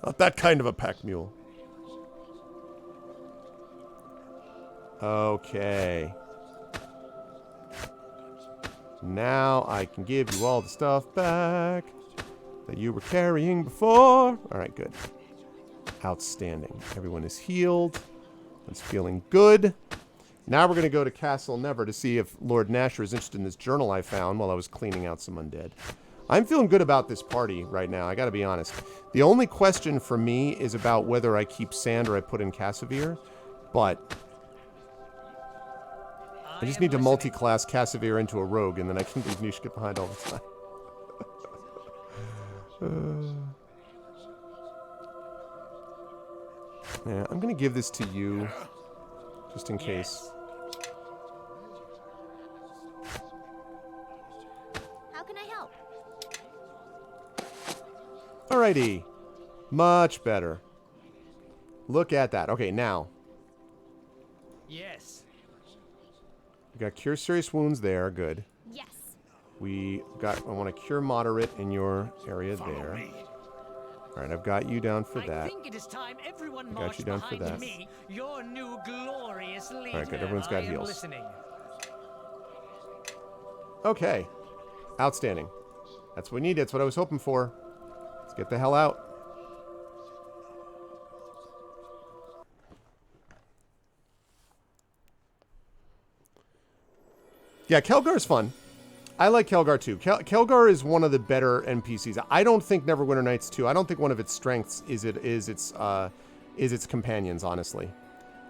[SPEAKER 1] not that kind of a pack mule. Okay. Now I can give you all the stuff back that you were carrying before. All right, good. Outstanding. Everyone is healed. Everyone's feeling good. Now we're going to go to Castle Never to see if Lord Nasher is interested in this journal I found while I was cleaning out some undead. I'm feeling good about this party right now, I got to be honest. The only question for me is about whether I keep Sand or I put in Cassavir, but I just need to multi-class Cassavir into a rogue, and then I can leave Nishka behind all the time. Yeah, I'm going to give this to you, just in case.
[SPEAKER 3] How can I help?
[SPEAKER 1] Alrighty. Much better. Look at that. Okay, now.
[SPEAKER 4] Yes.
[SPEAKER 1] We got cure serious wounds there. Good.
[SPEAKER 3] Yes.
[SPEAKER 1] We got... I want to cure moderate in your area
[SPEAKER 2] Follow
[SPEAKER 1] there.
[SPEAKER 2] me.
[SPEAKER 1] All right, I've got you down for
[SPEAKER 4] I
[SPEAKER 1] that.
[SPEAKER 4] think it is time everyone
[SPEAKER 1] got
[SPEAKER 4] marched
[SPEAKER 1] you down for
[SPEAKER 4] behind
[SPEAKER 1] that.
[SPEAKER 4] me, your new glorious leader.
[SPEAKER 1] good, everyone's got
[SPEAKER 4] I am
[SPEAKER 1] heals.
[SPEAKER 4] listening.
[SPEAKER 1] Okay. Outstanding. That's what we need. That's what I was hoping for. Let's get the hell out. Yeah, Kelgar's fun. I like Kelgar too. Kelgar is one of the better NPCs. I don't think Neverwinter Nights 2. I don't think one of its strengths is its companions, honestly.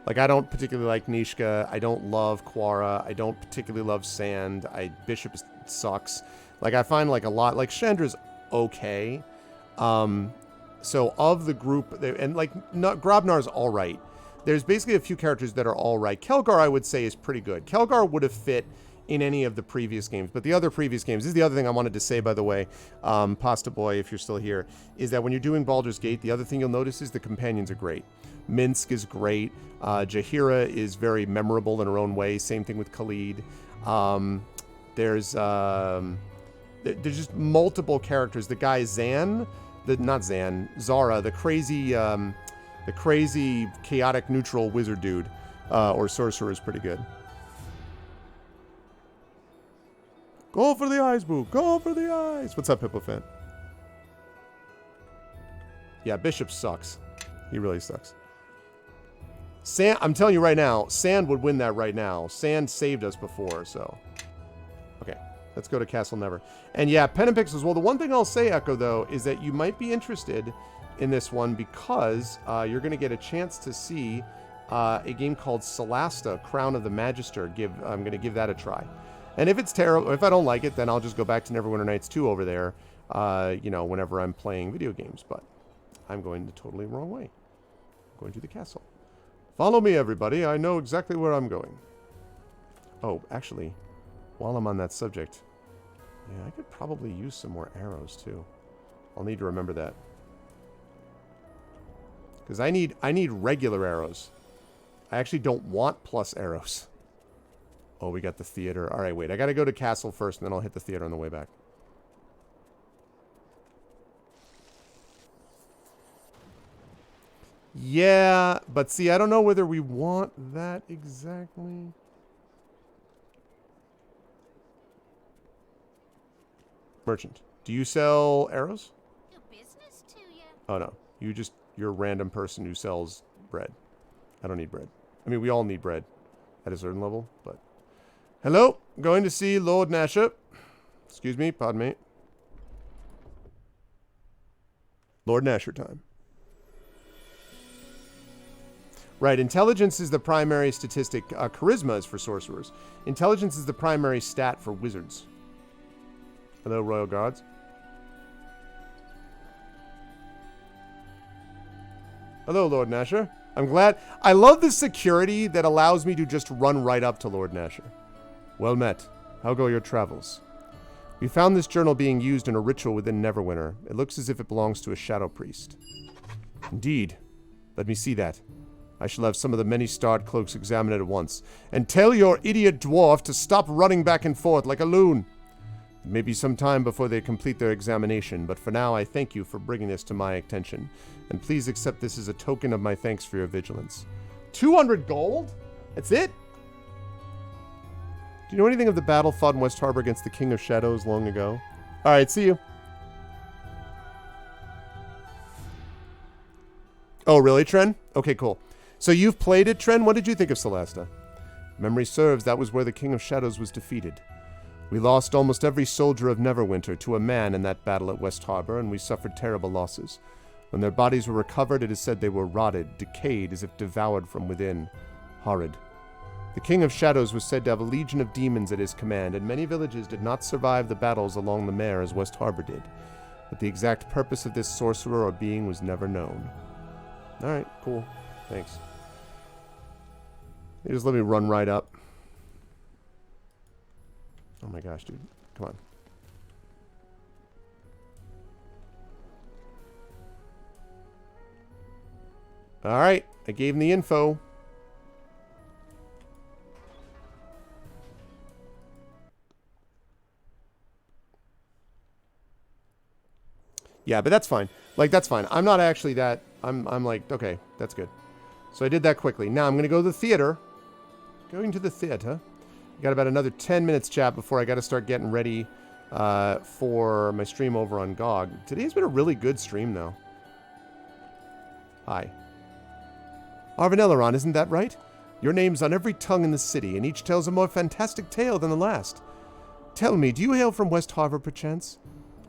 [SPEAKER 1] Like, I don't particularly like Nishka. I don't love Quara. I don't particularly love Sand. Bishop sucks. Like, I find like a lot, like Chandra's okay. So of the group, and like Grobnar's all right. There's basically a few characters that are all right. Kelgar, I would say, is pretty good. Kelgar would have fit in any of the previous games, but the other previous games, this is the other thing I wanted to say, by the way, Pasta Boy, if you're still here, is that when you're doing Baldur's Gate, the other thing you'll notice is the companions are great. Minsk is great. Jaheira is very memorable in her own way. Same thing with Khalid. There's just multiple characters. The guy Zara, the crazy chaotic neutral wizard dude, or sorcerer is pretty good. Go for the eyes, Boo. Go for the eyes. What's up, Hippo fan? Yeah, Bishop sucks. He really sucks. Sand, I'm telling you right now, Sand would win that right now. Sand saved us before, so. Okay, let's go to Castle Never. And yeah, Pen and Pixels. Well, the one thing I'll say, Echo, though, is that you might be interested in this one because you're going to get a chance to see a game called Solasta, Crown of the Magister. I'm going to give that a try. And if it's terrible, if I don't like it, then I'll just go back to Neverwinter Nights 2 over there, you know, whenever I'm playing video games. But I'm going the totally wrong way. I'm going to the castle. Follow me, everybody. I know exactly where I'm going. Oh, actually, while I'm on that subject, yeah, I could probably use some more arrows, too. I'll need to remember that. Because I need regular arrows. I actually don't want plus arrows. Oh, we got the theater. All right, wait. I got to go to castle first, and then I'll hit the theater on the way back. Yeah, but see, I don't know whether we want that exactly. Merchant, do you sell arrows?
[SPEAKER 3] Do business to you.
[SPEAKER 1] Oh, no. You're a random person who sells bread. I don't need bread. I mean, we all need bread at a certain level, but... Hello, going to see Lord Nasher. Excuse me, pardon me. Lord Nasher time. Right, intelligence is the primary statistic. Charisma is for sorcerers. Intelligence is the primary stat for wizards. Hello, Royal Guards. Hello, Lord Nasher. I'm glad. I love the security that allows me to just run right up to Lord Nasher. Well met. How go your travels? We found this journal being used in a ritual within Neverwinter. It looks as if it belongs to a shadow priest. Indeed. Let me see that. I shall have some of the many starred cloaks examine it at once. And tell your idiot dwarf to stop running back and forth like a loon. It may be some time before they complete their examination, but for now I thank you for bringing this to my attention. And please accept this as a token of my thanks for your vigilance. 200 gold? That's it? Do you know anything of the battle fought in West Harbor against the King of Shadows long ago? Alright, see you. Oh, really, Tren? Okay, cool. So you've played it, Tren? What did you think of Solasta? Memory serves, that was where the King of Shadows was defeated. We lost almost every soldier of Neverwinter to a man in that battle at West Harbor, and we suffered terrible losses. When their bodies were recovered, it is said they were rotted, decayed, as if devoured from within. Horrid. The King of Shadows was said to have a legion of demons at his command, and many villages did not survive the battles along the Mare as West Harbor did. But the exact purpose of this sorcerer or being was never known. Alright, cool. Thanks. You just let me run right up. Oh my gosh, dude. Come on. Alright, I gave him the info. Yeah, but that's fine. Like, that's fine. I'm not actually that... I'm like, okay, that's good. So I did that quickly. Now I'm going to go to the theater. Going to the theater. Got about another 10 minutes, chat, before I got to start getting ready for my stream over on GOG. Today's been a really good stream, though. Hi. Arvanelleron, isn't that right? Your name's on every tongue in the city, and each tells a more fantastic tale than the last. Tell me, do you hail from West Harbor, perchance?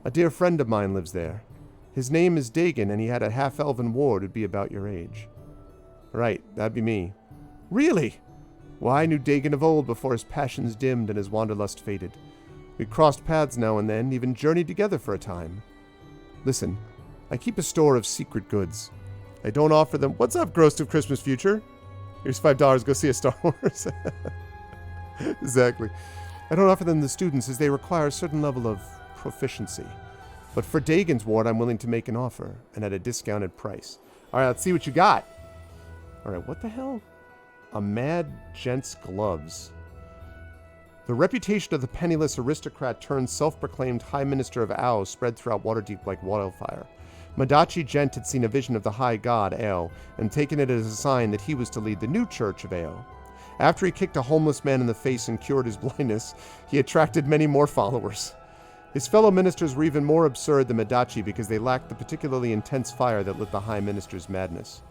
[SPEAKER 1] A dear friend of mine lives there. His name is Dagon, and he had a half-elven ward who'd be about your age. Right, that'd be me. Really? Why, I knew Dagon of old before his passions dimmed and his wanderlust faded. We crossed paths now and then, even journeyed together for a time. Listen, I keep a store of secret goods. I don't offer them... What's up, Gross of Christmas Future? Here's $5, go see a Star Wars. Exactly. I don't offer them to students as they require a certain level of proficiency. But for Dagon's ward, I'm willing to make an offer, and at a discounted price. Alright, let's see what you got. Alright, what the hell? A Mad Gent's Gloves. The reputation of the penniless aristocrat turned self-proclaimed High Minister of Ao spread throughout Waterdeep like wildfire. Madachi Gent had seen a vision of the High God, Ao, and taken it as a sign that he was to lead the new church of Ao. After he kicked a homeless man in the face and cured his blindness, he attracted many more followers. His fellow ministers were even more absurd than Madachi because they lacked the particularly intense fire that lit the High Minister's madness.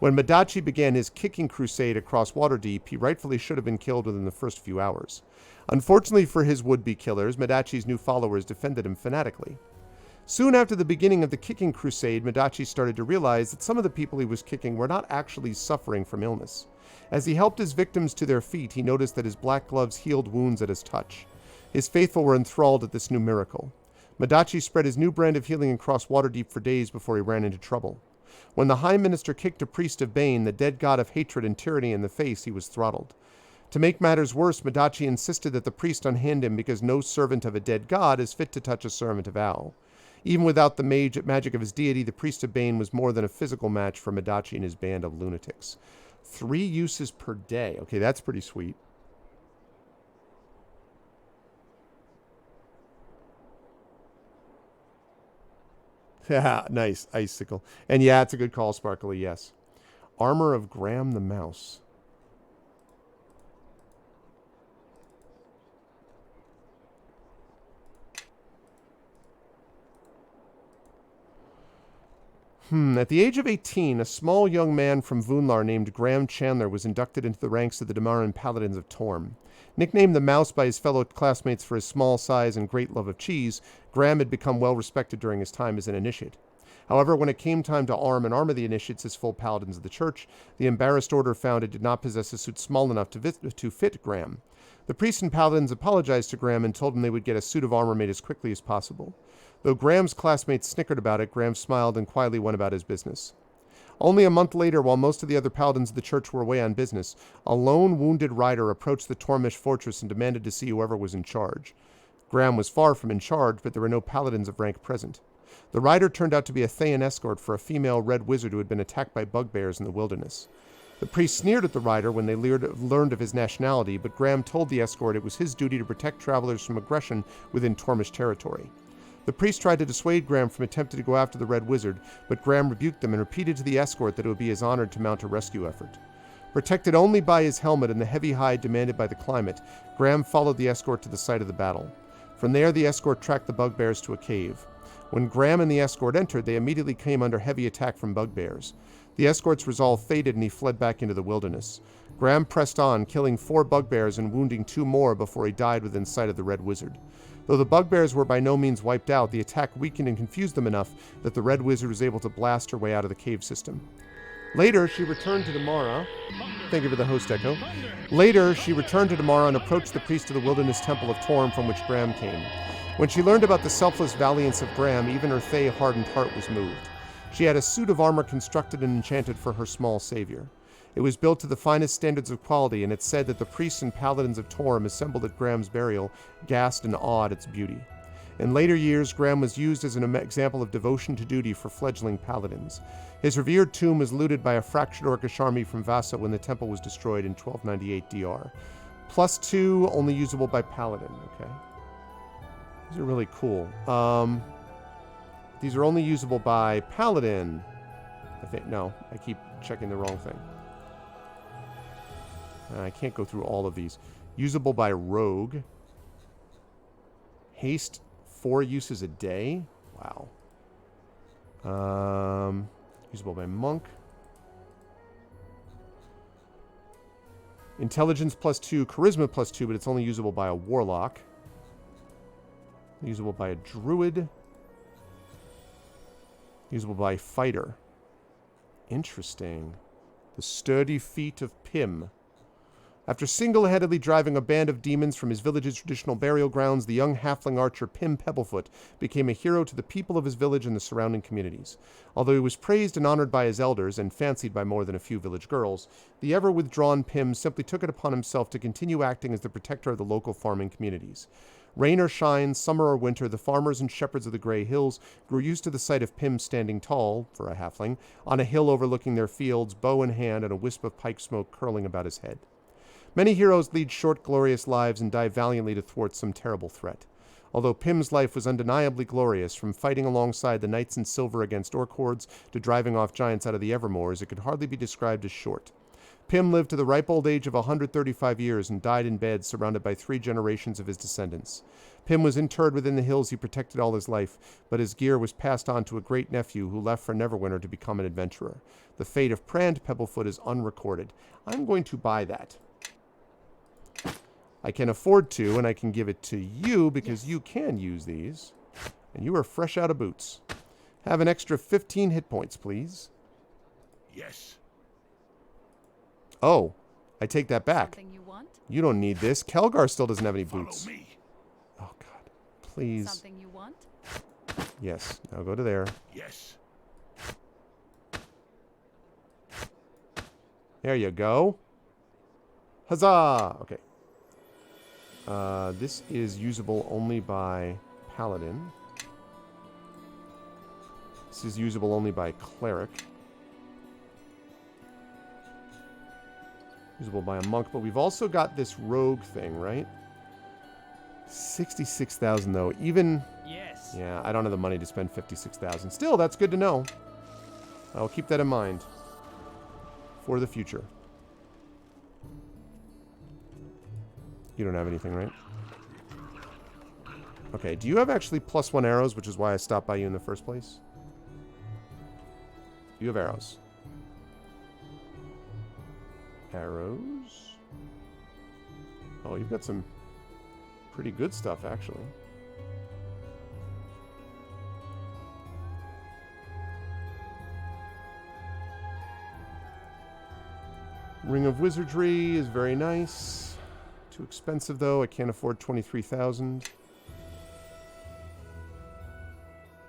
[SPEAKER 1] When Madachi began his kicking crusade across Waterdeep, he rightfully should have been killed within the first few hours. Unfortunately for his would-be killers, Madachi's new followers defended him fanatically. Soon after the beginning of the kicking crusade, Madachi started to realize that some of the people he was kicking were not actually suffering from illness. As he helped his victims to their feet, he noticed that his black gloves healed wounds at his touch. His faithful were enthralled at this new miracle. Madachi spread his new brand of healing across Waterdeep for days before he ran into trouble. When the High Minister kicked a priest of Bane, the dead god of hatred and tyranny, in the face, he was throttled. To make matters worse, Madachi insisted that the priest unhand him because no servant of a dead god is fit to touch a servant of Ao. Even without the magic of his deity, the priest of Bane was more than a physical match for Madachi and his band of lunatics. 3 uses per day. Okay, that's pretty sweet. Yeah, nice. Icicle. And yeah, it's a good call, Sparkly, yes. Armor of Graham the Mouse. At the age of 18, a small young man from Vunlar named Graham Chandler was inducted into the ranks of the Damaran Paladins of Torm. Nicknamed the Mouse by his fellow classmates for his small size and great love of cheese, Graham had become well respected during his time as an initiate. However, when it came time to armor the initiates as full paladins of the church, the embarrassed order found it did not possess a suit small enough to fit Graham. The priests and paladins apologized to Graham and told him they would get a suit of armor made as quickly as possible. Though Graham's classmates snickered about it, Graham smiled and quietly went about his business. Only a month later, while most of the other paladins of the church were away on business, a lone wounded rider approached the Tormish fortress and demanded to see whoever was in charge. Graham was far from in charge, but there were no paladins of rank present. The rider turned out to be a Thayan escort for a female red wizard who had been attacked by bugbears in the wilderness. The priest sneered at the rider when they learned of his nationality, but Graham told the escort it was his duty to protect travelers from aggression within Tormish territory. The priest tried to dissuade Graham from attempting to go after the red wizard, but Graham rebuked them and repeated to the escort that it would be his honor to mount a rescue effort. Protected only by his helmet and the heavy hide demanded by the climate, Graham followed the escort to the site of the battle. From there, the escort tracked the bugbears to a cave. When Graham and the escort entered, they immediately came under heavy attack from bugbears. The escort's resolve faded and he fled back into the wilderness. Graham pressed on, killing 4 bugbears and wounding 2 more before he died within sight of the red wizard. Though the bugbears were by no means wiped out, the attack weakened and confused them enough that the red wizard was able to blast her way out of the cave system. Later, she returned to Damara. Thank you for the host echo. Later, she returned to Damara and approached the priest of the wilderness temple of Torm from which Graham came. When she learned about the selfless valiance of Graham, even her Thay-hardened heart was moved. She had a suit of armor constructed and enchanted for her small savior. It was built to the finest standards of quality, and it said that the priests and paladins of Torm assembled at Graham's burial gasped in awe at its beauty. In later years, Graham was used as an example of devotion to duty for fledgling paladins. His revered tomb was looted by a fractured Orcish army from Vasa when the temple was destroyed in 1298 DR. +2, only usable by paladin. Okay. These are really cool. These are only usable by Paladin. I think. No, I keep checking the wrong thing. I can't go through all of these. Usable by Rogue. Haste 4 uses a day. Wow. Usable by Monk. Intelligence +2, Charisma +2, but it's only usable by a Warlock. Usable by a Druid. Usable by Fighter. Interesting. The Sturdy Feet of Pym. After single-handedly driving a band of demons from his village's traditional burial grounds, the young halfling archer Pym Pebblefoot became a hero to the people of his village and the surrounding communities. Although he was praised and honored by his elders and fancied by more than a few village girls, the ever-withdrawn Pym simply took it upon himself to continue acting as the protector of the local farming communities. Rain or shine, summer or winter, the farmers and shepherds of the Grey Hills grew used to the sight of Pym standing tall, for a halfling, on a hill overlooking their fields, bow in hand and a wisp of pike smoke curling about his head. Many heroes lead short, glorious lives and die valiantly to thwart some terrible threat. Although Pym's life was undeniably glorious, from fighting alongside the knights in silver against orc hordes to driving off giants out of the Evermoors, it could hardly be described as short. Pym lived to the ripe old age of 135 years and died in bed, surrounded by 3 generations of his descendants. Pym was interred within the hills he protected all his life, but his gear was passed on to a great nephew who left for Neverwinter to become an adventurer. The fate of Prand Pebblefoot is unrecorded. I'm going to buy that. I can afford to, and I can give it to you because you can use these. And you are fresh out of boots. Have an extra 15 hit points, please.
[SPEAKER 2] Yes.
[SPEAKER 1] Oh, I take that back.
[SPEAKER 5] Something you want?
[SPEAKER 1] You don't need this. Kelgar still doesn't have any
[SPEAKER 2] Follow
[SPEAKER 1] boots.
[SPEAKER 2] me.
[SPEAKER 1] Oh, God. Please.
[SPEAKER 5] Something you want?
[SPEAKER 1] Yes. Now go to there.
[SPEAKER 2] Yes.
[SPEAKER 1] There you go. Huzzah! Okay. This is usable only by Paladin. This is usable only by Cleric. Usable by a Monk, but we've also got this Rogue thing, right? 66,000 though. Even...
[SPEAKER 4] Yes.
[SPEAKER 1] Yeah, I don't have the money to spend 56,000. Still, that's good to know. I'll keep that in mind. For the future. You don't have anything, right? Okay, do you have actually +1 arrows, which is why I stopped by you in the first place? You have arrows. Arrows? Oh, you've got some pretty good stuff, actually. Ring of Wizardry is very nice. Too expensive, though. I can't afford 23,000.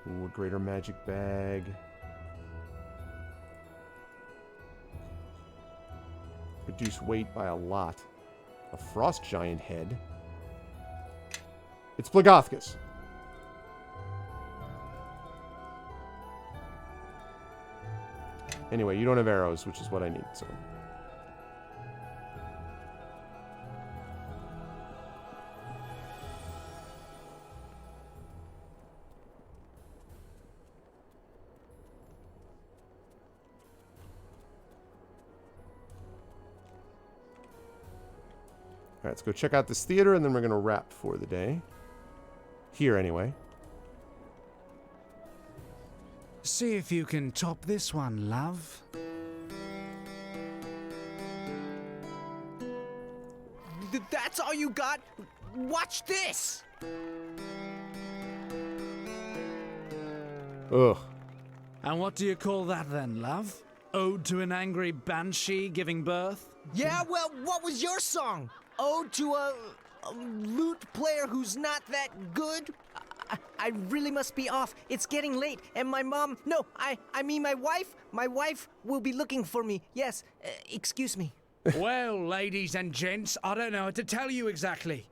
[SPEAKER 1] Ooh, a Greater Magic Bag. Reduce weight by a lot. A Frost Giant head. It's Blagothkus. Anyway, you don't have arrows, which is what I need, so... Alright, let's go check out this theater, and then we're going to wrap for the day. Here, anyway.
[SPEAKER 6] See if you can top this one, love.
[SPEAKER 7] That's all you got? Watch this!
[SPEAKER 1] Ugh.
[SPEAKER 6] And what do you call that then, love? Ode to an angry banshee giving birth?
[SPEAKER 7] Yeah, well, what was your song? Ode to a lute player who's not that good? I really must be off. It's getting late, and my mom... No, I mean my wife. My wife will be looking for me. Yes, excuse me.
[SPEAKER 6] Well, ladies and gents, I don't know what to tell you exactly.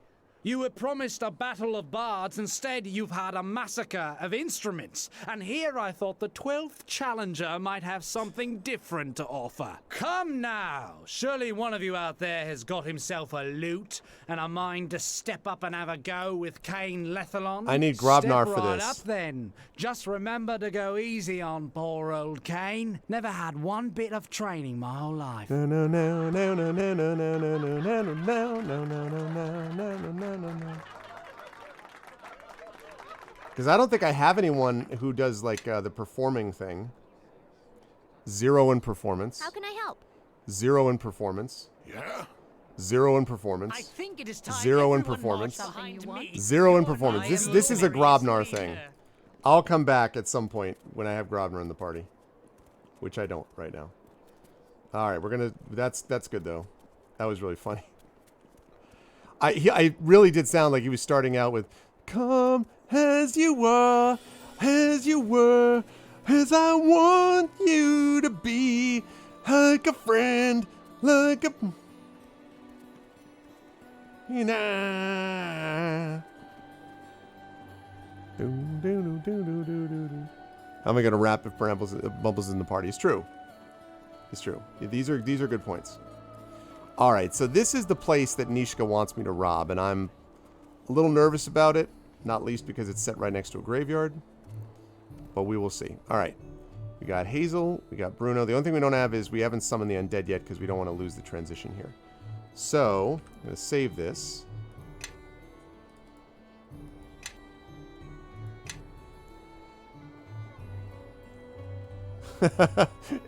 [SPEAKER 6] You were promised a battle of bards. Instead, you've had a massacre of instruments. And here I thought the 12th challenger might have something different to offer. Come now! Surely one of you out there has got himself a lute and a mind to step up and have a go with Cain Lethalon.
[SPEAKER 1] I need Grobnar
[SPEAKER 6] Step
[SPEAKER 1] for
[SPEAKER 6] right
[SPEAKER 1] this.
[SPEAKER 6] up then. Just remember to go easy on poor old Cain. Never had one bit of training my whole life.
[SPEAKER 1] No, no, no, no, no, no, no, no, no, no, no, no, no, no, no, no, no, no. Because I don't think I have anyone who does like the performing thing. 0 in performance.
[SPEAKER 3] How can I help?
[SPEAKER 1] 0 in performance.
[SPEAKER 2] Yeah?
[SPEAKER 1] 0 in
[SPEAKER 4] I
[SPEAKER 1] performance.
[SPEAKER 4] think it is time
[SPEAKER 1] 0 in
[SPEAKER 4] everyone
[SPEAKER 1] performance.
[SPEAKER 4] marched behind me.
[SPEAKER 1] 0 in
[SPEAKER 4] Your
[SPEAKER 1] performance.
[SPEAKER 4] new
[SPEAKER 1] This is a
[SPEAKER 4] glorious
[SPEAKER 1] Grobnar thing.
[SPEAKER 4] leader.
[SPEAKER 1] I'll come back at some point when I have Grobnar in the party, which I don't right now. All right, we're gonna. That's good though. That was really funny. I really did sound like he was starting out with, "Come as you were, as you were, as I want you to be, like a friend, like a." You know. How am I gonna rap if Bumbles in the party? It's true. It's true. Yeah, these are good points. All right, so this is the place that Nishka wants me to rob, and I'm a little nervous about it, not least because it's set right next to a graveyard. But we will see. All right, we got Hazel, we got Bruno. The only thing we don't have is we haven't summoned the undead yet because we don't want to lose the transition here. So I'm gonna save this.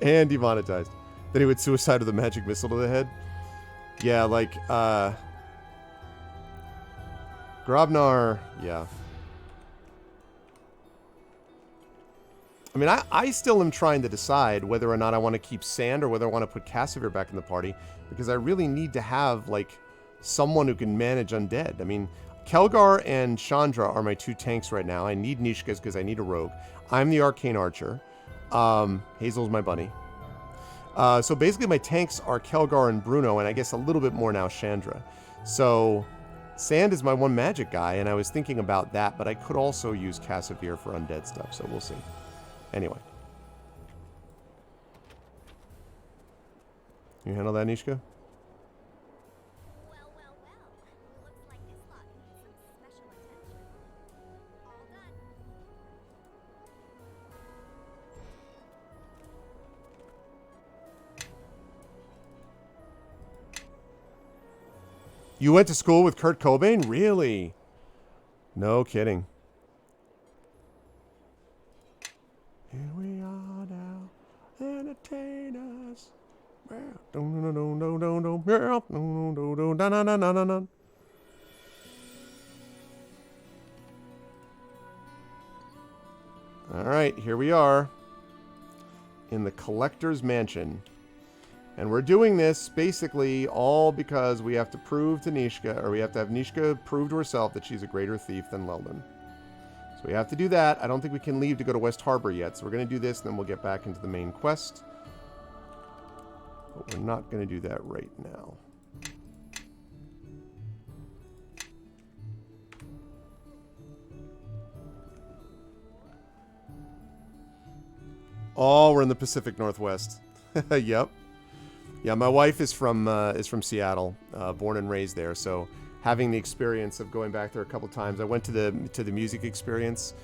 [SPEAKER 1] And demonetized. Then he would suicide with a magic missile to the head. Yeah, like, Grobnar, yeah. I mean, I still am trying to decide whether or not I want to keep Sand or whether I want to put Cassavir back in the party, because I really need to have, like, someone who can manage undead. I mean, Kelgar and Chandra are my 2 tanks right now. I need Nishka's because I need a rogue. I'm the Arcane Archer. Hazel's my bunny. So basically my tanks are Kelgar and Bruno, and I guess a little bit more now Chandra. So Sand is my 1 magic guy, and I was thinking about that, but I could also use Cassavir for undead stuff, so we'll see. Anyway. You handle that, Nishka?
[SPEAKER 3] Well, well, well. Looks like this lot needs some special attention. All done.
[SPEAKER 1] You went to school with Kurt Cobain? Really? No kidding. Here we are now, entertain us. All right, here we are in the Collector's Mansion. And we're doing this basically all because we have to prove to Nishka, or we have to have Nishka prove to herself that she's a greater thief than Leldon. So we have to do that. I don't think we can leave to go to West Harbor yet. So we're going to do this, and then we'll get back into the main quest. But we're not going to do that right now. Oh, we're in the Pacific Northwest. Yep. Yeah, my wife is from Seattle, born and raised there. So having the experience of going back there a couple times, I went to the music experience,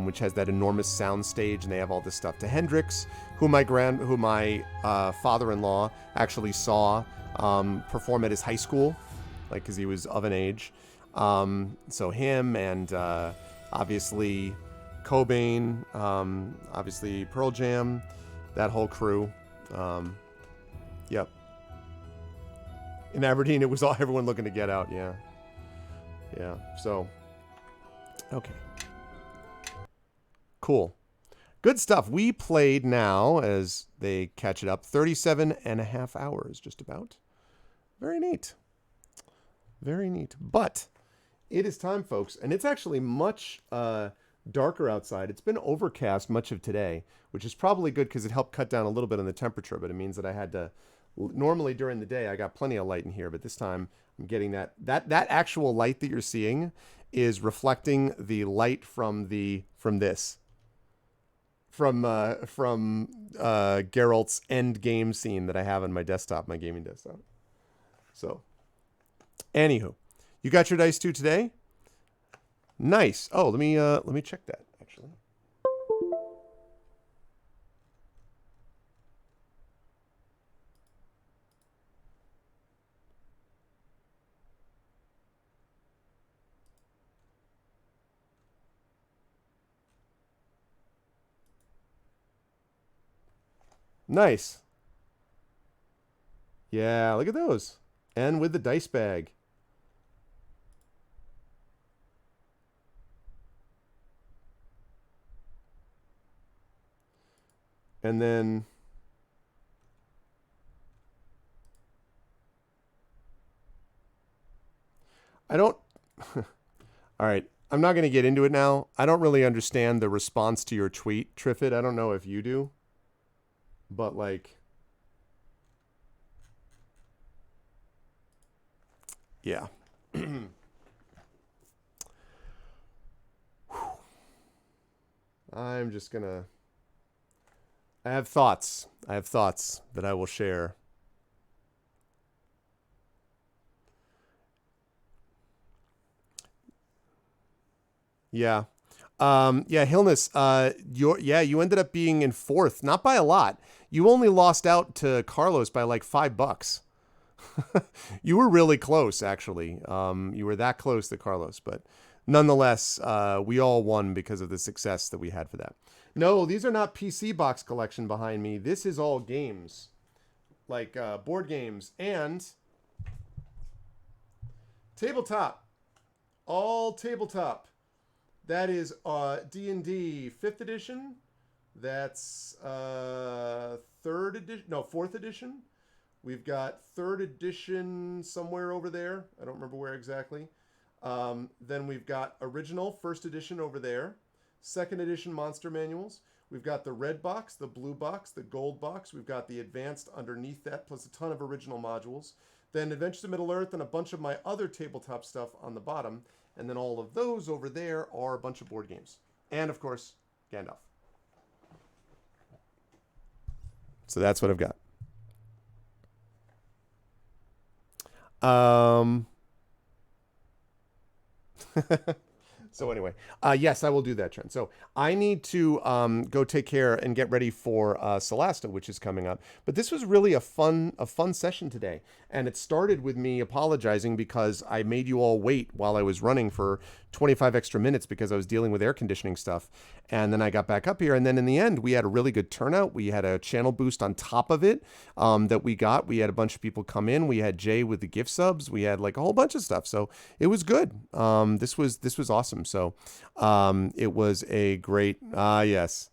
[SPEAKER 1] which has that enormous sound stage, and they have all this stuff. To Hendrix, who my father-in-law actually saw perform at his high school, like because he was of an age. So him and obviously Cobain, obviously Pearl Jam, that whole crew. Yep. In Aberdeen, it was all everyone looking to get out. Yeah. Yeah. So, okay. Cool. Good stuff. We played now, as they catch it up, 37 and a half hours, just about. Very neat. Very neat. But it is time, folks, and it's actually much darker outside. It's been overcast much of today, which is probably good because it helped cut down a little bit on the temperature, but it means that I had to Normally during the day, I got plenty of light in here, but this time I'm getting that actual light that you're seeing is reflecting the light from Geralt's end game scene that I have on my desktop, my gaming desktop. So, anywho, you got your dice too today? Nice. Oh, let me check that actually. Nice. Yeah, look at those. And with the dice bag. And then I don't all right. I'm not going to get into it now. I don't really understand the response to your tweet, Triffid. I don't know if you do. But like, yeah. I'm just gonna, I have thoughts that I will share. Yeah. Yeah, Hillness, you ended up being in fourth, not by a lot. You only lost out to Carlos by like $5. You were really close, actually. You were that close to Carlos, but nonetheless, we all won because of the success that we had for that. No, these are not PC box collection behind me. This is all games, like board games and tabletop. All tabletop. That is D&D 5th edition. That's 3rd edition. No, 4th edition. We've got 3rd edition somewhere over there. I don't remember where exactly. Then we've got original 1st edition over there. 2nd edition monster manuals. We've got the red box, the blue box, the gold box. We've got the advanced underneath that, plus a ton of original modules. Then Adventures to Middle-earth and a bunch of my other tabletop stuff on the bottom. And then all of those over there are a bunch of board games. And, of course, Gandalf. So that's what I've got. So anyway, yes, I will do that, Trent. So I need to go take care and get ready for Celesta, which is coming up. But this was really a fun session today. And it started with me apologizing because I made you all wait while I was running for 25 extra minutes because I was dealing with air conditioning stuff. And then I got back up here. And then in the end, we had a really good turnout. We had a channel boost on top of it that we got. We had a bunch of people come in. We had Jay with the gift subs. We had like a whole bunch of stuff. So it was good. This was awesome. So it was a great, yes,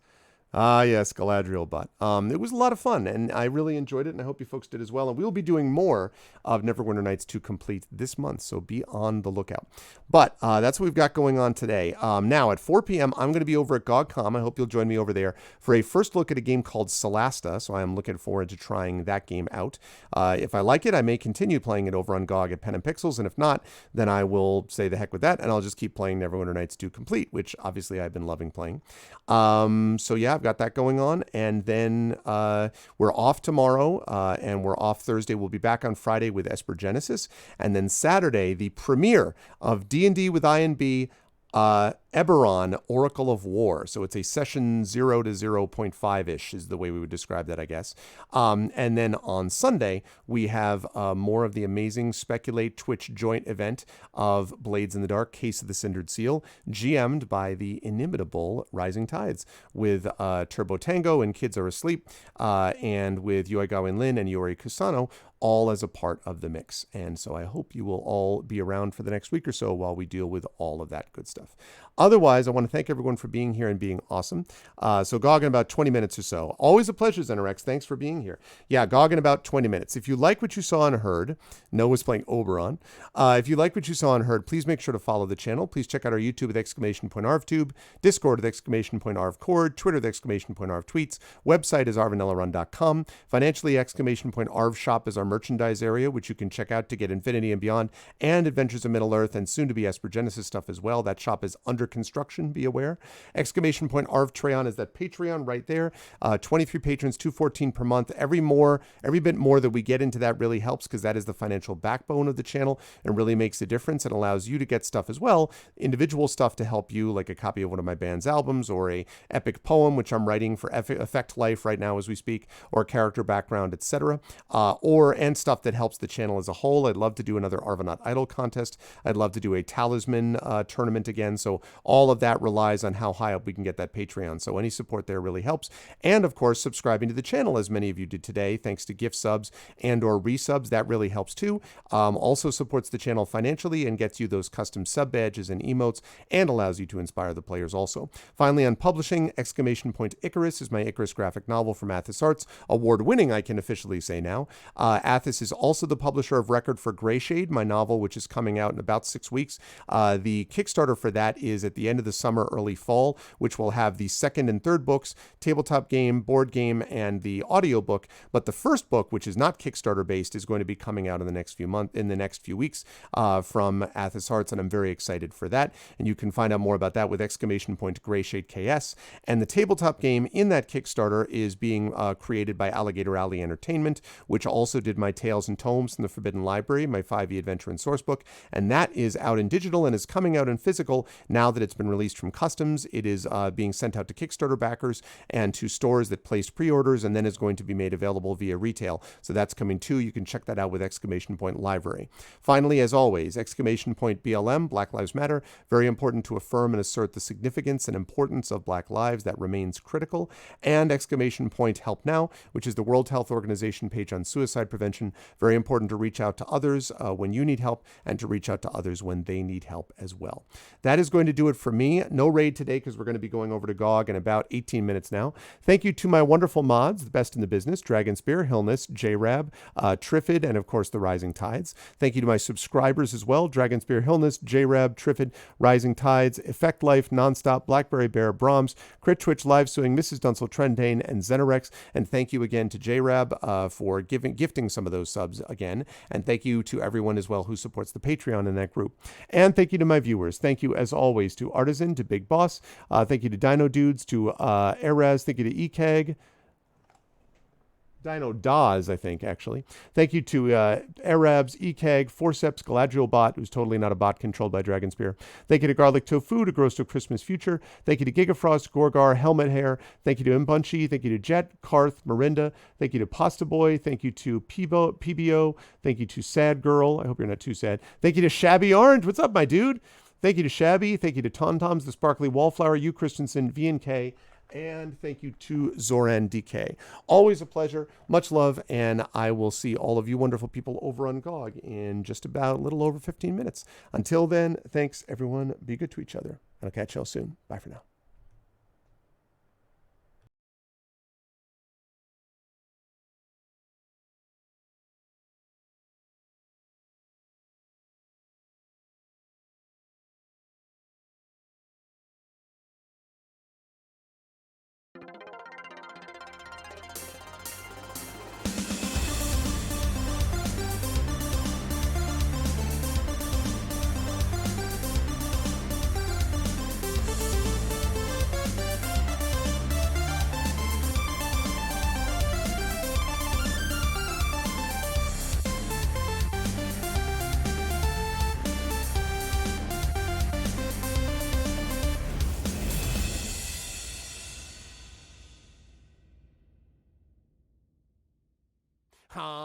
[SPEAKER 1] Galadriel bot. It was a lot of fun, and I really enjoyed it, and I hope you folks did as well. And we will be doing more of Neverwinter Nights to complete this month, so be on the lookout. But that's what we've got going on today. Now, at 4 p.m., I'm going to be over at GOG.com. I hope you'll join me over there for a first look at a game called Celesta, so I am looking forward to trying that game out. If I like it, I may continue playing it over on GOG at Pen and Pixels, and if not, then I will say the heck with that, and I'll just keep playing Neverwinter Nights to complete, which obviously I've been loving playing. So yeah, I've got that going on, and then we're off tomorrow, and we're off Thursday. We'll be back on Friday with Esper Genesis, and then Saturday, the premiere of D&D with INB, Eberron, Oracle of War. So it's a session 0 to 0.5-ish is the way we would describe that, I guess. And then on Sunday, we have more of the amazing Speculate Twitch joint event of Blades in the Dark, Case of the Cindered Seal, GM'd by the inimitable Rising Tides, with Turbo Tango and Kids Are Asleep, and with Yui Gawin Lin and Yori Kusano, all as a part of the mix. And so I hope you will all be around for the next week or so while we deal with all of that good stuff. Otherwise, I want to thank everyone for being here and being awesome. So GOG in about 20 minutes or so. Always a pleasure, Zenerex. Thanks for being here. Yeah, GOG in about 20 minutes. If you like what you saw and heard, Noah's playing Oberon. If you like what you saw and heard, please make sure to follow the channel. Please check out our YouTube with !ArvTube, Discord with !ArvCord, Twitter with !ArvTweets. Website is arvanellarun.com. Financially, !ArvShop is our merchandise area, which you can check out to get Infinity and Beyond and Adventures of Middle-earth and soon to be Esper Genesis stuff as well. That shop is under construction, be aware. !ArvTreon is that Patreon right there. 23 patrons, $2.14 per month. Every bit more that we get into that really helps because that is the financial backbone of the channel and really makes a difference and allows you to get stuff as well, individual stuff to help you, like a copy of one of my band's albums or a epic poem, which I'm writing for Effect Life right now as we speak, or a character background, etc. And stuff that helps the channel as a whole. I'd love to do another Arvanaut Idol contest. I'd love to do a Talisman tournament again. So all of that relies on how high up we can get that Patreon. So any support there really helps. And of course, subscribing to the channel, as many of you did today, thanks to gift subs and or resubs, that really helps too. Also supports the channel financially and gets you those custom sub badges and emotes and allows you to inspire the players also. Finally, on publishing, Icarus is my Icarus graphic novel from Athos Arts, award-winning, I can officially say now. Athos is also the publisher of record for Greyshade, my novel, which is coming out in about 6 weeks. The Kickstarter for that is at the end of the summer, early fall, which will have the second and third books, tabletop game, board game, and the audiobook. But the first book, which is not Kickstarter based, is going to be coming out in the next few weeks from Athos Arts, and I'm very excited for that. And you can find out more about that with !Greyshade KS. And the tabletop game in that Kickstarter is being created by Alligator Alley Entertainment, which also did my Tales and Tomes from the Forbidden Library, my 5e adventure and source book. And that is out in digital and is coming out in physical now that it's been released from Customs. It is being sent out to Kickstarter backers and to stores that placed pre-orders, and then is going to be made available via retail. So that's coming too. You can check that out with !Library. Finally, as always, !BLM, Black Lives Matter, very important to affirm and assert the significance and importance of Black lives. That remains critical. And !Help Now, which is the World Health Organization page on suicide prevention. Very important to reach out to others when you need help and to reach out to others when they need help as well. That is going to do it for me. No raid today because we're going to be going over to GOG in about 18 minutes now. Thank you to my wonderful mods, the best in the business, Dragonspear, Hillness, JRab, Triffid, and of course the Rising Tides. Thank you to my subscribers as well, Dragonspear, Hillness, JRab, Triffid, Rising Tides, Effect Life, Nonstop, Blackberry Bear, Brahms, Crit Twitch, Live Suing, Mrs. Dunsel, Trendane, and Zenerex. And thank you again to JRab for gifting some of those subs again. And thank you to everyone as well who supports the Patreon in that group. And thank you to my viewers. Thank you as always to Artisan, to Big Boss. Thank you to Dino Dudes, to Erez. Thank you to EKEG. Dino Dawes, I think, actually. Thank you to Arabs, EKEG, Forceps, Galadriel Bot, who's totally not a bot controlled by Dragonspear. Thank you to Garlic Tofu, to Gross to Christmas Future. Thank you to Gigafrost, Gorgar, Helmet Hair. Thank you to Mbunchy. Thank you to Jet, Karth, Marinda. Thank you to Pasta Boy. Thank you to PBO. Thank you to Sad Girl. I hope you're not too sad. Thank you to Shabby Orange. What's up, my dude? Thank you to Shabby. Thank you to Tontoms, the Sparkly Wallflower, you Christensen, VNK. And thank you to Zoran DK. Always a pleasure. Much love. And I will see all of you wonderful people over on GOG in just about a little over 15 minutes. Until then, thanks, everyone. Be good to each other. And I'll catch y'all soon. Bye for now. Huh?